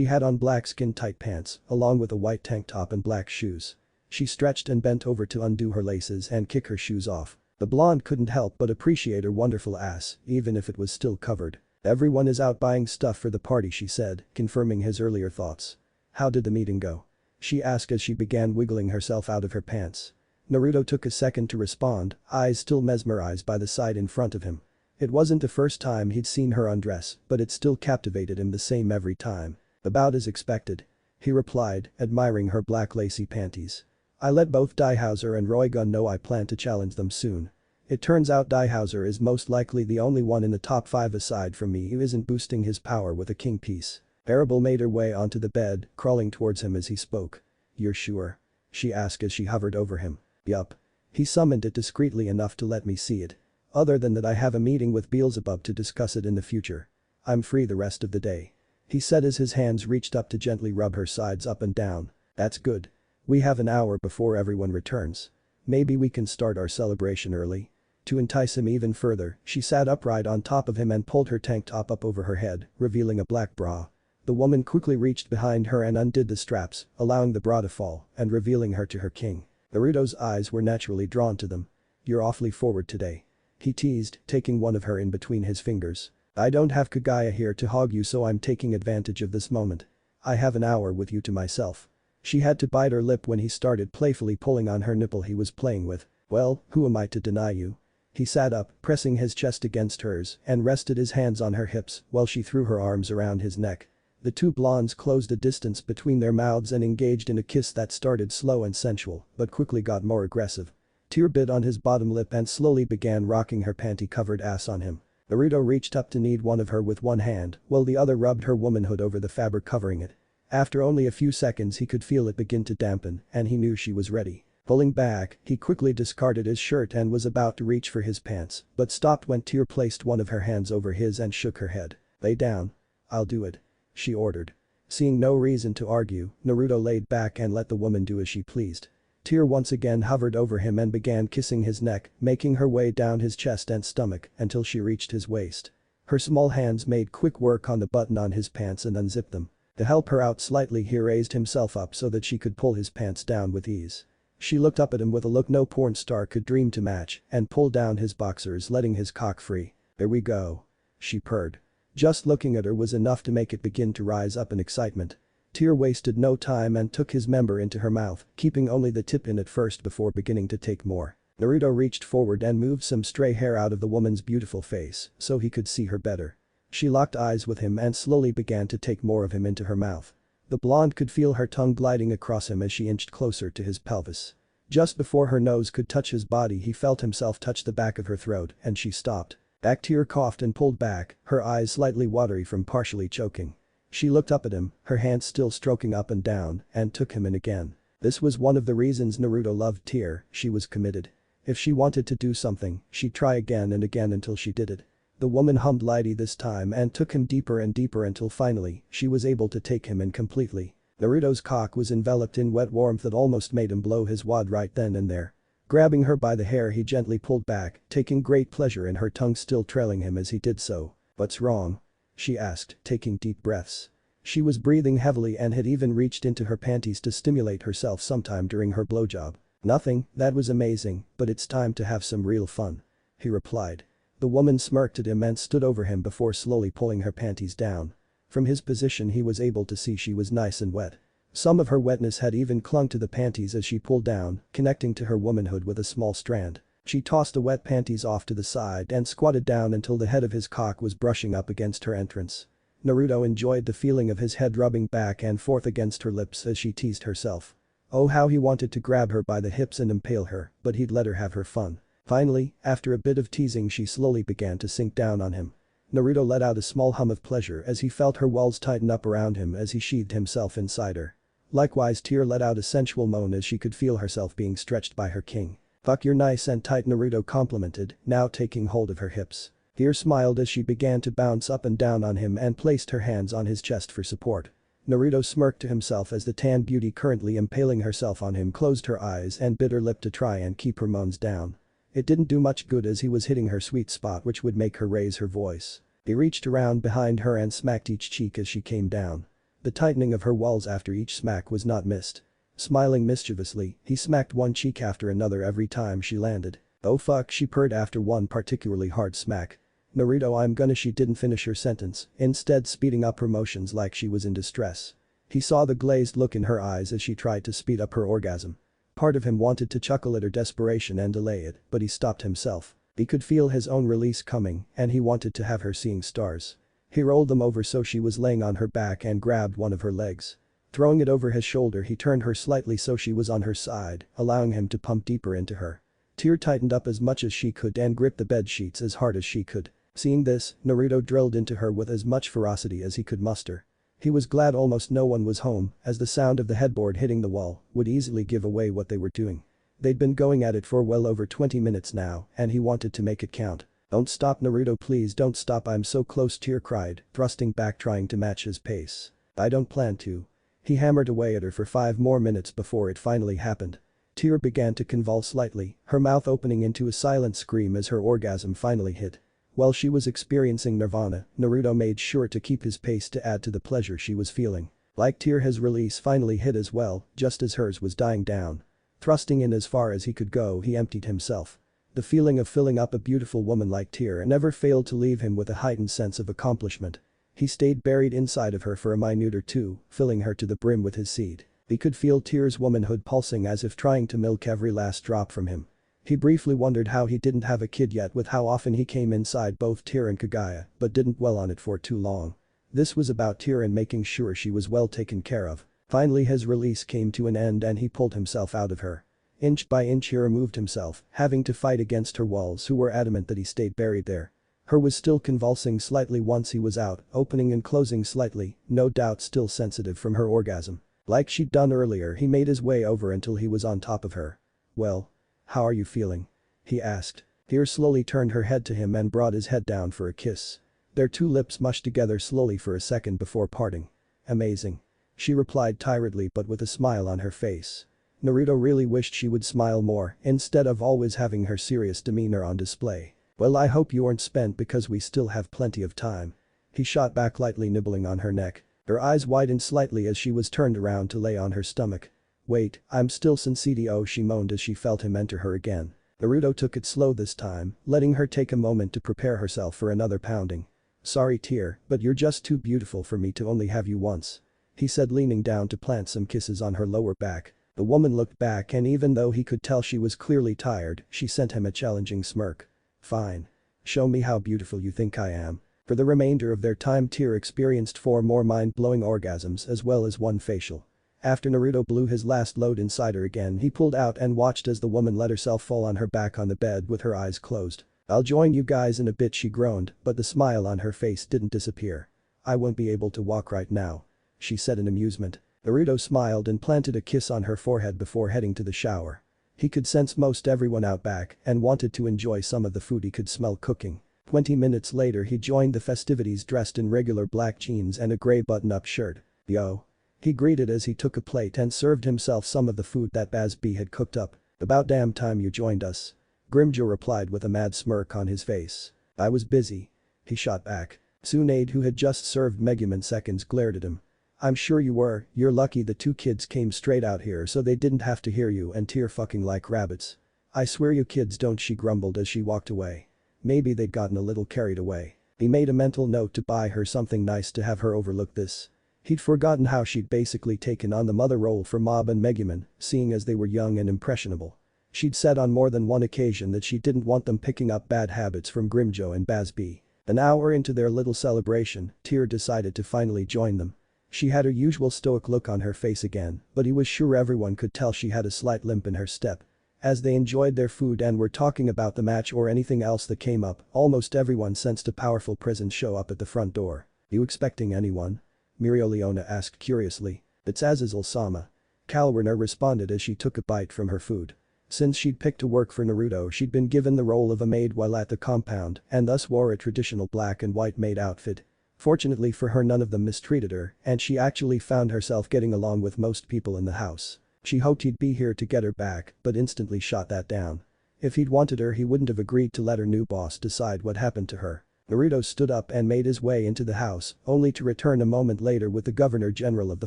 had on black skin-tight pants, along with a white tank top and black shoes. She stretched and bent over to undo her laces and kick her shoes off. The blonde couldn't help but appreciate her wonderful ass, even if it was still covered. Everyone is out buying stuff for the party, she said, confirming his earlier thoughts. How did the meeting go? She asked as she began wiggling herself out of her pants. Naruto took a second to respond, eyes still mesmerized by the sight in front of him. It wasn't the first time he'd seen her undress, but it still captivated him the same every time. About as expected. He replied, admiring her black lacy panties. I let both Daihauser and Roigun know I plan to challenge them soon. It turns out Daihauser is most likely the only one in the top 5 aside from me who isn't boosting his power with a king piece. Arable made her way onto the bed, crawling towards him as he spoke. You're sure? She asked as she hovered over him. Yup. He summoned it discreetly enough to let me see it. Other than that, I have a meeting with Beelzebub to discuss it in the future. I'm free the rest of the day. He said as his hands reached up to gently rub her sides up and down. That's good. We have an hour before everyone returns. Maybe we can start our celebration early. To entice him even further, she sat upright on top of him and pulled her tank top up over her head, revealing a black bra. The woman quickly reached behind her and undid the straps, allowing the bra to fall and revealing her to her king. Naruto's eyes were naturally drawn to them. You're awfully forward today. He teased, taking one of her in between his fingers. I don't have Kagaya here to hog you, so I'm taking advantage of this moment. I have an hour with you to myself. She had to bite her lip when he started playfully pulling on her nipple he was playing with. Well, who am I to deny you? He sat up, pressing his chest against hers, and rested his hands on her hips while she threw her arms around his neck. The two blondes closed a distance between their mouths and engaged in a kiss that started slow and sensual, but quickly got more aggressive. Tear bit on his bottom lip and slowly began rocking her panty-covered ass on him. Naruto reached up to knead one of her with one hand, while the other rubbed her womanhood over the fabric covering it. After only a few seconds he could feel it begin to dampen, and he knew she was ready. Pulling back, he quickly discarded his shirt and was about to reach for his pants, but stopped when Tear placed one of her hands over his and shook her head. Lay down. I'll do it. She ordered. Seeing no reason to argue, Naruto laid back and let the woman do as she pleased. Tear once again hovered over him and began kissing his neck, making her way down his chest and stomach until she reached his waist. Her small hands made quick work on the button on his pants and unzipped them. To help her out slightly, he raised himself up so that she could pull his pants down with ease. She looked up at him with a look no porn star could dream to match and pulled down his boxers, letting his cock free. There we go. She purred. Just looking at her was enough to make it begin to rise up in excitement. Tear wasted no time and took his member into her mouth, keeping only the tip in at first before beginning to take more. Naruto reached forward and moved some stray hair out of the woman's beautiful face so he could see her better. She locked eyes with him and slowly began to take more of him into her mouth. The blonde could feel her tongue gliding across him as she inched closer to his pelvis. Just before her nose could touch his body, he felt himself touch the back of her throat and she stopped. Tear coughed and pulled back, her eyes slightly watery from partially choking. She looked up at him, her hands still stroking up and down, and took him in again. This was one of the reasons Naruto loved Tear, she was committed. If she wanted to do something, she'd try again and again until she did it. The woman hummed lightly this time and took him deeper and deeper until finally, she was able to take him in completely. Naruto's cock was enveloped in wet warmth that almost made him blow his wad right then and there. Grabbing her by the hair, he gently pulled back, taking great pleasure in her tongue still trailing him as he did so. What's wrong? She asked, taking deep breaths. She was breathing heavily and had even reached into her panties to stimulate herself sometime during her blowjob. Nothing, that was amazing, but it's time to have some real fun. He replied. The woman smirked at him and stood over him before slowly pulling her panties down. From his position he was able to see she was nice and wet. Some of her wetness had even clung to the panties as she pulled down, connecting to her womanhood with a small strand. She tossed the wet panties off to the side and squatted down until the head of his cock was brushing up against her entrance. Naruto enjoyed the feeling of his head rubbing back and forth against her lips as she teased herself. Oh, how he wanted to grab her by the hips and impale her, but he'd let her have her fun. Finally, after a bit of teasing, she slowly began to sink down on him. Naruto let out a small hum of pleasure as he felt her walls tighten up around him as he sheathed himself inside her. Likewise, Tear let out a sensual moan as she could feel herself being stretched by her king. Fuck, you're nice and tight, Naruto complimented, now taking hold of her hips. Tear smiled as she began to bounce up and down on him and placed her hands on his chest for support. Naruto smirked to himself as the tan beauty currently impaling herself on him closed her eyes and bit her lip to try and keep her moans down. It didn't do much good as he was hitting her sweet spot, which would make her raise her voice. He reached around behind her and smacked each cheek as she came down. The tightening of her walls after each smack was not missed. Smiling mischievously, he smacked one cheek after another every time she landed. Oh fuck, she purred after one particularly hard smack. Naruto, I'm gonna. She didn't finish her sentence, instead speeding up her motions like she was in distress. He saw the glazed look in her eyes as she tried to speed up her orgasm. Part of him wanted to chuckle at her desperation and delay it, but he stopped himself. He could feel his own release coming, and he wanted to have her seeing stars. He rolled them over so she was laying on her back and grabbed one of her legs. Throwing it over his shoulder, he turned her slightly so she was on her side, allowing him to pump deeper into her. Tear tightened up as much as she could and gripped the bed sheets as hard as she could. Seeing this, Naruto drilled into her with as much ferocity as he could muster. He was glad almost no one was home, as the sound of the headboard hitting the wall would easily give away what they were doing. They'd been going at it for well over 20 minutes now, and he wanted to make it count. Don't stop, Naruto, please don't stop, I'm so close, Tear cried, thrusting back trying to match his pace. I don't plan to. He hammered away at her for 5 more minutes before it finally happened. Tear began to convulse slightly, her mouth opening into a silent scream as her orgasm finally hit. While she was experiencing nirvana, Naruto made sure to keep his pace to add to the pleasure she was feeling. Like Tear, his release finally hit as well, just as hers was dying down. Thrusting in as far as he could go, he emptied himself. The feeling of filling up a beautiful woman like Tear never failed to leave him with a heightened sense of accomplishment. He stayed buried inside of her for a minute or two, filling her to the brim with his seed. He could feel Tear's womanhood pulsing as if trying to milk every last drop from him. He briefly wondered how he didn't have a kid yet with how often he came inside both Tear and Kaguya, but didn't dwell on it for too long. This was about Tear and making sure she was well taken care of. Finally his release came to an end and he pulled himself out of her. Inch by inch he removed himself, having to fight against her walls who were adamant that he stayed buried there. Her was still convulsing slightly once he was out, opening and closing slightly, no doubt still sensitive from her orgasm. Like she'd done earlier, he made his way over until he was on top of her. Well? How are you feeling? He asked. Tear slowly turned her head to him and brought his head down for a kiss. Their two lips mushed together slowly for a second before parting. Amazing. She replied tiredly but with a smile on her face. Naruto really wished she would smile more instead of always having her serious demeanor on display. Well, I hope you aren't spent because we still have plenty of time. He shot back lightly, nibbling on her neck. Her eyes widened slightly as she was turned around to lay on her stomach. Wait, I'm still sensitive, she moaned as she felt him enter her again. Naruto took it slow this time, letting her take a moment to prepare herself for another pounding. Sorry, Tear, but you're just too beautiful for me to only have you once. He said, leaning down to plant some kisses on her lower back. The woman looked back and even though he could tell she was clearly tired, she sent him a challenging smirk. Fine. Show me how beautiful you think I am. For the remainder of their time, Tear experienced 4 more mind-blowing orgasms as well as 1 facial. After Naruto blew his last load inside her again, he pulled out and watched as the woman let herself fall on her back on the bed with her eyes closed. I'll join you guys in a bit, she groaned, but the smile on her face didn't disappear. I won't be able to walk right now, she said in amusement. Naruto smiled and planted a kiss on her forehead before heading to the shower. He could sense most everyone out back and wanted to enjoy some of the food he could smell cooking. 20 minutes later he joined the festivities dressed in regular black jeans and a gray button-up shirt. Yo. He greeted as he took a plate and served himself some of the food that Bazz had cooked up. About damn time you joined us. Grimjo replied with a mad smirk on his face. I was busy. He shot back. Tsunade, who had just served Megumin seconds, glared at him. I'm sure you were, you're lucky the 2 kids came straight out here so they didn't have to hear you and Tear fucking like rabbits. I swear you kids don't, she grumbled as she walked away. Maybe they'd gotten a little carried away. He made a mental note to buy her something nice to have her overlook this. He'd forgotten how she'd basically taken on the mother role for Mob and Megumin, seeing as they were young and impressionable. She'd said on more than one occasion that she didn't want them picking up bad habits from Grimjo and Bazz. An hour into their little celebration, Tear decided to finally join them. She had her usual stoic look on her face again, but he was sure everyone could tell she had a slight limp in her step. As they enjoyed their food and were talking about the match or anything else that came up, almost everyone sensed a powerful presence show up at the front door. You expecting anyone? Leona asked curiously. It's Azazel-sama. Calwerner responded as she took a bite from her food. Since she'd picked to work for Naruto, she'd been given the role of a maid while at the compound and thus wore a traditional black and white maid outfit. Fortunately for her, none of them mistreated her and she actually found herself getting along with most people in the house. She hoped he'd be here to get her back but instantly shot that down. If he'd wanted her he wouldn't have agreed to let her new boss decide what happened to her. Naruto stood up and made his way into the house, only to return a moment later with the Governor General of the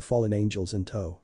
Fallen Angels in tow.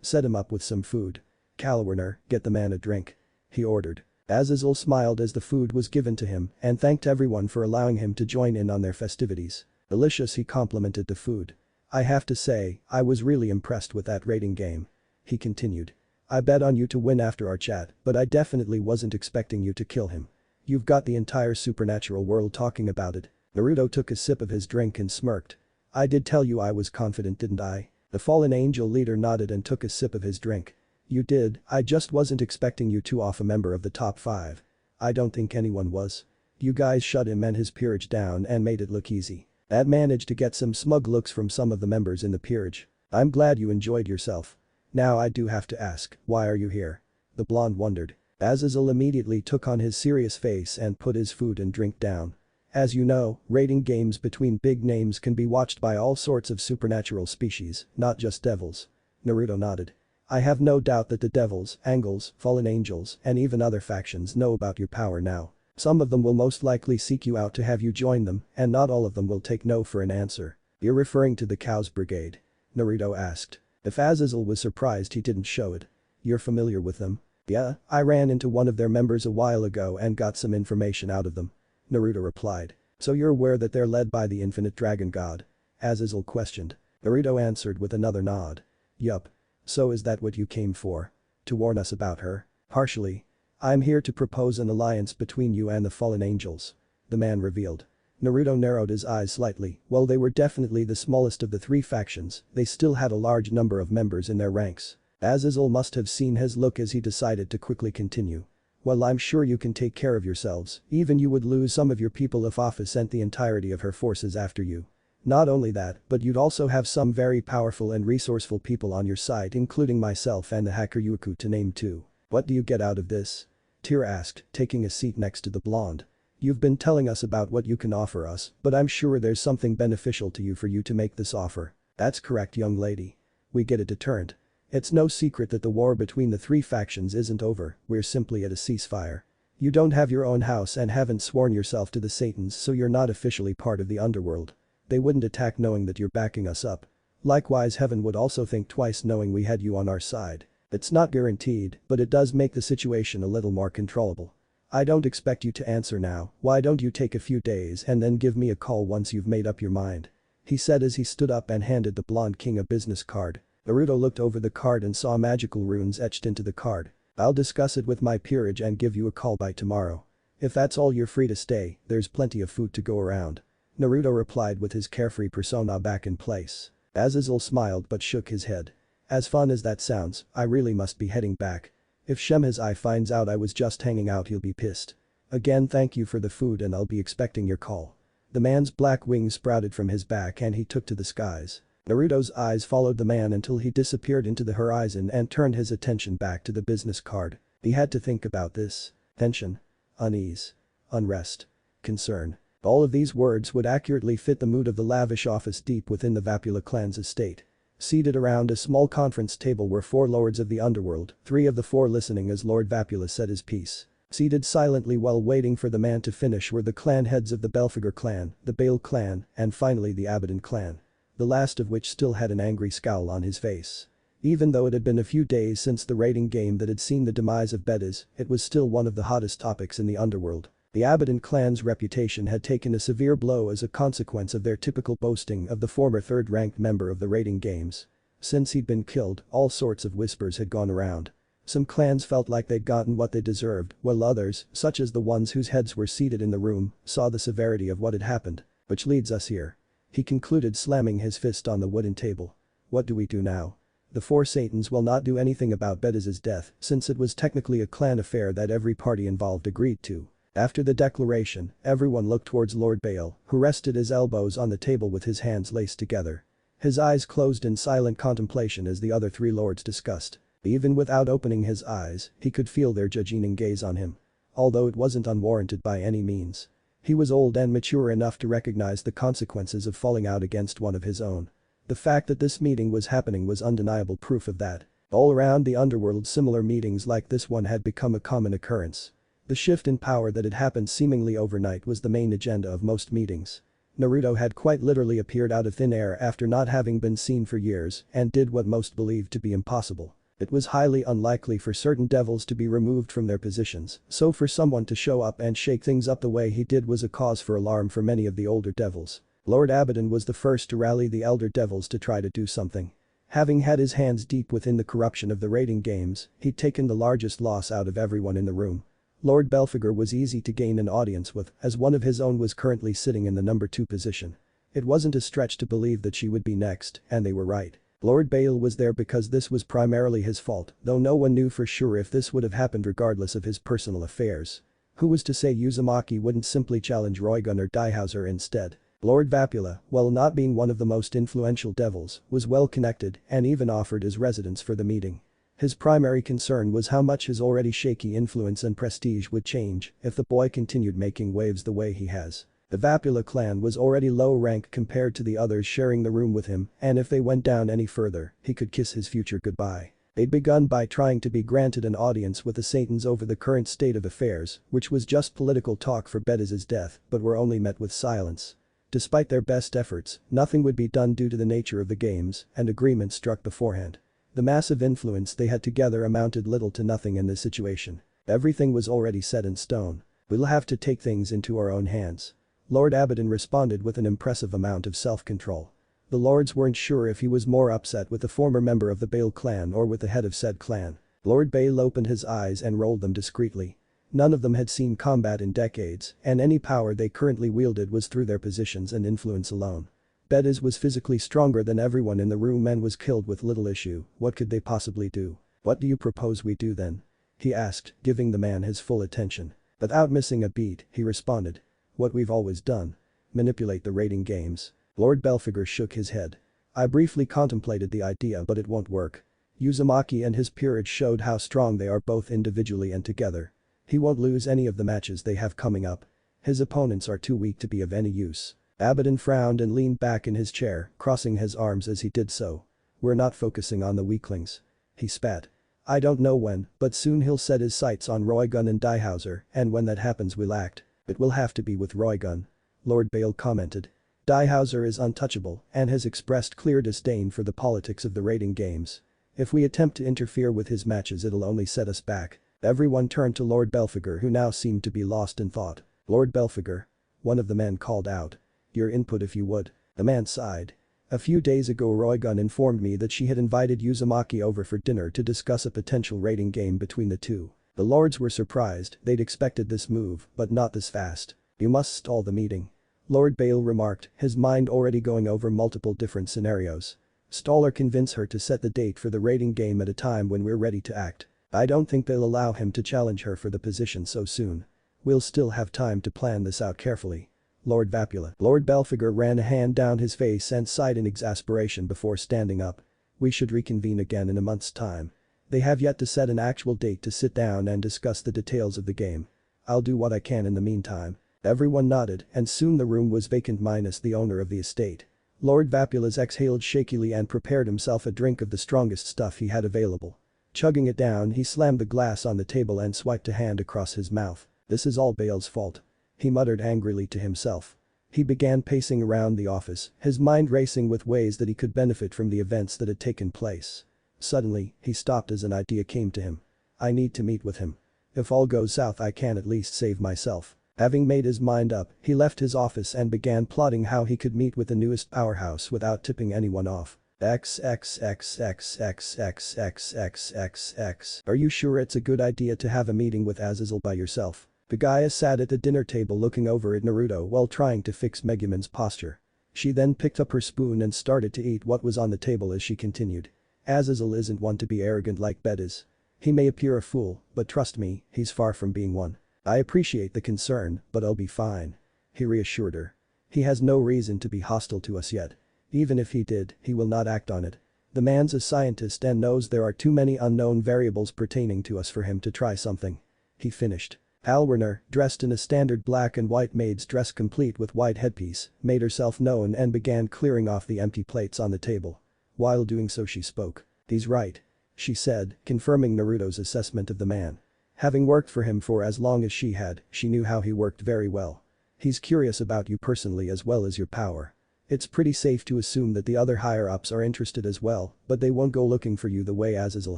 Set him up with some food. Calwerner, get the man a drink. He ordered. Azazel smiled as the food was given to him and thanked everyone for allowing him to join in on their festivities. Delicious, he complimented the food. I have to say, I was really impressed with that rating game. He continued. I bet on you to win after our chat, but I definitely wasn't expecting you to kill him. You've got the entire supernatural world talking about it. Naruto took a sip of his drink and smirked. I did tell you I was confident, didn't I? The fallen angel leader nodded and took a sip of his drink. You did, I just wasn't expecting you to off a member of the top 5. I don't think anyone was. You guys shut him and his peerage down and made it look easy. That managed to get some smug looks from some of the members in the peerage. I'm glad you enjoyed yourself. Now I do have to ask, why are you here? The blonde wondered. Azazel immediately took on his serious face and put his food and drink down. As you know, rating games between big names can be watched by all sorts of supernatural species, not just devils. Naruto nodded. I have no doubt that the devils, angels, fallen angels, and even other factions know about your power now. Some of them will most likely seek you out to have you join them, and not all of them will take no for an answer. You're referring to the Cows Brigade? Naruto asked. If Azazel was surprised, he didn't show it. You're familiar with them? Yeah, I ran into one of their members a while ago and got some information out of them. Naruto replied. So you're aware that they're led by the infinite dragon god? Azazel questioned. Naruto answered with another nod. Yup. So is that what you came for? To warn us about her? Partially. I'm here to propose an alliance between you and the fallen angels. The man revealed. Naruto narrowed his eyes slightly. While they were definitely the smallest of the 3 factions, they still had a large number of members in their ranks. Azazel must have seen his look as he decided to quickly continue. Well, I'm sure you can take care of yourselves, even you would lose some of your people if Offa sent the entirety of her forces after you. Not only that, but you'd also have some very powerful and resourceful people on your side, including myself and the hacker Yuku, to name 2. What do you get out of this? Tyr asked, taking a seat next to the blonde. You've been telling us about what you can offer us, but I'm sure there's something beneficial to you for you to make this offer. That's correct, young lady. We get a deterrent. It's no secret that the war between the 3 factions isn't over, we're simply at a ceasefire. You don't have your own house and haven't sworn yourself to the Satans, so you're not officially part of the underworld. They wouldn't attack knowing that you're backing us up. Likewise, Heaven would also think twice knowing we had you on our side. It's not guaranteed, but it does make the situation a little more controllable. I don't expect you to answer now, why don't you take a few days and then give me a call once you've made up your mind? He said as he stood up and handed the blonde king a business card. Naruto looked over the card and saw magical runes etched into the card. I'll discuss it with my peerage and give you a call by tomorrow. If that's all, you're free to stay, there's plenty of food to go around. Naruto replied with his carefree persona back in place. Azazel smiled but shook his head. As fun as that sounds, I really must be heading back. If Shemhazai finds out I was just hanging out, he'll be pissed. Again, thank you for the food and I'll be expecting your call. The man's black wings sprouted from his back and he took to the skies. Naruto's eyes followed the man until he disappeared into the horizon and turned his attention back to the business card. He had to think about this. Tension. Unease. Unrest. Concern. All of these words would accurately fit the mood of the lavish office deep within the Baale clan's estate. Seated around a small conference table were 4 lords of the underworld, 3 of the 4 listening as Lord Vapula said his piece. Seated silently while waiting for the man to finish were the clan heads of the Belphegor clan, the Baale clan, and finally the Abaddon clan. The last of which still had an angry scowl on his face. Even though it had been a few days since the raiding game that had seen the demise of Bedes, it was still one of the hottest topics in the underworld. The Abaddon clan's reputation had taken a severe blow as a consequence of their typical boasting of the former 3rd-ranked member of the raiding games. Since he'd been killed, all sorts of whispers had gone around. Some clans felt like they'd gotten what they deserved, while others, such as the ones whose heads were seated in the room, saw the severity of what had happened. Which leads us here. He concluded, slamming his fist on the wooden table. What do we do now? The 4 Satans will not do anything about Bedes's death, since it was technically a clan affair that every party involved agreed to. After the declaration, everyone looked towards Lord Baale, who rested his elbows on the table with his hands laced together. His eyes closed in silent contemplation as the other 3 lords discussed. Even without opening his eyes, he could feel their judging gaze on him. Although it wasn't unwarranted by any means. He was old and mature enough to recognize the consequences of falling out against one of his own. The fact that this meeting was happening was undeniable proof of that. All around the underworld, similar meetings like this one had become a common occurrence. The shift in power that had happened seemingly overnight was the main agenda of most meetings. Naruto had quite literally appeared out of thin air after not having been seen for years and did what most believed to be impossible. It was highly unlikely for certain devils to be removed from their positions, so for someone to show up and shake things up the way he did was a cause for alarm for many of the older devils. Lord Abaddon was the first to rally the elder devils to try to do something. Having had his hands deep within the corruption of the raiding games, he'd taken the largest loss out of everyone in the room. Lord Belphegor was easy to gain an audience with, as one of his own was currently sitting in the number 2 position. It wasn't a stretch to believe that she would be next, and they were right. Lord Baale was there because this was primarily his fault, though no one knew for sure if this would have happened regardless of his personal affairs. Who was to say Uzumaki wouldn't simply challenge Roigun or Daihauser instead? Lord Vapula, while not being one of the most influential devils, was well connected and even offered his residence for the meeting. His primary concern was how much his already shaky influence and prestige would change if the boy continued making waves the way he has. The Baale clan was already low rank compared to the others sharing the room with him, and if they went down any further, he could kiss his future goodbye. They'd begun by trying to be granted an audience with the Satans over the current state of affairs, which was just political talk for Bediz's death, but were only met with silence. Despite their best efforts, nothing would be done due to the nature of the games, and agreement struck beforehand. The massive influence they had together amounted little to nothing in this situation. Everything was already set in stone. We'll have to take things into our own hands. Lord Abaddon responded with an impressive amount of self-control. The lords weren't sure if he was more upset with the former member of the Baale clan or with the head of said clan. Lord Baale opened his eyes and rolled them discreetly. None of them had seen combat in decades, and any power they currently wielded was through their positions and influence alone. Bediz was physically stronger than everyone in the room and was killed with little issue. What could they possibly do? What do you propose we do then? He asked, giving the man his full attention. Without missing a beat, he responded. What we've always done. Manipulate the raiding games. Lord Belphegor shook his head. I briefly contemplated the idea but it won't work. Uzumaki and his peerage showed how strong they are both individually and together. He won't lose any of the matches they have coming up. His opponents are too weak to be of any use. Abaddon frowned and leaned back in his chair, crossing his arms as he did so. We're not focusing on the weaklings. He spat. I don't know when, but soon he'll set his sights on Roigun and Daihauser, and when that happens we'll act. It will have to be with Roigun. Lord Baale commented. Daihauser is untouchable and has expressed clear disdain for the politics of the raiding games. If we attempt to interfere with his matches it'll only set us back. Everyone turned to Lord Belphegor who now seemed to be lost in thought. Lord Belphegor. One of the men called out. Your input if you would. The man sighed. A few days ago Roigun informed me that she had invited Uzumaki over for dinner to discuss a potential raiding game between the two. The lords were surprised, they'd expected this move, but not this fast. You must stall the meeting. Lord Baale remarked, his mind already going over multiple different scenarios. Stall or convince her to set the date for the raiding game at a time when we're ready to act. I don't think they'll allow him to challenge her for the position so soon. We'll still have time to plan this out carefully. Lord Vapula. Lord Belphegor ran a hand down his face and sighed in exasperation before standing up. We should reconvene again in a month's time. They have yet to set an actual date to sit down and discuss the details of the game. I'll do what I can in the meantime. Everyone nodded and soon the room was vacant minus the owner of the estate. Lord Vapula's exhaled shakily and prepared himself a drink of the strongest stuff he had available. Chugging it down he slammed the glass on the table and swiped a hand across his mouth. This is all Baale's fault. He muttered angrily to himself. He began pacing around the office, his mind racing with ways that he could benefit from the events that had taken place. Suddenly, he stopped as an idea came to him. I need to meet with him. If all goes south I can at least save myself. Having made his mind up, he left his office and began plotting how he could meet with the newest powerhouse without tipping anyone off. XXXXXXXXXX. Are you sure it's a good idea to have a meeting with Azazel by yourself? Graia sat at the dinner table looking over at Naruto while trying to fix Megumin's posture. She then picked up her spoon and started to eat what was on the table as she continued. Azazel isn't one to be arrogant like Bediz. He may appear a fool, but trust me, he's far from being one. I appreciate the concern, but I'll be fine. He reassured her. He has no reason to be hostile to us yet. Even if he did, he will not act on it. The man's a scientist and knows there are too many unknown variables pertaining to us for him to try something. He finished. Alwerner, dressed in a standard black and white maid's dress complete with white headpiece, made herself known and began clearing off the empty plates on the table. While doing so she spoke. He's right. She said, confirming Naruto's assessment of the man. Having worked for him for as long as she had, she knew how he worked very well. He's curious about you personally as well as your power. It's pretty safe to assume that the other higher-ups are interested as well, but they won't go looking for you the way Azazel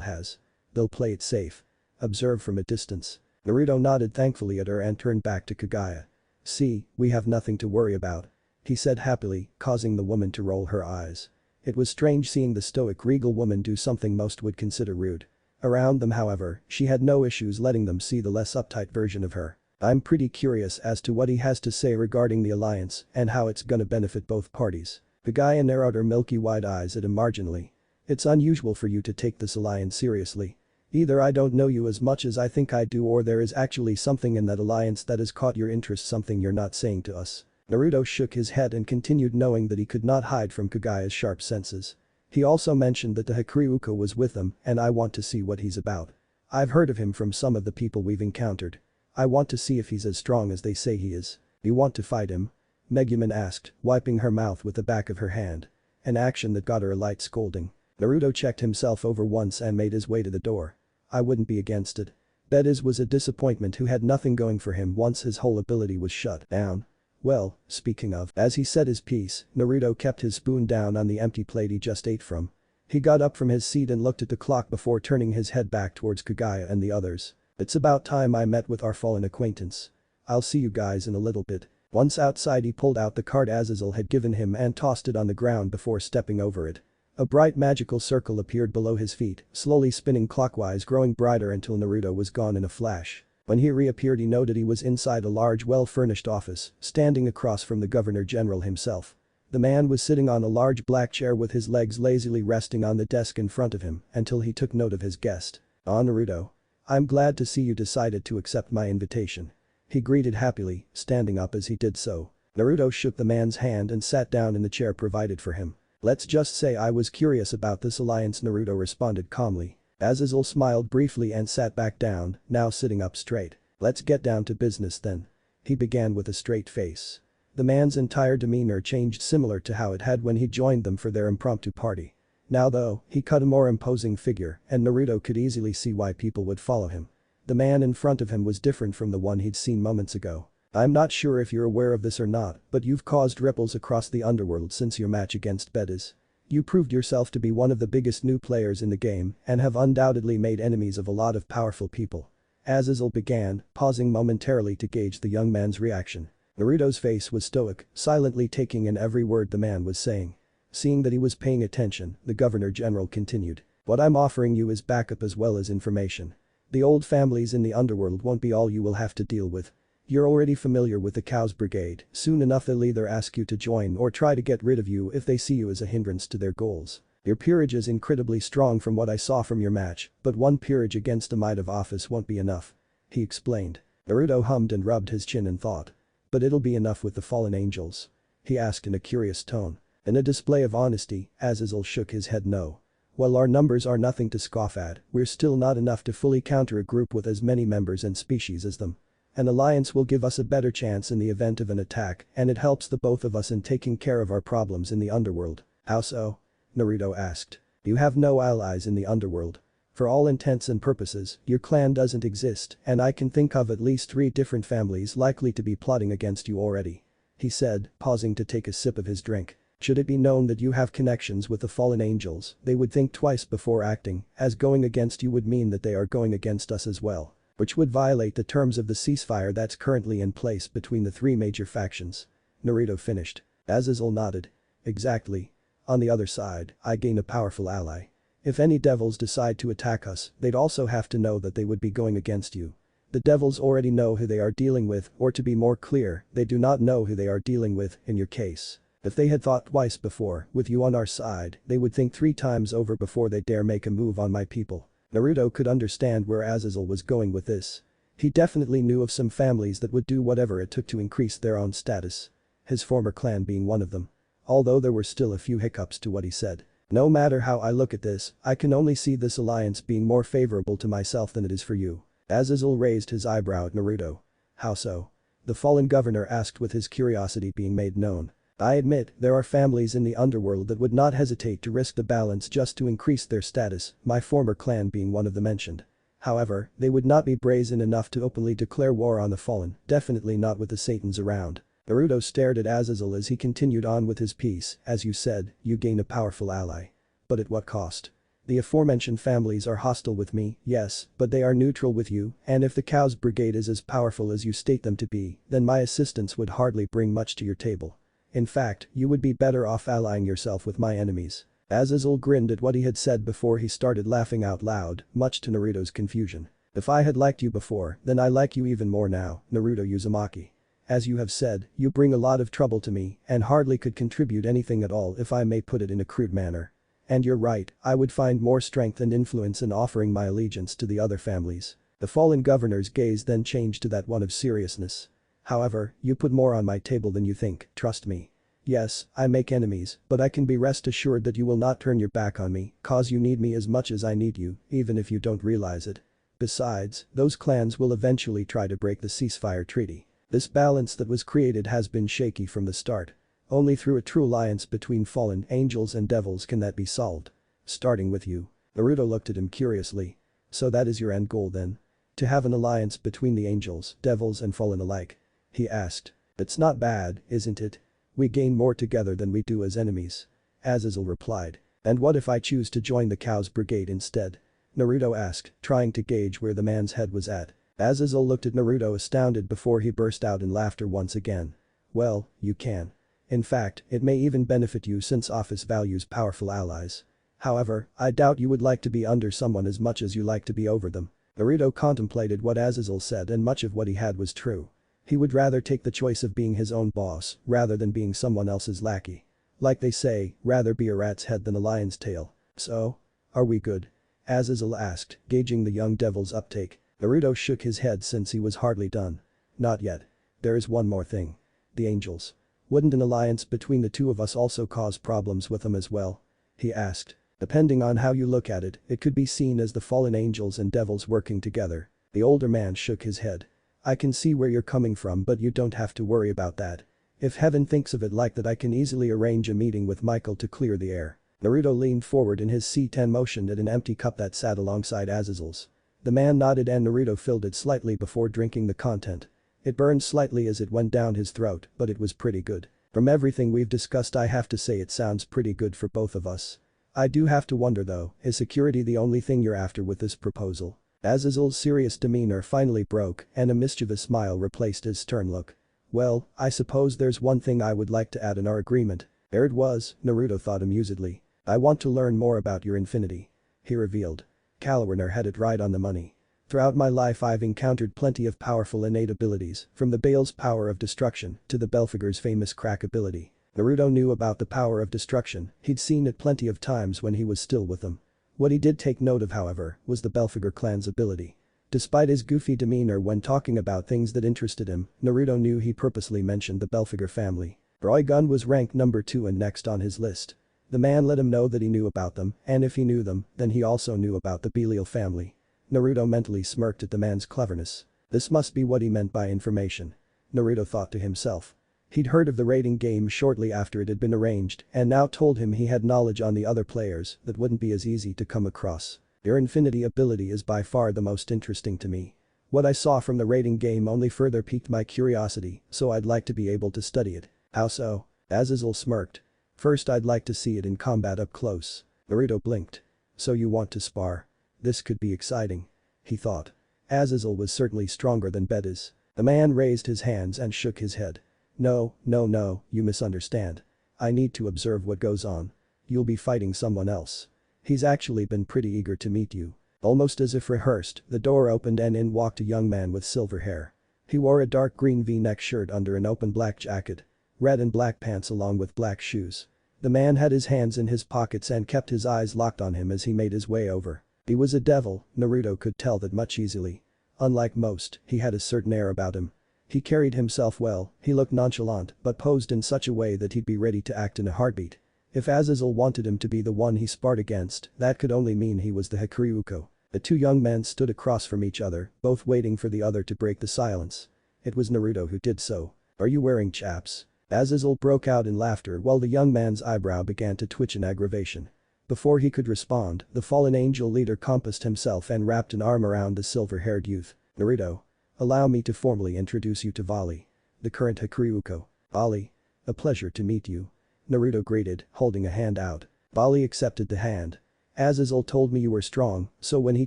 has. They'll play it safe. Observe from a distance. Naruto nodded thankfully at her and turned back to Kagaya. See, we have nothing to worry about. He said happily, causing the woman to roll her eyes. It was strange seeing the stoic regal woman do something most would consider rude. Around them however, she had no issues letting them see the less uptight version of her. I'm pretty curious as to what he has to say regarding the alliance and how it's gonna benefit both parties. Kagaya narrowed her milky white eyes at him marginally. It's unusual for you to take this alliance seriously. Either I don't know you as much as I think I do or there is actually something in that alliance that has caught your interest, something you're not saying to us. Naruto shook his head and continued, knowing that he could not hide from Kagaya's sharp senses. He also mentioned that the Hikuryuko was with them and I want to see what he's about. I've heard of him from some of the people we've encountered. I want to see if he's as strong as they say he is. You want to fight him? Megumin asked, wiping her mouth with the back of her hand. An action that got her a light scolding. Naruto checked himself over once and made his way to the door. I wouldn't be against it. Bediz was a disappointment who had nothing going for him once his whole ability was shut down. Well, speaking of, as he said his piece, Naruto kept his spoon down on the empty plate he just ate from. He got up from his seat and looked at the clock before turning his head back towards Kagaya and the others. It's about time I met with our fallen acquaintance. I'll see you guys in a little bit. Once outside he pulled out the card Azazel had given him and tossed it on the ground before stepping over it. A bright magical circle appeared below his feet, slowly spinning clockwise, growing brighter until Naruto was gone in a flash. When he reappeared he noted he was inside a large well-furnished office, standing across from the Governor General himself. The man was sitting on a large black chair with his legs lazily resting on the desk in front of him until he took note of his guest. "Ah, Naruto. I'm glad to see you decided to accept my invitation." He greeted happily, standing up as he did so. Naruto shook the man's hand and sat down in the chair provided for him. "Let's just say I was curious about this alliance," Naruto responded calmly. Azazel smiled briefly and sat back down, now sitting up straight. "Let's get down to business then." He began with a straight face. The man's entire demeanor changed, similar to how it had when he joined them for their impromptu party. Now though, he cut a more imposing figure and Naruto could easily see why people would follow him. The man in front of him was different from the one he'd seen moments ago. "I'm not sure if you're aware of this or not, but you've caused ripples across the underworld since your match against Bediz. You proved yourself to be one of the biggest new players in the game and have undoubtedly made enemies of a lot of powerful people." Azazel began, pausing momentarily to gauge the young man's reaction. Naruto's face was stoic, silently taking in every word the man was saying. Seeing that he was paying attention, the Governor General continued. "What I'm offering you is backup as well as information. The old families in the underworld won't be all you will have to deal with. You're already familiar with the Cows Brigade, soon enough they'll either ask you to join or try to get rid of you if they see you as a hindrance to their goals. Your peerage is incredibly strong from what I saw from your match, but one peerage against a might of office won't be enough," he explained. Naruto hummed and rubbed his chin in thought. "But it'll be enough with the fallen angels?" he asked in a curious tone. In a display of honesty, Azazel shook his head no. "While our numbers are nothing to scoff at, we're still not enough to fully counter a group with as many members and species as them. An alliance will give us a better chance in the event of an attack and it helps the both of us in taking care of our problems in the underworld." "How so?" Naruto asked. "You have no allies in the underworld. For all intents and purposes, your clan doesn't exist and I can think of at least 3 different families likely to be plotting against you already," he said, pausing to take a sip of his drink. "Should it be known that you have connections with the fallen angels, they would think twice before acting, as going against you would mean that they are going against us as well. Which would violate the terms of the ceasefire that's currently in place between the 3 major factions." Naruto finished. Azazel nodded. "Exactly. On the other side, I gain a powerful ally. If any devils decide to attack us, they'd also have to know that they would be going against you. The devils already know who they are dealing with, or to be more clear, they do not know who they are dealing with in your case. If they had thought twice before, with you on our side, they would think 3 times over before they dare make a move on my people." Naruto could understand where Azazel was going with this. He definitely knew of some families that would do whatever it took to increase their own status. His former clan being one of them. Although there were still a few hiccups to what he said. "No matter how I look at this, I can only see this alliance being more favorable to myself than it is for you." Azazel raised his eyebrow at Naruto. "How so?" the fallen governor asked with his curiosity being made known. "I admit there are families in the underworld that would not hesitate to risk the balance just to increase their status, my former clan being one of the mentioned. However, they would not be brazen enough to openly declare war on the fallen, definitely not with the Satans around. Naruto stared at Azazel as he continued on with his piece. As you said, you gain a powerful ally. But at what cost? The aforementioned families are hostile with me, yes, but they are neutral with you, and if the Cows Brigade is as powerful as you state them to be, then my assistance would hardly bring much to your table. In fact, you would be better off allying yourself with my enemies. Azazel grinned at what he had said before he started laughing out loud, much to Naruto's confusion. If I had liked you before, then I like you even more now, Naruto Uzumaki. As you have said, you bring a lot of trouble to me and hardly could contribute anything at all if I may put it in a crude manner. And you're right, I would find more strength and influence in offering my allegiance to the other families. The fallen governor's gaze then changed to that one of seriousness. However, you put more on my table than you think, trust me. Yes, I make enemies, but I can be rest assured that you will not turn your back on me, cause you need me as much as I need you, even if you don't realize it. Besides, those clans will eventually try to break the ceasefire treaty. This balance that was created has been shaky from the start. Only through a true alliance between fallen angels and devils can that be solved. Starting with you. Naruto looked at him curiously. So that is your end goal then? To have an alliance between the angels, devils and fallen alike? He asked. It's not bad, isn't it? We gain more together than we do as enemies. Azazel replied. And what if I choose to join the Cows Brigade instead? Naruto asked, trying to gauge where the man's head was at. Azazel looked at Naruto astounded before he burst out in laughter once again. Well, you can. In fact, it may even benefit you since office values powerful allies. However, I doubt you would like to be under someone as much as you like to be over them. Naruto contemplated what Azazel said and much of what he had was true. He would rather take the choice of being his own boss rather than being someone else's lackey. Like they say, rather be a rat's head than a lion's tail. So? Are we good? Azazel asked, gauging the young devil's uptake. Naruto shook his head since he was hardly done. Not yet. There is one more thing. The angels. Wouldn't an alliance between the two of us also cause problems with them as well? He asked. Depending on how you look at it, it could be seen as the fallen angels and devils working together. The older man shook his head. I can see where you're coming from, but you don't have to worry about that. If heaven thinks of it like that, I can easily arrange a meeting with Michael to clear the air. Naruto leaned forward in his seat and motioned at an empty cup that sat alongside Azazel's. The man nodded and Naruto filled it slightly before drinking the content. It burned slightly as it went down his throat, but it was pretty good. From everything we've discussed, I have to say it sounds pretty good for both of us. I do have to wonder though, is security the only thing you're after with this proposal? Azazel's serious demeanor finally broke and a mischievous smile replaced his stern look. Well, I suppose there's one thing I would like to add in our agreement. There it was, Naruto thought amusedly. I want to learn more about your infinity. He revealed. Caloriner had it right on the money. Throughout my life I've encountered plenty of powerful innate abilities, from the Baale's power of destruction to the Belphegor's famous crack ability. Naruto knew about the power of destruction, he'd seen it plenty of times when he was still with them. What he did take note of, however, was the Belphegor clan's ability. Despite his goofy demeanor when talking about things that interested him, Naruto knew he purposely mentioned the Belphegor family. Roigun was ranked number 2 and next on his list. The man let him know that he knew about them, and if he knew them, then he also knew about the Baale family. Naruto mentally smirked at the man's cleverness. This must be what he meant by information. Naruto thought to himself. He'd heard of the raiding game shortly after it had been arranged and now told him he had knowledge on the other players that wouldn't be as easy to come across. Your infinity ability is by far the most interesting to me. What I saw from the raiding game only further piqued my curiosity, so I'd like to be able to study it. How so? Azazel smirked. First I'd like to see it in combat up close. Naruto blinked. So you want to spar? This could be exciting. He thought. Azazel was certainly stronger than Bedis. The man raised his hands and shook his head. No, you misunderstand. I need to observe what goes on. You'll be fighting someone else. He's actually been pretty eager to meet you. Almost as if rehearsed, the door opened and in walked a young man with silver hair. He wore a dark green V-neck shirt under an open black jacket. Red and black pants along with black shoes. The man had his hands in his pockets and kept his eyes locked on him as he made his way over. He was a devil, Naruto could tell that much easily. Unlike most, he had a certain air about him. He carried himself well, he looked nonchalant but posed in such a way that he'd be ready to act in a heartbeat. If Azazel wanted him to be the one he sparred against, that could only mean he was the Hakuryuko. The two young men stood across from each other, both waiting for the other to break the silence. It was Naruto who did so. Are you wearing chaps? Azazel broke out in laughter while the young man's eyebrow began to twitch in aggravation. Before he could respond, the fallen angel leader compassed himself and wrapped an arm around the silver-haired youth. Naruto. Allow me to formally introduce you to Baale. The current Hakuryuko. Baale. A pleasure to meet you. Naruto greeted, holding a hand out. Baale accepted the hand. Azazel told me you were strong, so when he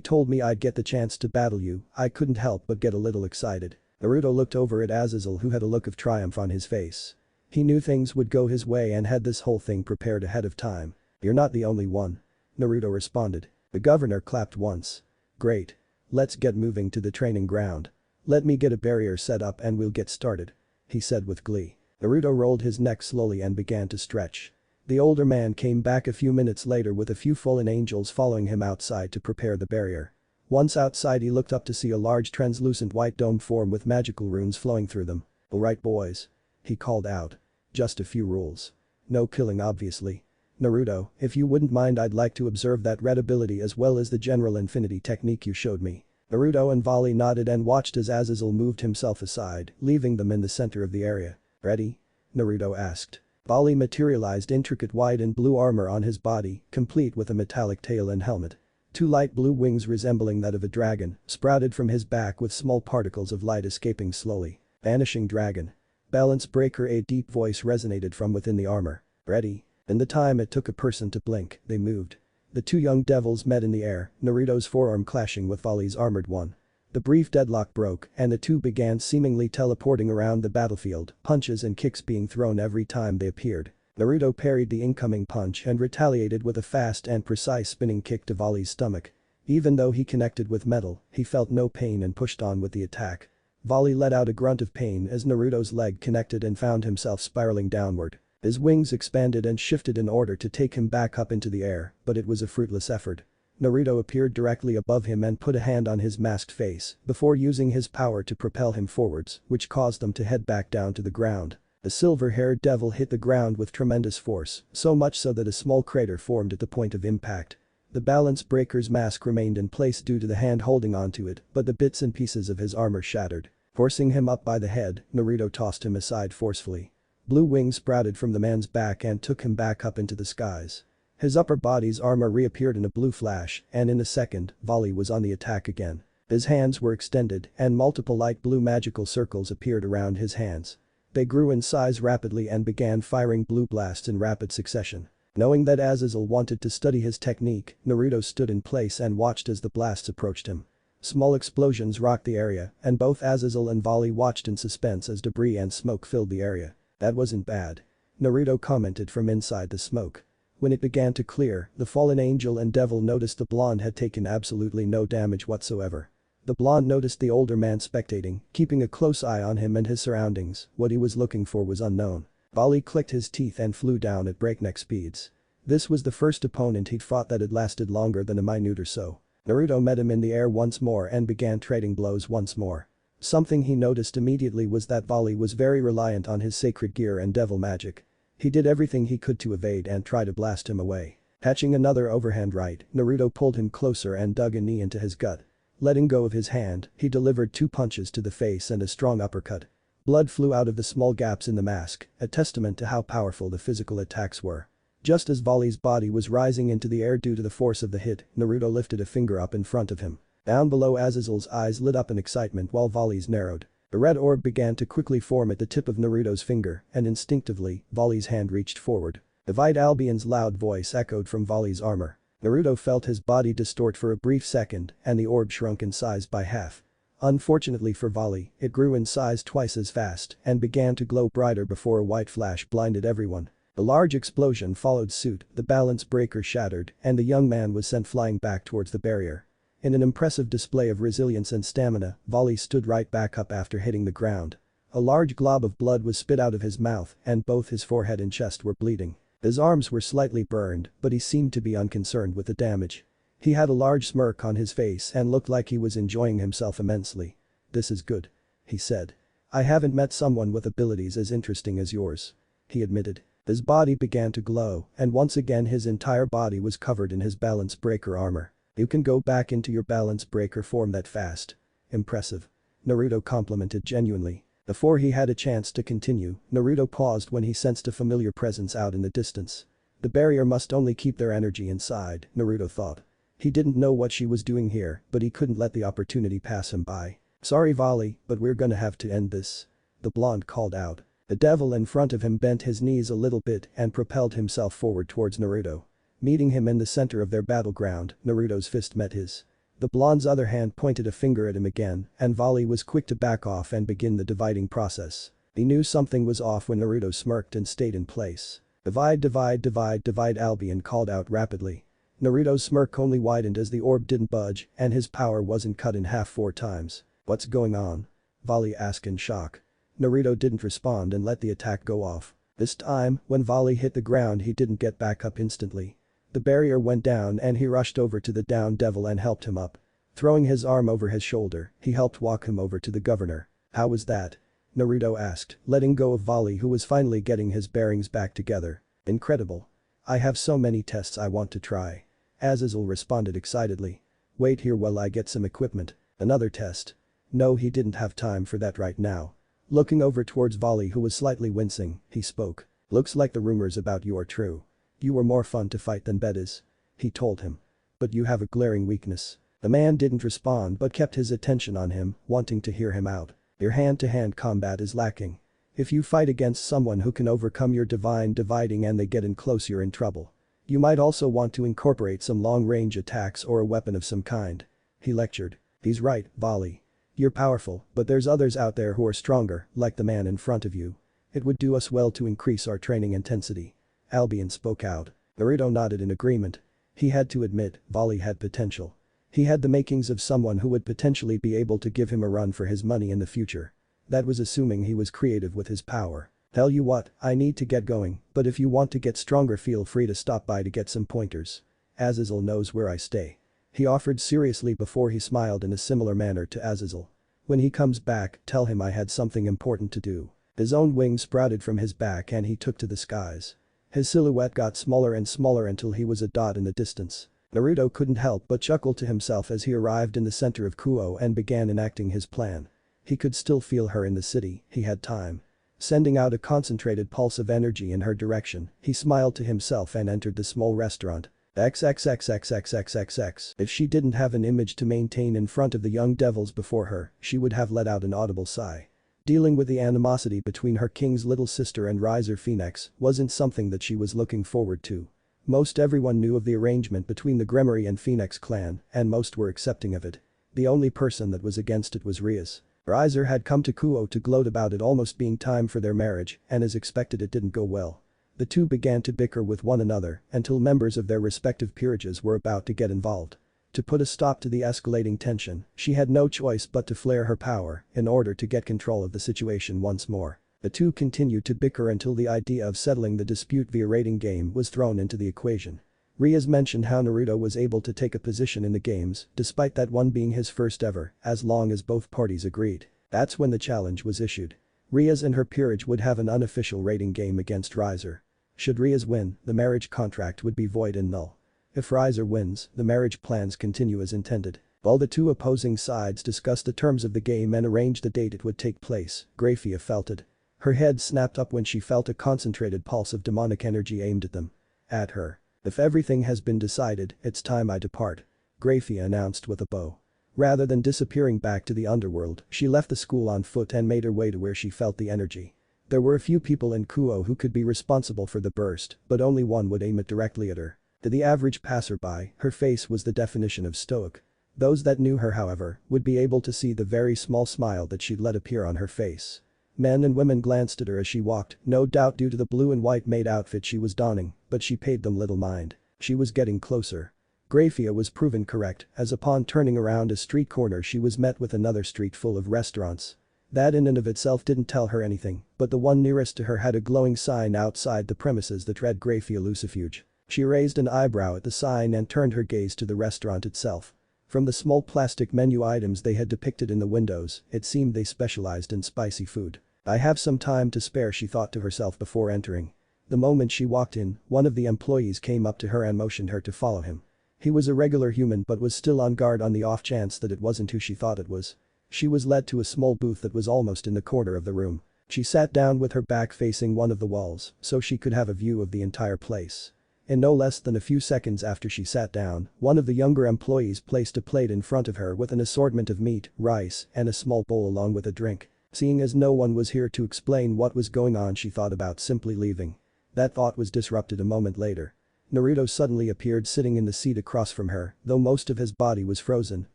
told me I'd get the chance to battle you, I couldn't help but get a little excited. Naruto looked over at Azazel, who had a look of triumph on his face. He knew things would go his way and had this whole thing prepared ahead of time. You're not the only one. Naruto responded. The governor clapped once. Great. Let's get moving to the training ground. Let me get a barrier set up and we'll get started. He said with glee. Naruto rolled his neck slowly and began to stretch. The older man came back a few minutes later with a few fallen angels following him outside to prepare the barrier. Once outside he looked up to see a large translucent white dome form with magical runes flowing through them. Alright boys. He called out. Just a few rules. No killing obviously. Naruto, if you wouldn't mind, I'd like to observe that red ability as well as the general infinity technique you showed me. Naruto and Baale nodded and watched as Azazel moved himself aside, leaving them in the center of the area. Ready? Naruto asked. Baale materialized intricate white and blue armor on his body, complete with a metallic tail and helmet. Two light blue wings resembling that of a dragon sprouted from his back with small particles of light escaping slowly. Vanishing dragon. Balance breaker. A deep voice resonated from within the armor. Ready? In the time it took a person to blink, they moved. The two young devils met in the air, Naruto's forearm clashing with Baale's armored one. The brief deadlock broke and the two began seemingly teleporting around the battlefield, punches and kicks being thrown every time they appeared. Naruto parried the incoming punch and retaliated with a fast and precise spinning kick to Baale's stomach. Even though he connected with metal, he felt no pain and pushed on with the attack. Baale let out a grunt of pain as Naruto's leg connected and found himself spiraling downward. His wings expanded and shifted in order to take him back up into the air, but it was a fruitless effort. Naruto appeared directly above him and put a hand on his masked face before using his power to propel him forwards, which caused them to head back down to the ground. The silver-haired devil hit the ground with tremendous force, so much so that a small crater formed at the point of impact. The balance breaker's mask remained in place due to the hand holding onto it, but the bits and pieces of his armor shattered. Forcing him up by the head, Naruto tossed him aside forcefully. Blue wings sprouted from the man's back and took him back up into the skies. His upper body's armor reappeared in a blue flash, and in a second, Baale was on the attack again. His hands were extended, and multiple light blue magical circles appeared around his hands. They grew in size rapidly and began firing blue blasts in rapid succession. Knowing that Azazel wanted to study his technique, Naruto stood in place and watched as the blasts approached him. Small explosions rocked the area, and both Azazel and Baale watched in suspense as debris and smoke filled the area. That wasn't bad. Naruto commented from inside the smoke. When it began to clear, the fallen angel and devil noticed the blonde had taken absolutely no damage whatsoever. The blonde noticed the older man spectating, keeping a close eye on him and his surroundings. What he was looking for was unknown. Baale clicked his teeth and flew down at breakneck speeds. This was the first opponent he'd fought that had lasted longer than a minute or so. Naruto met him in the air once more and began trading blows once more. Something he noticed immediately was that Baale was very reliant on his sacred gear and devil magic. He did everything he could to evade and try to blast him away. Hatching another overhand right, Naruto pulled him closer and dug a knee into his gut. Letting go of his hand, he delivered two punches to the face and a strong uppercut. Blood flew out of the small gaps in the mask, a testament to how powerful the physical attacks were. Just as Baale's body was rising into the air due to the force of the hit, Naruto lifted a finger up in front of him. Down below, Azazel's eyes lit up in excitement while Baale's narrowed. A red orb began to quickly form at the tip of Naruto's finger, and instinctively, Baale's hand reached forward. The White Albion's loud voice echoed from Baale's armor. Naruto felt his body distort for a brief second, and the orb shrunk in size by half. Unfortunately for Baale, it grew in size twice as fast and began to glow brighter before a white flash blinded everyone. A large explosion followed suit, the balance breaker shattered, and the young man was sent flying back towards the barrier. In an impressive display of resilience and stamina, Baale stood right back up after hitting the ground. A large glob of blood was spit out of his mouth and both his forehead and chest were bleeding. His arms were slightly burned, but he seemed to be unconcerned with the damage. He had a large smirk on his face and looked like he was enjoying himself immensely. "This is good," he said. "I haven't met someone with abilities as interesting as yours," he admitted. His body began to glow, and once again his entire body was covered in his balance breaker armor. "You can go back into your balance breaker form that fast. Impressive," Naruto complimented genuinely. Before he had a chance to continue, Naruto paused when he sensed a familiar presence out in the distance. The barrier must only keep their energy inside, Naruto thought. He didn't know what she was doing here, but he couldn't let the opportunity pass him by. "Sorry Baale, but we're gonna have to end this," the blonde called out. The devil in front of him bent his knees a little bit and propelled himself forward towards Naruto. Meeting him in the center of their battleground, Naruto's fist met his. The blonde's other hand pointed a finger at him again, and Baale was quick to back off and begin the dividing process. He knew something was off when Naruto smirked and stayed in place. Divide, divide, divide, divide, Albion called out rapidly. Naruto's smirk only widened as the orb didn't budge and his power wasn't cut in half 4 times. What's going on? Baale asked in shock. Naruto didn't respond and let the attack go off. This time, when Baale hit the ground he didn't get back up instantly. The barrier went down and he rushed over to the downed devil and helped him up. Throwing his arm over his shoulder, he helped walk him over to the governor. How was that? Naruto asked, letting go of Baale who was finally getting his bearings back together. Incredible. I have so many tests I want to try. Azazel responded excitedly. Wait here while I get some equipment. Another test. No, he didn't have time for that right now. Looking over towards Baale who was slightly wincing, he spoke. Looks like the rumors about you are true. You were more fun to fight than Bedis. He told him. But you have a glaring weakness. The man didn't respond but kept his attention on him, wanting to hear him out. Your hand-to-hand combat is lacking. If you fight against someone who can overcome your divine dividing and they get in close, you're in trouble. You might also want to incorporate some long-range attacks or a weapon of some kind. He lectured. He's right, Baale. You're powerful, but there's others out there who are stronger, like the man in front of you. It would do us well to increase our training intensity. Albion spoke out. Naruto nodded in agreement. He had to admit, Baale had potential. He had the makings of someone who would potentially be able to give him a run for his money in the future. That was assuming he was creative with his power. Tell you what, I need to get going, but if you want to get stronger feel free to stop by to get some pointers. Azazel knows where I stay. He offered seriously before he smiled in a similar manner to Azazel. When he comes back, tell him I had something important to do. His own wings sprouted from his back and he took to the skies. His silhouette got smaller and smaller until he was a dot in the distance. Naruto couldn't help but chuckle to himself as he arrived in the center of Kuo and began enacting his plan. He could still feel her in the city, he had time. Sending out a concentrated pulse of energy in her direction, he smiled to himself and entered the small restaurant. XXXXXXXX. If she didn't have an image to maintain in front of the young devils before her, she would have let out an audible sigh. Dealing with the animosity between her king's little sister and Riser Phoenix wasn't something that she was looking forward to. Most everyone knew of the arrangement between the Gremory and Phoenix clan, and most were accepting of it. The only person that was against it was Rias. Riser had come to Kuo to gloat about it almost being time for their marriage, and as expected it didn't go well. The two began to bicker with one another until members of their respective peerages were about to get involved. To put a stop to the escalating tension, she had no choice but to flare her power in order to get control of the situation once more. The two continued to bicker until the idea of settling the dispute via rating game was thrown into the equation. Rias mentioned how Naruto was able to take a position in the games, despite that one being his first ever, as long as both parties agreed. That's when the challenge was issued. Rias and her peerage would have an unofficial rating game against Riser. Should Rias win, the marriage contract would be void and null. If Riser wins, the marriage plans continue as intended. While the two opposing sides discussed the terms of the game and arranged the date it would take place, Graia felt it. Her head snapped up when she felt a concentrated pulse of demonic energy aimed at them. At her. If everything has been decided, it's time I depart. Graia announced with a bow. Rather than disappearing back to the underworld, she left the school on foot and made her way to where she felt the energy. There were a few people in Kuo who could be responsible for the burst, but only one would aim it directly at her. To the average passerby, her face was the definition of stoic. Those that knew her, however, would be able to see the very small smile that she'd let appear on her face. Men and women glanced at her as she walked, no doubt due to the blue and white maid outfit she was donning, but she paid them little mind. She was getting closer. Graia was proven correct, as upon turning around a street corner she was met with another street full of restaurants. That in and of itself didn't tell her anything, but the one nearest to her had a glowing sign outside the premises that read Graia Lucifuge. She raised an eyebrow at the sign and turned her gaze to the restaurant itself. From the small plastic menu items they had depicted in the windows, it seemed they specialized in spicy food. I have some time to spare, she thought to herself before entering. The moment she walked in, one of the employees came up to her and motioned her to follow him. He was a regular human but was still on guard on the off chance that it wasn't who she thought it was. She was led to a small booth that was almost in the corner of the room. She sat down with her back facing one of the walls so she could have a view of the entire place. In no less than a few seconds after she sat down, one of the younger employees placed a plate in front of her with an assortment of meat, rice, and a small bowl along with a drink. Seeing as no one was here to explain what was going on, she thought about simply leaving. That thought was disrupted a moment later. Naruto suddenly appeared sitting in the seat across from her, though most of his body was frozen,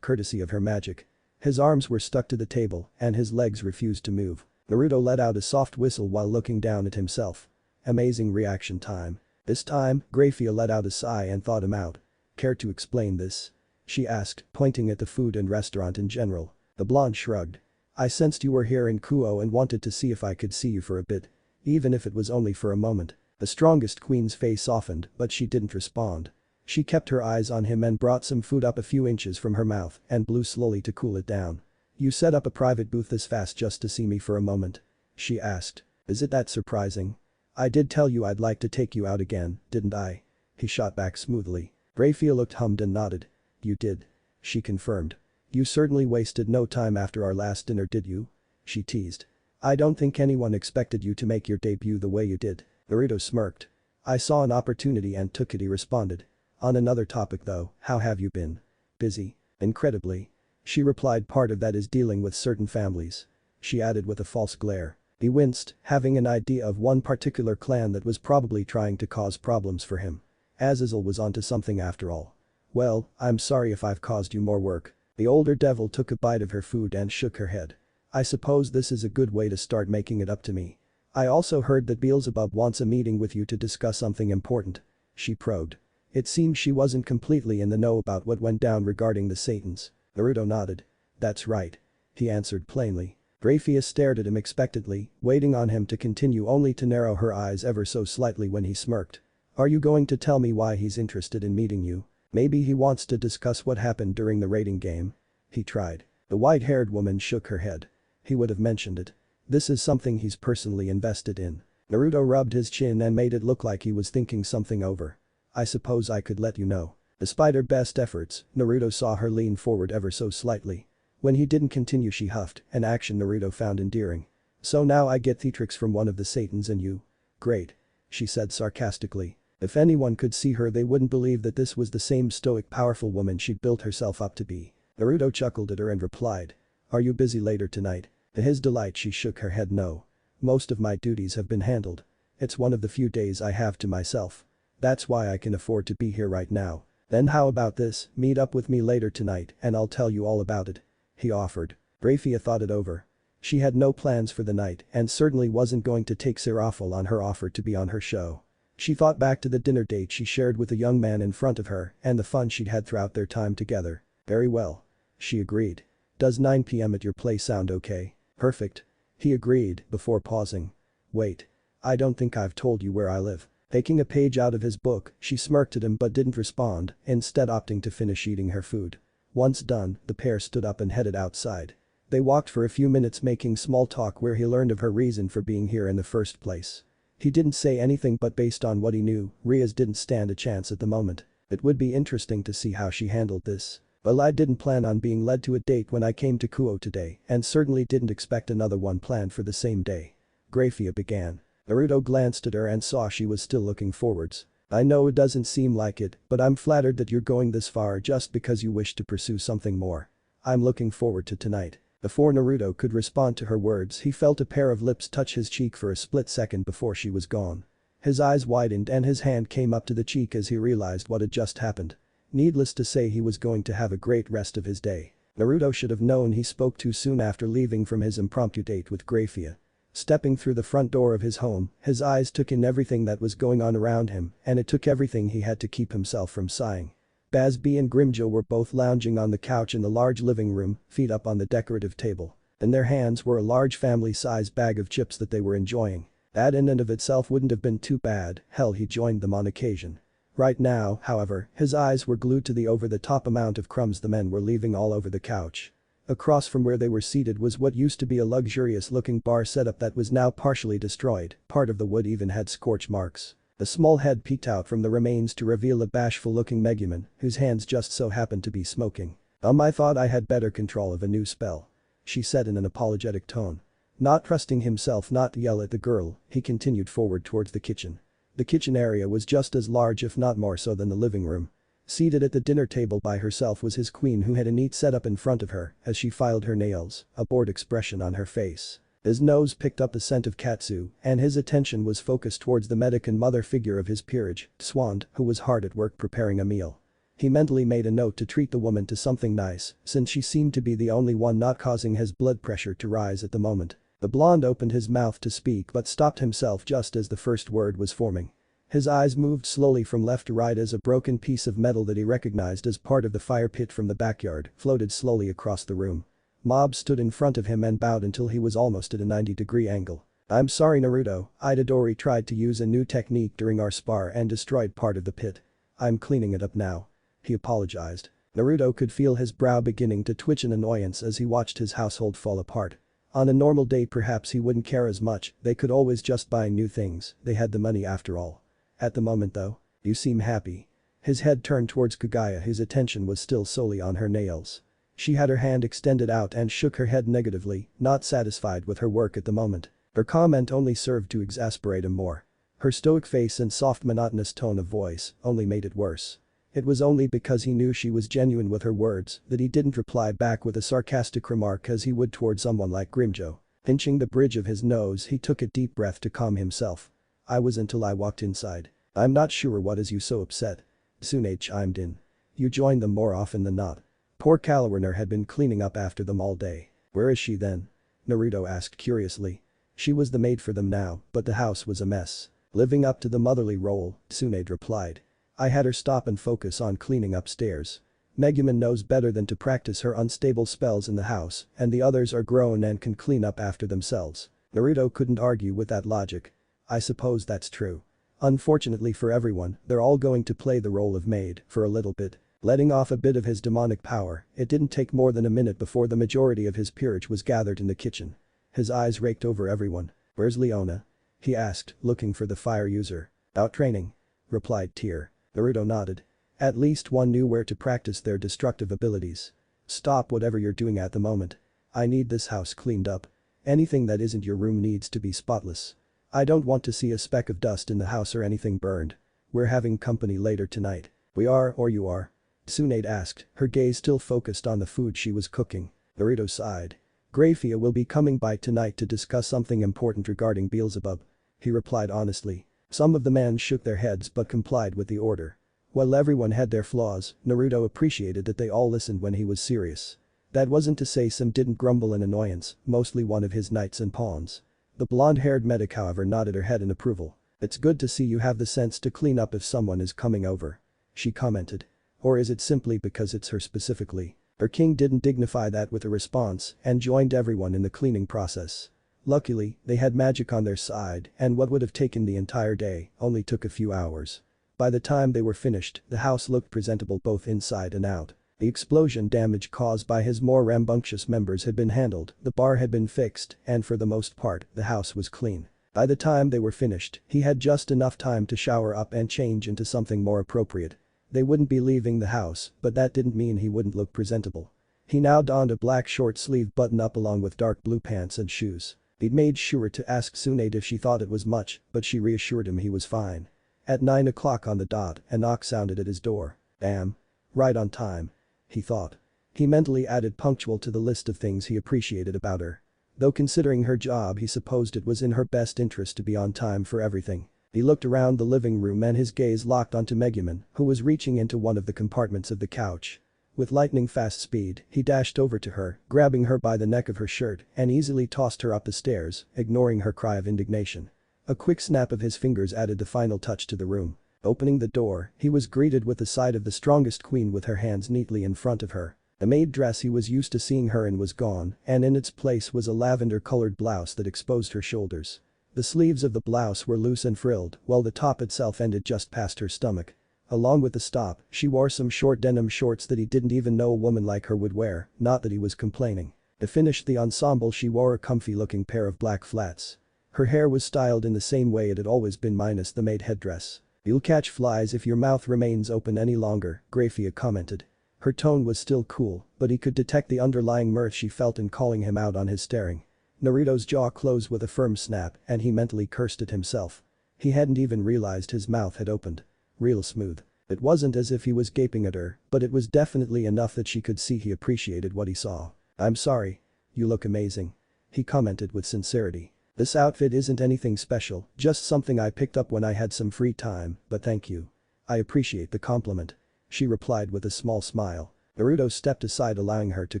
courtesy of her magic. His arms were stuck to the table and his legs refused to move. Naruto let out a soft whistle while looking down at himself. Amazing reaction time. This time, Graia let out a sigh and thought him out. Care to explain this? She asked, pointing at the food and restaurant in general. The blonde shrugged. I sensed you were here in Kuo and wanted to see if I could see you for a bit. Even if it was only for a moment. The strongest queen's face softened, but she didn't respond. She kept her eyes on him and brought some food up a few inches from her mouth and blew slowly to cool it down. You set up a private booth this fast just to see me for a moment? She asked. Is it that surprising? I did tell you I'd like to take you out again, didn't I? He shot back smoothly. Graia looked hummed and nodded. You did. She confirmed. You certainly wasted no time after our last dinner, did you? She teased. I don't think anyone expected you to make your debut the way you did. Naruto smirked. I saw an opportunity and took it, he responded. On another topic though, how have you been? Busy. Incredibly. She replied, part of that is dealing with certain families. She added with a false glare. He winced, having an idea of one particular clan that was probably trying to cause problems for him. Azazel was onto something after all. Well, I'm sorry if I've caused you more work. The older devil took a bite of her food and shook her head. I suppose this is a good way to start making it up to me. I also heard that Beelzebub wants a meeting with you to discuss something important. She probed. It seems she wasn't completely in the know about what went down regarding the Satans. Naruto nodded. That's right. He answered plainly. Graia stared at him expectantly, waiting on him to continue only to narrow her eyes ever so slightly when he smirked. Are you going to tell me why he's interested in meeting you? Maybe he wants to discuss what happened during the raiding game? He tried. The white-haired woman shook her head. He would have mentioned it. This is something he's personally invested in. Naruto rubbed his chin and made it look like he was thinking something over. I suppose I could let you know. Despite her best efforts, Naruto saw her lean forward ever so slightly. When he didn't continue, she huffed, an action Naruto found endearing. So now I get theatrics from one of the Satans and you? Great. She said sarcastically. If anyone could see her, they wouldn't believe that this was the same stoic, powerful woman she'd built herself up to be. Naruto chuckled at her and replied. Are you busy later tonight? To his delight, she shook her head no. Most of my duties have been handled. It's one of the few days I have to myself. That's why I can afford to be here right now. Then how about this, meet up with me later tonight and I'll tell you all about it. He offered. Graia thought it over. She had no plans for the night and certainly wasn't going to take Seraphil on her offer to be on her show. She thought back to the dinner date she shared with the young man in front of her and the fun she'd had throughout their time together. Very well. She agreed. Does 9 p.m. at your place sound okay? Perfect. He agreed, before pausing. Wait. I don't think I've told you where I live. Taking a page out of his book, she smirked at him but didn't respond, instead opting to finish eating her food. Once done, the pair stood up and headed outside. They walked for a few minutes making small talk where he learned of her reason for being here in the first place. He didn't say anything, but based on what he knew, Rias didn't stand a chance at the moment. It would be interesting to see how she handled this. Well, I didn't plan on being led to a date when I came to Kuo today and certainly didn't expect another one planned for the same day. Graia began. Naruto glanced at her and saw she was still looking forwards. I know it doesn't seem like it, but I'm flattered that you're going this far just because you wish to pursue something more. I'm looking forward to tonight. Before Naruto could respond to her words, he felt a pair of lips touch his cheek for a split second before she was gone. His eyes widened and his hand came up to the cheek as he realized what had just happened. Needless to say, he was going to have a great rest of his day. Naruto should have known he spoke too soon after leaving from his impromptu date with Graia. Stepping through the front door of his home, his eyes took in everything that was going on around him, and it took everything he had to keep himself from sighing. Bazz-B and Grimjo were both lounging on the couch in the large living room, feet up on the decorative table. In their hands were a large family-sized bag of chips that they were enjoying. That in and of itself wouldn't have been too bad, hell, he joined them on occasion. Right now, however, his eyes were glued to the over-the-top amount of crumbs the men were leaving all over the couch. Across from where they were seated was what used to be a luxurious-looking bar setup that was now partially destroyed, part of the wood even had scorch marks. A small head peeked out from the remains to reveal a bashful-looking Megumin, whose hands just so happened to be smoking. I thought I had better control of a new spell," she said in an apologetic tone. Not trusting himself not to yell at the girl, he continued forward towards the kitchen. The kitchen area was just as large, if not more so, than the living room. Seated at the dinner table by herself was his queen, who had a neat setup in front of her as she filed her nails, a bored expression on her face. His nose picked up the scent of katsu, and his attention was focused towards the medic and mother figure of his peerage, Swand, who was hard at work preparing a meal. He mentally made a note to treat the woman to something nice, since she seemed to be the only one not causing his blood pressure to rise at the moment. The blonde opened his mouth to speak but stopped himself just as the first word was forming. His eyes moved slowly from left to right as a broken piece of metal that he recognized as part of the fire pit from the backyard floated slowly across the room. Mob stood in front of him and bowed until he was almost at a 90-degree angle. "I'm sorry Naruto, Itadori tried to use a new technique during our spar and destroyed part of the pit. I'm cleaning it up now." He apologized. Naruto could feel his brow beginning to twitch in annoyance as he watched his household fall apart. On a normal day perhaps he wouldn't care as much, they could always just buy new things, they had the money after all. At the moment though, you seem happy. His head turned towards Kagaya, his attention was still solely on her nails. She had her hand extended out and shook her head negatively, not satisfied with her work at the moment. Her comment only served to exasperate him more. Her stoic face and soft monotonous tone of voice only made it worse. It was only because he knew she was genuine with her words that he didn't reply back with a sarcastic remark as he would toward someone like Grimjo. Pinching the bridge of his nose he took a deep breath to calm himself. "I was until I walked inside. I'm not sure what is you so upset." Tsunade chimed in. "You join them more often than not." Poor Calowerner had been cleaning up after them all day. "Where is she then?" Naruto asked curiously. "She was the maid for them now, but the house was a mess." "Living up to the motherly role," Tsunade replied. "I had her stop and focus on cleaning upstairs. Megumin knows better than to practice her unstable spells in the house, and the others are grown and can clean up after themselves." Naruto couldn't argue with that logic. "I suppose that's true. Unfortunately for everyone, they're all going to play the role of maid for a little bit." Letting off a bit of his demonic power, it didn't take more than a minute before the majority of his peerage was gathered in the kitchen. His eyes raked over everyone. "Where's Leona?" he asked, looking for the fire user. "Out training," replied Tyr. Naruto nodded. At least one knew where to practice their destructive abilities. "Stop whatever you're doing at the moment. I need this house cleaned up. Anything that isn't your room needs to be spotless. I don't want to see a speck of dust in the house or anything burned. We're having company later tonight." "We are or you are?" Tsunade asked, her gaze still focused on the food she was cooking. Naruto sighed. "Graia will be coming by tonight to discuss something important regarding Beelzebub," he replied honestly. Some of the men shook their heads but complied with the order. While everyone had their flaws, Naruto appreciated that they all listened when he was serious. That wasn't to say some didn't grumble in annoyance, mostly one of his knights and pawns. The blonde-haired medic however nodded her head in approval. "It's good to see you have the sense to clean up if someone is coming over," she commented. "Or is it simply because it's her specifically?" Her king didn't dignify that with a response and joined everyone in the cleaning process. Luckily, they had magic on their side and what would have taken the entire day only took a few hours. By the time they were finished, the house looked presentable both inside and out. The explosion damage caused by his more rambunctious members had been handled, the bar had been fixed, and for the most part, the house was clean. By the time they were finished, he had just enough time to shower up and change into something more appropriate. They wouldn't be leaving the house, but that didn't mean he wouldn't look presentable. He now donned a black short-sleeved button-up along with dark blue pants and shoes. He'd made sure to ask Tsunade if she thought it was much, but she reassured him he was fine. At 9 o'clock on the dot, a knock sounded at his door. Damn. Right on time. He thought. He mentally added punctual to the list of things he appreciated about her. Though considering her job he supposed it was in her best interest to be on time for everything. He looked around the living room and his gaze locked onto Megumin, who was reaching into one of the compartments of the couch. With lightning-fast speed, he dashed over to her, grabbing her by the neck of her shirt and easily tossed her up the stairs, ignoring her cry of indignation. A quick snap of his fingers added the final touch to the room. Opening the door, he was greeted with the sight of the strongest queen with her hands neatly in front of her. The maid dress he was used to seeing her in was gone, and in its place was a lavender-colored blouse that exposed her shoulders. The sleeves of the blouse were loose and frilled, while the top itself ended just past her stomach. Along with the top, she wore some short denim shorts that he didn't even know a woman like her would wear, not that he was complaining. To finish the ensemble she wore a comfy-looking pair of black flats. Her hair was styled in the same way it had always been minus the maid headdress. "You'll catch flies if your mouth remains open any longer," Graia commented. Her tone was still cool, but he could detect the underlying mirth she felt in calling him out on his staring. Naruto's jaw closed with a firm snap and he mentally cursed at himself. He hadn't even realized his mouth had opened. Real smooth. It wasn't as if he was gaping at her, but it was definitely enough that she could see he appreciated what he saw. "I'm sorry. You look amazing." he commented with sincerity. "This outfit isn't anything special, just something I picked up when I had some free time, but thank you. I appreciate the compliment," she replied with a small smile. Naruto stepped aside allowing her to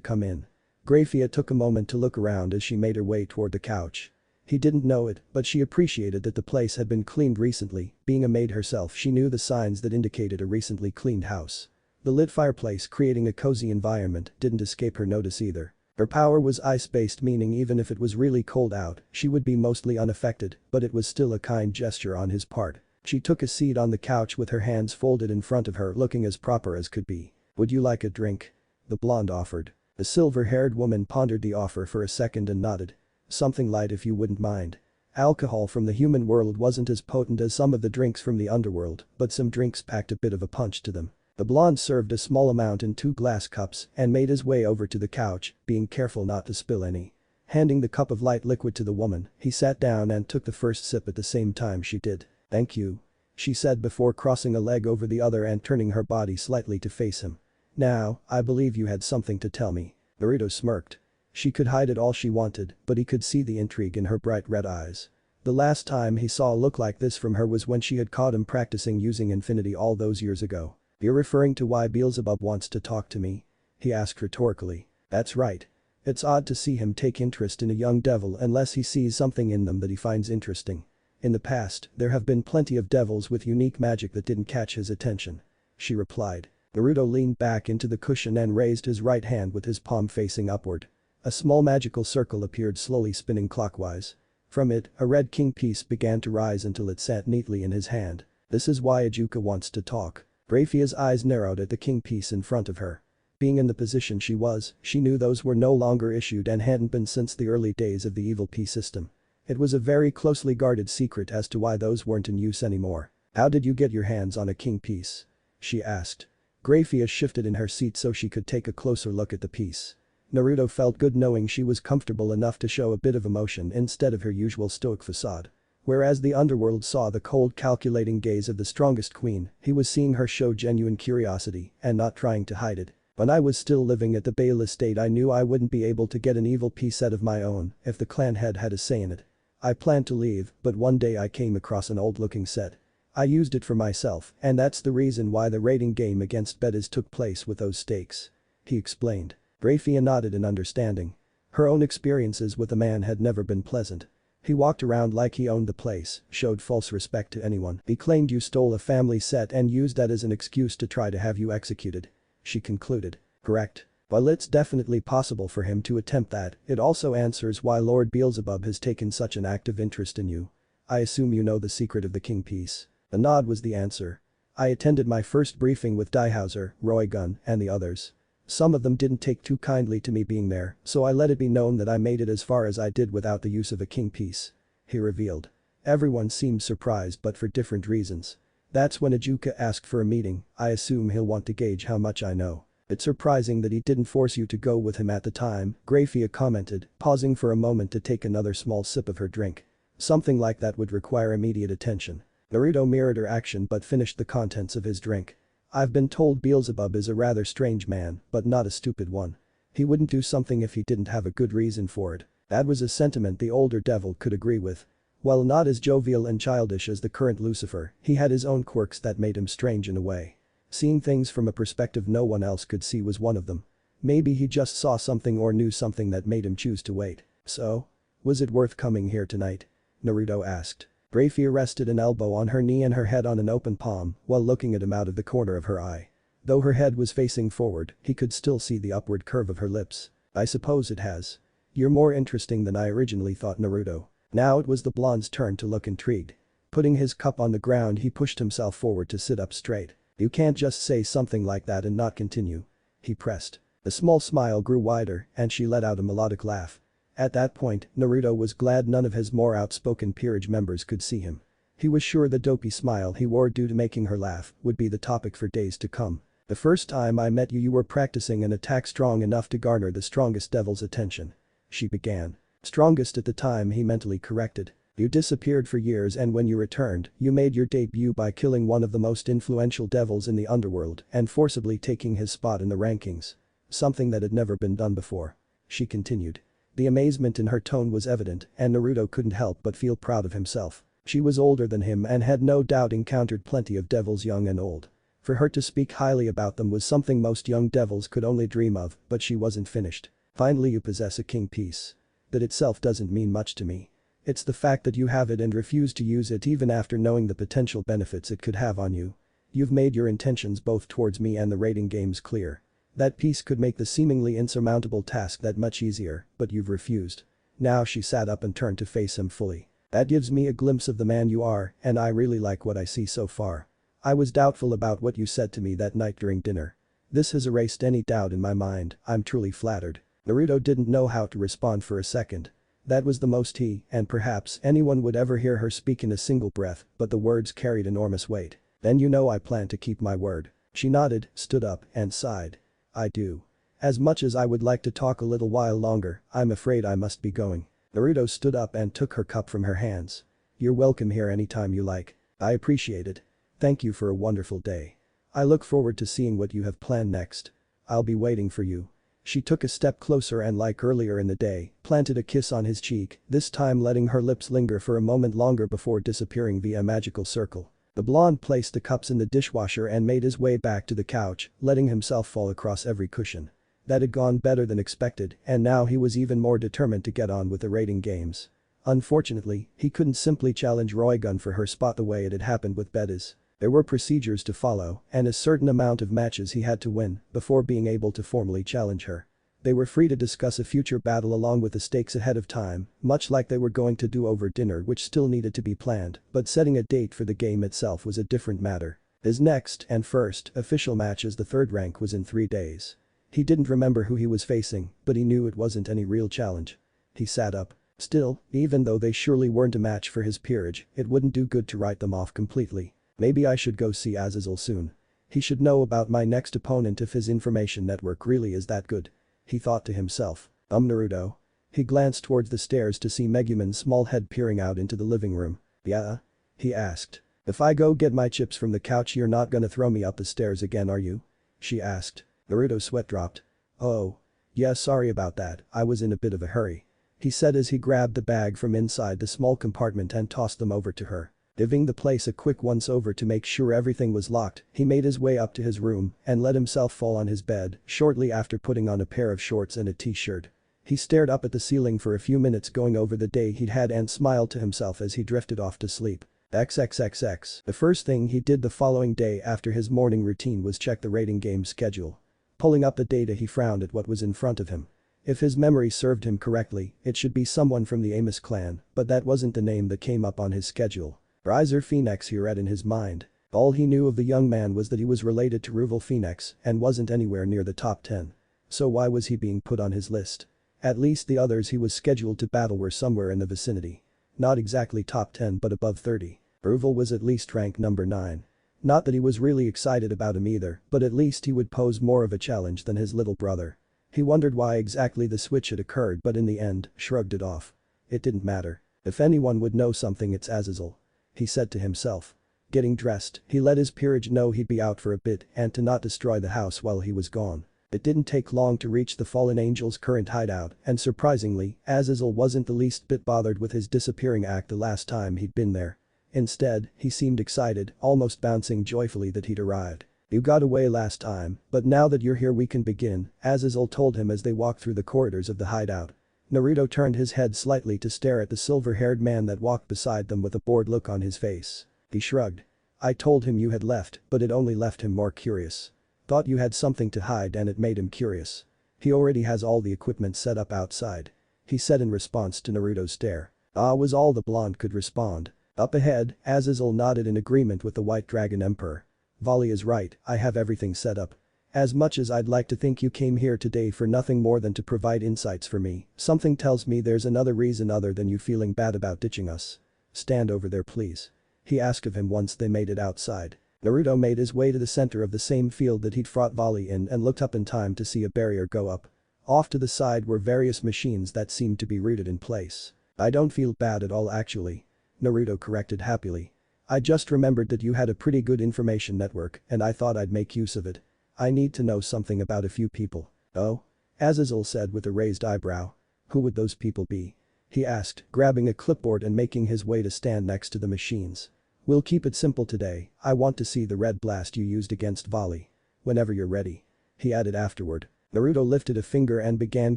come in. Graia took a moment to look around as she made her way toward the couch. He didn't know it, but she appreciated that the place had been cleaned recently, being a maid herself she knew the signs that indicated a recently cleaned house. The lit fireplace creating a cozy environment didn't escape her notice either. Her power was ice-based, meaning even if it was really cold out, she would be mostly unaffected, but it was still a kind gesture on his part. She took a seat on the couch with her hands folded in front of her looking as proper as could be. "Would you like a drink?" the blonde offered. The silver-haired woman pondered the offer for a second and nodded. "Something light if you wouldn't mind." Alcohol from the human world wasn't as potent as some of the drinks from the underworld, but some drinks packed a bit of a punch to them. The blonde served a small amount in 2 glass cups and made his way over to the couch, being careful not to spill any. Handing the cup of light liquid to the woman, he sat down and took the first sip at the same time she did. "Thank you," she said before crossing a leg over the other and turning her body slightly to face him. "Now, I believe you had something to tell me." Naruto smirked. She could hide it all she wanted, but he could see the intrigue in her bright red eyes. The last time he saw a look like this from her was when she had caught him practicing using infinity all those years ago. "You're referring to why Beelzebub wants to talk to me?" he asked rhetorically. "That's right. It's odd to see him take interest in a young devil unless he sees something in them that he finds interesting. In the past, there have been plenty of devils with unique magic that didn't catch his attention," she replied. Naruto leaned back into the cushion and raised his right hand with his palm facing upward. A small magical circle appeared slowly spinning clockwise. From it, a red king piece began to rise until it sat neatly in his hand. "This is why Ajuka wants to talk." Graia's eyes narrowed at the king piece in front of her. Being in the position she was, she knew those were no longer issued and hadn't been since the early days of the evil P system. It was a very closely guarded secret as to why those weren't in use anymore. "How did you get your hands on a king piece?" she asked. Graia shifted in her seat so she could take a closer look at the piece. Naruto felt good knowing she was comfortable enough to show a bit of emotion instead of her usual stoic facade. Whereas the underworld saw the cold calculating gaze of the strongest queen, he was seeing her show genuine curiosity and not trying to hide it. "When I was still living at the Baale estate I knew I wouldn't be able to get an evil P set of my own if the clan head had a say in it. I planned to leave, but one day I came across an old-looking set. I used it for myself and that's the reason why the raiding game against Betis took place with those stakes," he explained. Graia nodded in understanding. Her own experiences with the man had never been pleasant. He walked around like he owned the place, showed false respect to anyone. "He claimed you stole a family set and used that as an excuse to try to have you executed," she concluded. "Correct. While it's definitely possible for him to attempt that, it also answers why Lord Beelzebub has taken such an active interest in you. I assume you know the secret of the king piece." A nod was the answer. "I attended my first briefing with Diehauser, Roygun, and the others. Some of them didn't take too kindly to me being there, so I let it be known that I made it as far as I did without the use of a king piece," he revealed. Everyone seemed surprised but for different reasons. "That's when Ajuka asked for a meeting, I assume he'll want to gauge how much I know. It's surprising that he didn't force you to go with him at the time," Graia commented, pausing for a moment to take another small sip of her drink. "Something like that would require immediate attention." Naruto mirrored her action but finished the contents of his drink. "I've been told Beelzebub is a rather strange man, but not a stupid one. He wouldn't do something if he didn't have a good reason for it." That was a sentiment the older devil could agree with. While not as jovial and childish as the current Lucifer, he had his own quirks that made him strange in a way. Seeing things from a perspective no one else could see was one of them. Maybe he just saw something or knew something that made him choose to wait. "So? Was it worth coming here tonight?" Naruto asked. Graia rested an elbow on her knee and her head on an open palm while looking at him out of the corner of her eye. Though her head was facing forward, he could still see the upward curve of her lips. "I suppose it has. You're more interesting than I originally thought, Naruto." Now it was the blonde's turn to look intrigued. Putting his cup on the ground he pushed himself forward to sit up straight. "You can't just say something like that and not continue," he pressed. The small smile grew wider and she let out a melodic laugh. At that point, Naruto was glad none of his more outspoken Peerage members could see him. He was sure the dopey smile he wore due to making her laugh would be the topic for days to come. "The first time I met you were practicing an attack strong enough to garner the strongest devil's attention," she began. "Strongest at the time," he mentally corrected. "You disappeared for years and when you returned, you made your debut by killing one of the most influential devils in the underworld and forcibly taking his spot in the rankings. Something that had never been done before," she continued. The amazement in her tone was evident and Naruto couldn't help but feel proud of himself. She was older than him and had no doubt encountered plenty of devils young and old. For her to speak highly about them was something most young devils could only dream of, but she wasn't finished. Finally you possess a king piece. That itself doesn't mean much to me. It's the fact that you have it and refuse to use it even after knowing the potential benefits it could have on you. You've made your intentions both towards me and the raiding games clear. That piece could make the seemingly insurmountable task that much easier, but you've refused. Now she sat up and turned to face him fully. That gives me a glimpse of the man you are, and I really like what I see so far. I was doubtful about what you said to me that night during dinner. This has erased any doubt in my mind, I'm truly flattered. Naruto didn't know how to respond for a second. That was the most he, and perhaps anyone would ever hear her speak in a single breath, but the words carried enormous weight. Then you know I plan to keep my word. She nodded, stood up, and sighed. I do. As much as I would like to talk a little while longer, I'm afraid I must be going. Naruto stood up and took her cup from her hands. You're welcome here anytime you like. I appreciate it. Thank you for a wonderful day. I look forward to seeing what you have planned next. I'll be waiting for you. She took a step closer and like earlier in the day, planted a kiss on his cheek, this time letting her lips linger for a moment longer before disappearing via a magical circle. The blonde placed the cups in the dishwasher and made his way back to the couch, letting himself fall across every cushion. That had gone better than expected, and now he was even more determined to get on with the raiding games. Unfortunately, he couldn't simply challenge Roygun for her spot the way it had happened with Bettis. There were procedures to follow and a certain amount of matches he had to win before being able to formally challenge her. They were free to discuss a future battle along with the stakes ahead of time, much like they were going to do over dinner which still needed to be planned, but setting a date for the game itself was a different matter. His next and first official match as the third rank was in 3 days. He didn't remember who he was facing, but he knew it wasn't any real challenge. He sat up. Still, even though they surely weren't a match for his peerage, it wouldn't do good to write them off completely. Maybe I should go see Azazel soon. He should know about my next opponent if his information network really is that good. He thought to himself. Naruto. He glanced towards the stairs to see Megumin's small head peering out into the living room. Yeah? He asked. If I go get my chips from the couch you're not gonna throw me up the stairs again are you? She asked. Naruto's sweat dropped. Oh. Yeah, sorry about that, I was in a bit of a hurry. He said as he grabbed the bag from inside the small compartment and tossed them over to her. Giving the place a quick once over to make sure everything was locked, he made his way up to his room and let himself fall on his bed shortly after putting on a pair of shorts and a t-shirt. He stared up at the ceiling for a few minutes going over the day he'd had and smiled to himself as he drifted off to sleep. XXXX. The first thing he did the following day after his morning routine was check the raiding game schedule. Pulling up the data he frowned at what was in front of him. If his memory served him correctly, it should be someone from the Amos clan, but that wasn't the name that came up on his schedule. Riser Phoenix he read in his mind. All he knew of the young man was that he was related to Ruval Phoenix and wasn't anywhere near the top 10. So why was he being put on his list? At least the others he was scheduled to battle were somewhere in the vicinity. Not exactly top 10 but above 30. Ruval was at least ranked number 9. Not that he was really excited about him either, but at least he would pose more of a challenge than his little brother. He wondered why exactly the switch had occurred but in the end, shrugged it off. It didn't matter. If anyone would know something it's Azazel. He said to himself. Getting dressed, he let his peerage know he'd be out for a bit and to not destroy the house while he was gone. It didn't take long to reach the fallen angel's current hideout and surprisingly, Azazel wasn't the least bit bothered with his disappearing act the last time he'd been there. Instead, he seemed excited, almost bouncing joyfully that he'd arrived. You got away last time, but now that you're here we can begin, Azazel told him as they walked through the corridors of the hideout. Naruto turned his head slightly to stare at the silver-haired man that walked beside them with a bored look on his face. He shrugged. I told him you had left, but it only left him more curious. Thought you had something to hide and it made him curious. He already has all the equipment set up outside. He said in response to Naruto's stare. Ah was all the blonde could respond. Up ahead, Azazel nodded in agreement with the White Dragon Emperor. Vali is right, I have everything set up. As much as I'd like to think you came here today for nothing more than to provide insights for me, something tells me there's another reason other than you feeling bad about ditching us. Stand over there please. He asked of him once they made it outside. Naruto made his way to the center of the same field that he'd fought Vali in and looked up in time to see a barrier go up. Off to the side were various machines that seemed to be rooted in place. I don't feel bad at all actually. Naruto corrected happily. I just remembered that you had a pretty good information network and I thought I'd make use of it. I need to know something about a few people. Oh? Azazel said with a raised eyebrow. Who would those people be? He asked, grabbing a clipboard and making his way to stand next to the machines. We'll keep it simple today, I want to see the red blast you used against Baale. Whenever you're ready. He added afterward. Naruto lifted a finger and began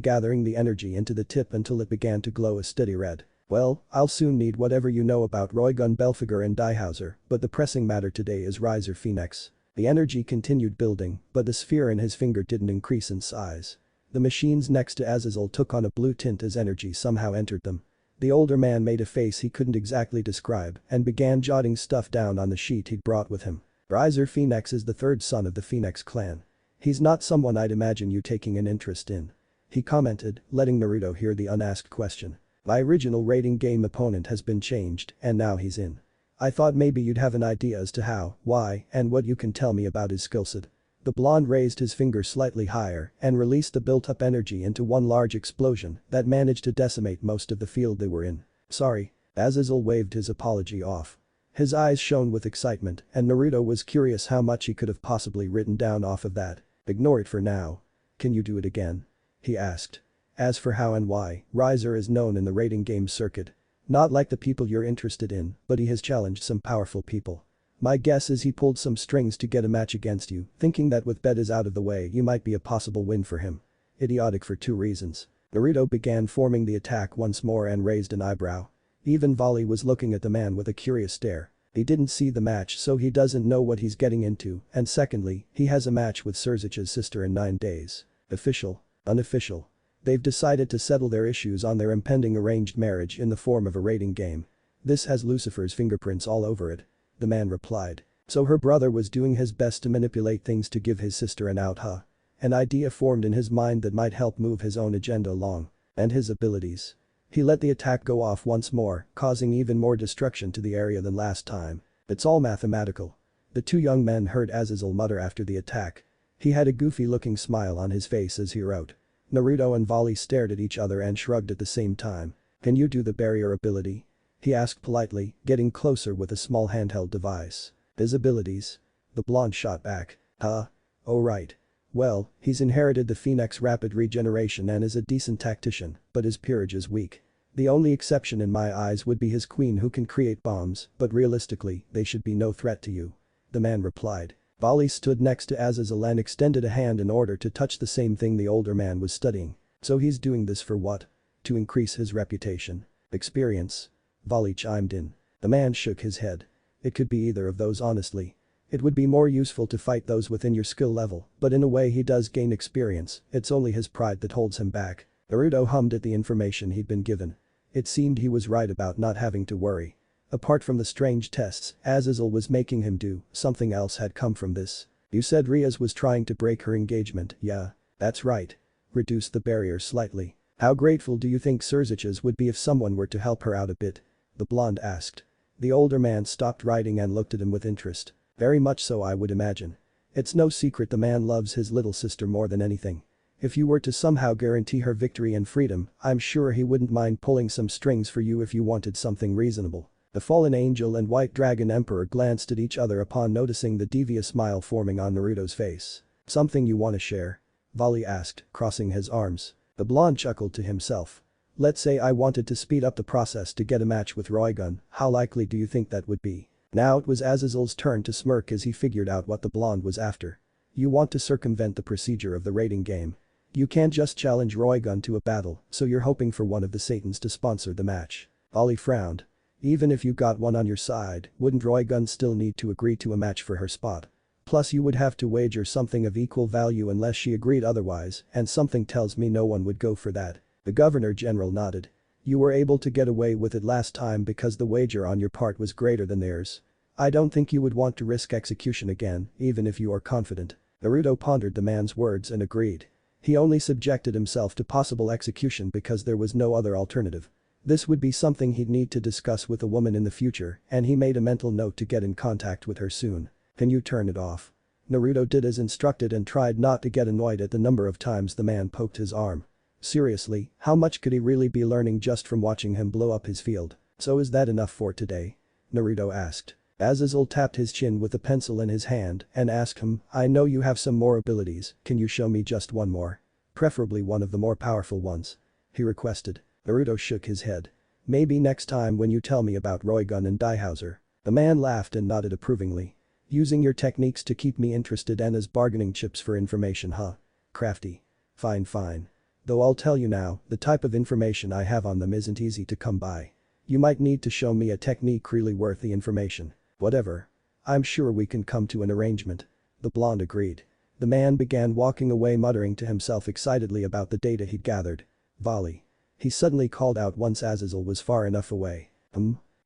gathering the energy into the tip until it began to glow a steady red. Well, I'll soon need whatever you know about Roygun Belphegor and Diehauser, but the pressing matter today is Riser Phoenix. The energy continued building, but the sphere in his finger didn't increase in size. The machines next to Azazel took on a blue tint as energy somehow entered them. The older man made a face he couldn't exactly describe and began jotting stuff down on the sheet he'd brought with him. Riser Phoenix is the third son of the Phoenix clan. He's not someone I'd imagine you taking an interest in. He commented, letting Naruto hear the unasked question. My original rating game opponent has been changed and now he's in. I thought maybe you'd have an idea as to how, why, and what you can tell me about his skillset. The blonde raised his finger slightly higher and released the built-up energy into one large explosion that managed to decimate most of the field they were in. Sorry. Azazel waved his apology off. His eyes shone with excitement and Naruto was curious how much he could have possibly written down off of that. Ignore it for now. Can you do it again? He asked. As for how and why, Riser is known in the rating game circuit. Not like the people you're interested in, but he has challenged some powerful people. My guess is he pulled some strings to get a match against you, thinking that with Bet is out of the way you might be a possible win for him. Idiotic for two reasons. Naruto began forming the attack once more and raised an eyebrow. Even Baale was looking at the man with a curious stare. He didn't see the match so he doesn't know what he's getting into, and secondly, he has a match with Surzich's sister in 9 days. Official. Unofficial. They've decided to settle their issues on their impending arranged marriage in the form of a rating game. This has Lucifer's fingerprints all over it. The man replied. So her brother was doing his best to manipulate things to give his sister an out, huh? An idea formed in his mind that might help move his own agenda along. And his abilities. He let the attack go off once more, causing even more destruction to the area than last time. It's all mathematical. The two young men heard Azazel mutter after the attack. He had a goofy-looking smile on his face as he wrote. Naruto and Baale stared at each other and shrugged at the same time. Can you do the barrier ability? He asked politely, getting closer with a small handheld device. His abilities? The blonde shot back. Huh? Oh right. Well, he's inherited the Phoenix rapid regeneration and is a decent tactician, but his peerage is weak. The only exception in my eyes would be his queen who can create bombs, but realistically, they should be no threat to you. The man replied. Baale stood next to Azazel and extended a hand in order to touch the same thing the older man was studying. So he's doing this for what? To increase his reputation. Experience. Baale chimed in. The man shook his head. It could be either of those honestly. It would be more useful to fight those within your skill level, but in a way he does gain experience, it's only his pride that holds him back. Naruto hummed at the information he'd been given. It seemed he was right about not having to worry. Apart from the strange tests Azazel was making him do, something else had come from this. You said Rias was trying to break her engagement, yeah? That's right. Reduce the barrier slightly. How grateful do you think Surzich's would be if someone were to help her out a bit? The blonde asked. The older man stopped writing and looked at him with interest. Very much so I would imagine. It's no secret the man loves his little sister more than anything. If you were to somehow guarantee her victory and freedom, I'm sure he wouldn't mind pulling some strings for you if you wanted something reasonable. The fallen angel and white dragon emperor glanced at each other upon noticing the devious smile forming on Naruto's face. Something you want to share? Baale asked, crossing his arms. The blonde chuckled to himself. Let's say I wanted to speed up the process to get a match with Roygun, how likely do you think that would be? Now it was Azazel's turn to smirk as he figured out what the blonde was after. You want to circumvent the procedure of the rating game. You can't just challenge Roygun to a battle, so you're hoping for one of the Satans to sponsor the match. Baale frowned. Even if you got one on your side, wouldn't Roygun still need to agree to a match for her spot? Plus you would have to wager something of equal value unless she agreed otherwise, and something tells me no one would go for that. The governor general nodded. You were able to get away with it last time because the wager on your part was greater than theirs. I don't think you would want to risk execution again, even if you are confident. Naruto pondered the man's words and agreed. He only subjected himself to possible execution because there was no other alternative. This would be something he'd need to discuss with a woman in the future, and he made a mental note to get in contact with her soon. Can you turn it off? Naruto did as instructed and tried not to get annoyed at the number of times the man poked his arm. Seriously, how much could he really be learning just from watching him blow up his field? So is that enough for today? Naruto asked. Azazel tapped his chin with a pencil in his hand and asked him, I know you have some more abilities, can you show me just one more? Preferably one of the more powerful ones. he requested. Naruto shook his head. Maybe next time when you tell me about Roygun and Daihauser. The man laughed and nodded approvingly. Using your techniques to keep me interested and as bargaining chips for information, huh? Crafty. Fine. Though I'll tell you now, the type of information I have on them isn't easy to come by. You might need to show me a technique really worth the information. Whatever. I'm sure we can come to an arrangement. The blonde agreed. The man began walking away muttering to himself excitedly about the data he'd gathered. Volley. He suddenly called out once Azazel was far enough away.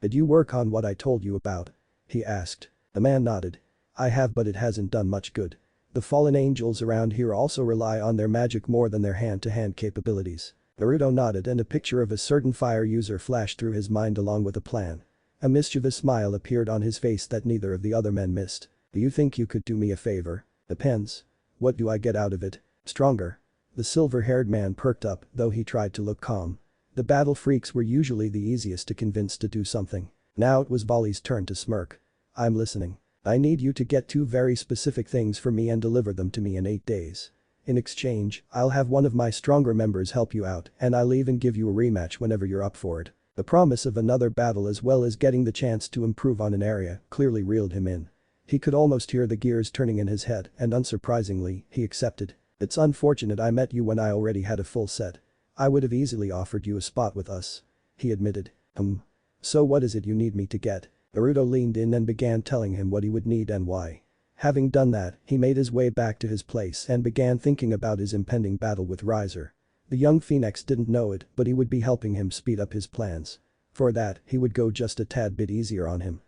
Did you work on what I told you about? He asked. The man nodded. I have, but it hasn't done much good. The fallen angels around here also rely on their magic more than their hand-to-hand capabilities. Naruto nodded and a picture of a certain fire user flashed through his mind along with a plan. A mischievous smile appeared on his face that neither of the other men missed. Do you think you could do me a favor? Depends. What do I get out of it? Stronger. The silver-haired man perked up, though he tried to look calm. The battle freaks were usually the easiest to convince to do something. Now it was Baale's turn to smirk. I'm listening. I need you to get 2 very specific things for me and deliver them to me in 8 days. In exchange, I'll have one of my stronger members help you out and I'll even give you a rematch whenever you're up for it. The promise of another battle as well as getting the chance to improve on an area clearly reeled him in. He could almost hear the gears turning in his head and unsurprisingly, he accepted. It's unfortunate I met you when I already had a full set. I would have easily offered you a spot with us. He admitted. So what is it you need me to get? Naruto leaned in and began telling him what he would need and why. Having done that, he made his way back to his place and began thinking about his impending battle with Riser. The young phoenix didn't know it, but he would be helping him speed up his plans. For that, he would go just a tad bit easier on him.